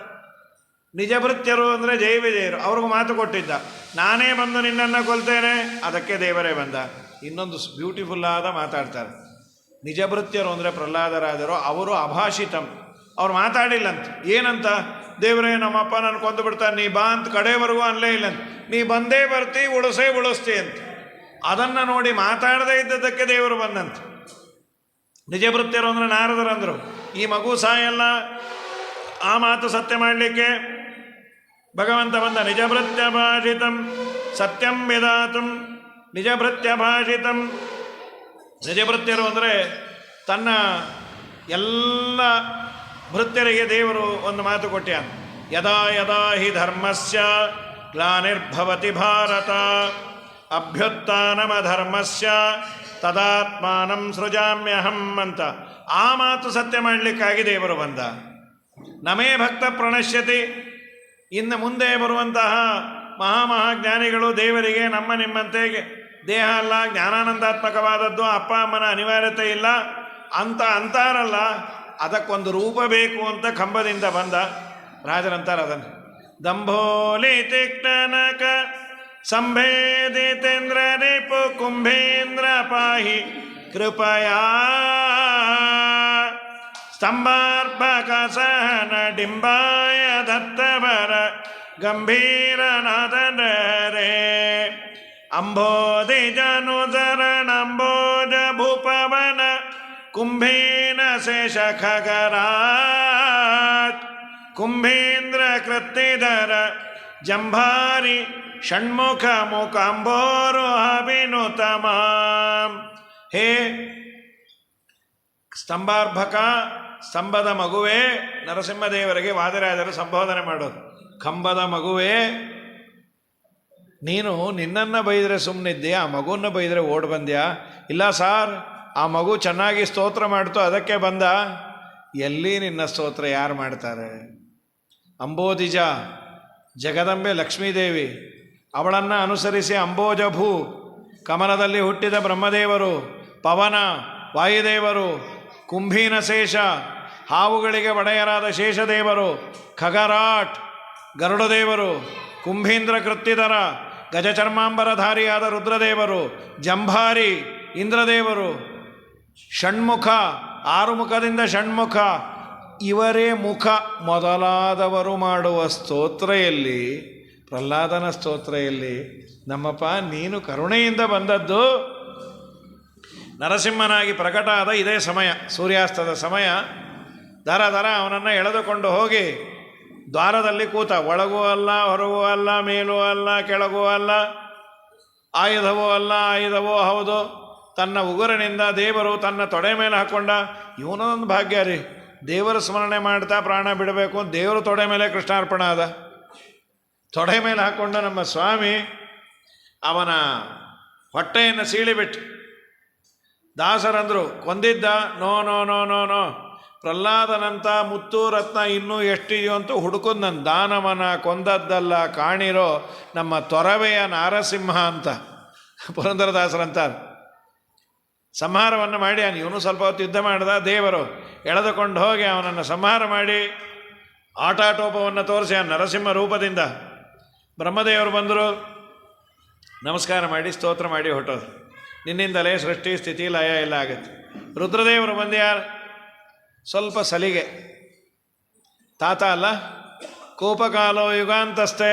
ನಿಜ ಭೃತ್ಯರು ಅಂದರೆ ಜೈ ವಿಜಯರು, ಅವ್ರಿಗೂ ಮಾತು ಕೊಟ್ಟಿದ್ದ, ನಾನೇ ಬಂದು ನಿನ್ನನ್ನು ಕೊಲ್ತೇನೆ, ಅದಕ್ಕೆ ದೇವರೇ ಬಂದ. ಇನ್ನೊಂದು ಬ್ಯೂಟಿಫುಲ್ಲಾದ ಮಾತಾಡ್ತಾರೆ. ನಿಜ ಭೃತ್ಯರು ಅಂದರೆ ಪ್ರಹ್ಲಾದರಾಜರು, ಅವರು ಅಭಾಷಿತಂ, ಅವ್ರು ಮಾತಾಡಿಲ್ಲಂತ. ಏನಂತ? ದೇವರೇ ನಮ್ಮಪ್ಪ ನಾನು ಕೊಂದು ಬಿಡ್ತಾನೆ, ನೀ ಬಾ ಅಂತ ಕಡೆವರೆಗೂ ಅಲ್ಲೇ ಇಲ್ಲ ಅಂತ. ನೀ ಬಂದೇ ಬರ್ತಿ, ಉಳಿಸ್ತಿ ಅಂತ. ಅದನ್ನು ನೋಡಿ ಮಾತಾಡದೇ ಇದ್ದದ್ದಕ್ಕೆ ದೇವರು ಬಂದಂತ. ನಿಜಭೃತ್ಯರು ಅಂದರೆ ನಾರದರಂದರು, ಈ ಮಗು ಸಾಯಲ್ಲ, ಆ ಮಾತು ಸತ್ಯ ಮಾಡಲಿಕ್ಕೆ ಭಗವಂತ ಬಂದ. ನಿಜಭೃತ್ಯ ಭಾಷಿತಂ ಸತ್ಯಂ ವಿಧಾತುಂ ನಿಜಭೃತ್ಯ ಭಾಷಿತಂ. ನಿಜಭೃತ್ಯರು ಅಂದರೆ ತನ್ನ ಎಲ್ಲ ಭೃತ್ಯರಿಗೆ ದೇವರು ಒಂದು ಮಾತು ಕೊಟ್ಟ. ಯದಾ ಯದಾ ಹಿ ಧರ್ಮಸ್ಯ ಗ್ಲಾನಿರ್ಭವತಿ ಭಾರತ ಅಭ್ಯುತ್ಥಾನಮಧರ್ಮಸ್ಯ ತದಾತ್ಮಾನಂ ಸೃಜಾಮ್ಯಹಂ ಅಂತ. ಆ ಮಾತು ಸತ್ಯ ಮಾಡಲಿಕ್ಕಾಗಿ ದೇವರು ಬಂದ. ನಮೇ ಭಕ್ತ ಪ್ರಣಶ್ಯತಿ. ಇನ್ನು ಮುಂದೆ ಬರುವಂತಹ ಮಹಾಮಹಾಜ್ಞಾನಿಗಳು ದೇವರಿಗೆ ನಮ್ಮ ನಿಮ್ಮಂತೆ ದೇಹ ಅಲ್ಲ, ಜ್ಞಾನಾನಂದಾತ್ಮಕವಾದದ್ದು, ಅಪ್ಪ ಅಮ್ಮನ ಅನಿವಾರ್ಯತೆ ಇಲ್ಲ ಅಂತ ಅಂತಾರಲ್ಲ, ಅದಕ್ಕೊಂದು ರೂಪ ಬೇಕು ಅಂತ ಕಂಬದಿಂದ ಬಂದ. ರಾಜರಂತಾರೆ ಅದನ್ನು, ದಂಭೋಲಿ ತಿಕ್ತನಕ ಸಂಭೇದಿತೇಂದ್ರ ರಿಪು ಕುಂಭೇಂದ್ರ ಪಾಹಿ ಕೃಪಯಾ ಸ್ತಂಭಾರ್ಭಕ ಸಹನ ಡಿಂಬಾಯ ದತ್ತವರ ಗಂಭೀರನಾದರೇ ಅಂಬೋಧಿ ಜನುಧರಣಂಬೋಜ ಭೂಪವನ ಕುಂಭೇನ ಶೇಷ ಖಗರಾಟ್ ಕುಂಭೇಂದ್ರ ಕೃತ್ತಿಧರ ಜಂಭಾರಿ ಷಣ್ಮುಖ ಮುಖಾಂಬೋರೋಹಾಭಿನುತಮಾಂ. ಹೇ ಸ್ತಂಭಾರ್ಭಕ, ಸ್ತಂಭದ ಮಗುವೇ, ನರಸಿಂಹದೇವರಿಗೆ ವಾದಿರಾಜರು ಸಂಬೋಧನೆ ಮಾಡೋದು. ಕಂಬದ ಮಗುವೇ, ನೀನು ನಿನ್ನನ್ನು ಬೈದರೆ ಸುಮ್ಮನಿದ್ದೆ, ಆ ಮಗುವನ್ನು ಬೈದರೆ ಓಡ್ ಬಂದ್ಯಾ? ಇಲ್ಲ ಸಾರ್, ಆ ಮಗು ಚೆನ್ನಾಗಿ ಸ್ತೋತ್ರ ಮಾಡ್ತು ಅದಕ್ಕೆ ಬಂದ. ಎಲ್ಲಿ ನಿನ್ನ ಸ್ತೋತ್ರ ಯಾರು ಮಾಡ್ತಾರೆ? ಅಂಬೋಧಿಜ ಜಗದಂಬೆ ಲಕ್ಷ್ಮೀದೇವಿ, ಅವಳನ್ನು ಅನುಸರಿಸಿ ಅಂಬೋಜಭೂ ಕಮಲದಲ್ಲಿ ಹುಟ್ಟಿದ ಬ್ರಹ್ಮದೇವರು, ಪವನ ವಾಯುದೇವರು, ಕುಂಭೀನ ಶೇಷ ಹಾವುಗಳಿಗೆ ಒಡೆಯರಾದ ಶೇಷದೇವರು, ಖಗರಾಟ್ ಗರುಡದೇವರು, ಕುಂಭೀಂದ್ರ ಕೃತ್ತಿಧರ ಗಜಚರ್ಮಾಂಬರಧಾರಿಯಾದ ರುದ್ರದೇವರು, ಜಂಭಾರಿ ಇಂದ್ರದೇವರು, ಷಣ್ಮುಖ ಆರು ಮುಖದಿಂದ ಷಣ್ಮುಖ ಇವರೇ ಮುಖ ಮೊದಲಾದವರು ಮಾಡುವ ಸ್ತೋತ್ರ ಎಲ್ಲಿ? ಪ್ರಹ್ಲಾದನ ಸ್ತೋತ್ರ ಎಲ್ಲಿ? ನಮ್ಮಪ್ಪ ನೀನು ಕರುಣೆಯಿಂದ ಬಂದದ್ದು ನರಸಿಂಹನಾಗಿ ಪ್ರಕಟ ಆದ ಇದೇ ಸಮಯ, ಸೂರ್ಯಾಸ್ತದ ಸಮಯ. ದರ ದರ ಅವನನ್ನು ಎಳೆದುಕೊಂಡು ಹೋಗಿ ದ್ವಾರದಲ್ಲಿ ಕೂತ. ಒಳಗೂ ಅಲ್ಲ, ಹೊರಗೂ ಅಲ್ಲ, ಮೇಲೂ ಅಲ್ಲ, ಕೆಳಗೂ ಅಲ್ಲ, ಆಯುಧವೂ ಅಲ್ಲ, ಆಯುಧವೂ ಹೌದು. ತನ್ನ ಉಗುರಿನಿಂದ ದೇವರು ತನ್ನ ತೊಡೆ ಮೇಲೆ ಹಾಕ್ಕೊಂಡ. ಇವನೊಂದು ಭಾಗ್ಯ ರೀ, ದೇವರ ಸ್ಮರಣೆ ಮಾಡ್ತಾ ಪ್ರಾಣ ಬಿಡಬೇಕು. ದೇವರು ತೊಡೆ ಮೇಲೆ ಕೃಷ್ಣಾರ್ಪಣ ಆದ. ತೊಡೆ ಮೇಲೆ ಹಾಕ್ಕೊಂಡ ನಮ್ಮ ಸ್ವಾಮಿ ಅವನ ಹೊಟ್ಟೆಯನ್ನು ಸೀಳಿಬಿಟ್ಟು. ದಾಸರಂದರು ಕೊಂದಿದ್ದ. No no no no no ಪ್ರಹ್ಲಾದನಂತ ಮುತ್ತು ರತ್ನ ಇನ್ನೂ ಎಷ್ಟಿದೆಯೋ ಅಂತ ಹುಡುಕೋದು. ನನ್ನ ದಾನವನ ಕೊಂದದ್ದಲ್ಲ ಕಾಣಿರೋ ನಮ್ಮ ತೊರವೆಯ ನಾರಸಿಂಹ ಅಂತ ಪುರಂದರದಾಸರಂತಾರೆ. ಸಂಹಾರವನ್ನು ಮಾಡಿ ಇವನು ಸ್ವಲ್ಪ ಹೊತ್ತು ಯುದ್ಧ ಮಾಡಿದ. ದೇವರು ಎಳೆದುಕೊಂಡು ಹೋಗಿ ಅವನನ್ನು ಸಂಹಾರ ಮಾಡಿ ಆಟಾಟೋಪವನ್ನು ತೋರಿಸಿ ಆ ನರಸಿಂಹ ರೂಪದಿಂದ ಬ್ರಹ್ಮದೇವರು ಬಂದರು. ನಮಸ್ಕಾರ ಮಾಡಿ ಸ್ತೋತ್ರ ಮಾಡಿ ಹೊಟ್ಟೋದು. ನಿನ್ನಿಂದಲೇ ಸೃಷ್ಟಿ ಸ್ಥಿತಿ ಲಯ ಎಲ್ಲ ಆಗುತ್ತೆ. ರುದ್ರದೇವರು ಬಂದ್ಯಾರು, ಸ್ವಲ್ಪ ಸಲಿಗೆ. ತಾತ ಅಲ್ಲ, ಕೋಪಕಾಲೋ ಯುಗಾಂತಸ್ಥೆ.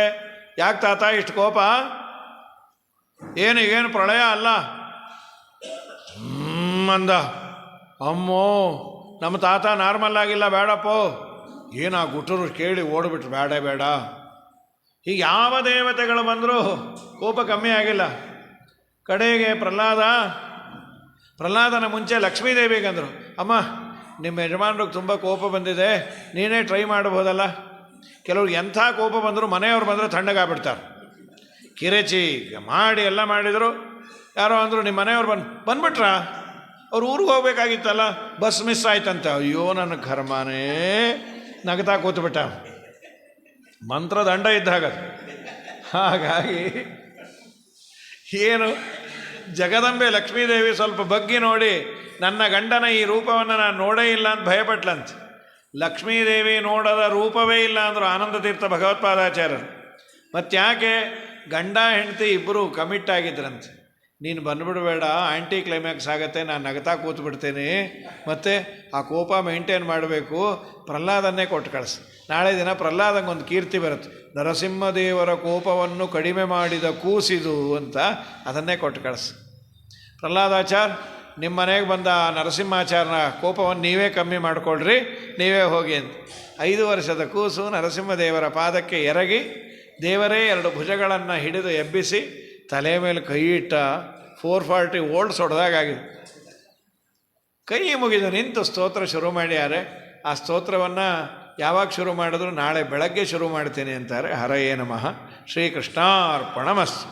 ಯಾಕೆ ತಾತ ಇಷ್ಟು ಕೋಪ? ಏನು ಪ್ರಳಯ ಅಲ್ಲ ಅಂದ. ಅಮ್ಮೋ ನಮ್ಮ ತಾತ ನಾರ್ಮಲ್ ಆಗಿಲ್ಲ, ಬೇಡಪ್ಪೋ. ಏನಾ ಗುಟ್ಟರು ಕೇಳಿ ಓಡಿಬಿಟ್ರು, ಬೇಡ ಬೇಡ. ಹೀಗೆ ಯಾವ ದೇವತೆಗಳು ಬಂದರೂ ಕೋಪ ಕಮ್ಮಿ ಆಗಿಲ್ಲ. ಕಡೆಗೆ ಪ್ರಹ್ಲಾದನ ಮುಂಚೆ ಲಕ್ಷ್ಮೀದೇವಿಗಂದರು, ಅಮ್ಮ ನಿಮ್ಮ ಯಜಮಾನ್ರಿಗೆ ತುಂಬ ಕೋಪ ಬಂದಿದೆ, ನೀನೇ ಟ್ರೈ ಮಾಡ್ಬೋದಲ್ಲ. ಕೆಲವ್ರು ಎಂಥ ಕೋಪ ಬಂದರೂ ಮನೆಯವ್ರು ಬಂದರೆ ತಣ್ಣಗಾಗ್ಬಿಡ್ತಾರೆ. ಕಿರೆಚಿ ಮಾಡಿ ಎಲ್ಲ ಮಾಡಿದರು. ಯಾರೋ ಅಂದರು ನಿಮ್ಮ ಮನೆಯವ್ರು ಬಂದ್ಬಿಟ್ರಾ? ಅವ್ರು ಊರಿಗೆ ಹೋಗ್ಬೇಕಾಗಿತ್ತಲ್ಲ, ಬಸ್ ಮಿಸ್ ಆಯ್ತಂತ. ಅಯ್ಯೋ ನನ್ನ ಕರ್ಮನೇ, ನಗ್ತಾ ಕೂತ್ಬಿಟ್ಟ. ಮಂತ್ರದಂಡ ಇದ್ದಾಗ. ಹಾಗಾಗಿ ಏನು ಜಗದಂಬೆ ಲಕ್ಷ್ಮೀದೇವಿ ಸ್ವಲ್ಪ ಬಗ್ಗಿ ನೋಡಿ, ನನ್ನ ಗಂಡನ ಈ ರೂಪವನ್ನು ನಾನು ನೋಡೇ ಇಲ್ಲ ಅಂತ ಭಯಪಟ್ಲಂತೆ. ಲಕ್ಷ್ಮೀದೇವಿ ನೋಡದ ರೂಪವೇ ಇಲ್ಲ ಅಂದರು ಆನಂದ ತೀರ್ಥ ಭಗವತ್ಪಾದಾಚಾರ್ಯರು. ಮತ್ತಾಕೆ? ಗಂಡ ಹೆಂಡತಿ ಇಬ್ಬರು ಕಮಿಟ್ ಆಗಿದ್ರಂತೆ. ನೀನು ಬಂದುಬಿಡಬೇಡ, ಆ್ಯಂಟಿ ಕ್ಲೈಮ್ಯಾಕ್ಸ್ ಆಗುತ್ತೆ, ನಾನು ನಗತಾ ಕೂತ್ಬಿಡ್ತೇನೆ, ಮತ್ತು ಆ ಕೋಪ ಮೇಂಟೈನ್ ಮಾಡಬೇಕು, ಪ್ರಹ್ಲಾದನ್ನೇ ಕೊಟ್ಟು ಕಳಿಸು. ನಾಳೆ ದಿನ ಪ್ರಹ್ಲಾದಂಗೊಂದು ಕೀರ್ತಿ ಬರುತ್ತೆ, ನರಸಿಂಹದೇವರ ಕೋಪವನ್ನು ಕಡಿಮೆ ಮಾಡಿದ ಕೂಸಿದು ಅಂತ, ಅದನ್ನೇ ಕೊಟ್ಟು ಕಳಿಸು. ಪ್ರಹ್ಲಾದಾಚಾರ್, ನಿಮ್ಮ ಮನೆಗೆ ಬಂದ ನರಸಿಂಹಾಚಾರ್ಯನ ಕೋಪವನ್ನು ನೀವೇ ಕಮ್ಮಿ ಮಾಡಿಕೊಳ್ರಿ, ನೀವೇ ಹೋಗಿ ಅಂತ. 5 ವರ್ಷದ ಕೂಸು ನರಸಿಂಹದೇವರ ಪಾದಕ್ಕೆ ಎರಗಿ ದೇವರೇ 2 ಭುಜಗಳನ್ನು ಹಿಡಿದು ಎಬ್ಬಿಸಿ ತಲೆ ಮೇಲೆ ಕೈ ಇಟ್ಟ 440 ವೋಲ್ಟ್ಸ್ ಹೊಡೆದಾಗಿದೆ. ಕೈ ಮುಗಿದು ನಿಂತು ಸ್ತೋತ್ರ ಶುರು ಮಾಡ್ಯಾರೆ. ಆ ಸ್ತೋತ್ರವನ್ನು ಯಾವಾಗ ಶುರು ಮಾಡಿದ್ರು, ನಾಳೆ ಬೆಳಗ್ಗೆ ಶುರು ಮಾಡ್ತೀನಿ ಅಂತಾರೆ. ಹರಯೇ ನಮಃ. ಶ್ರೀಕೃಷ್ಣಾರ್ಪಣಮಸ್ತು.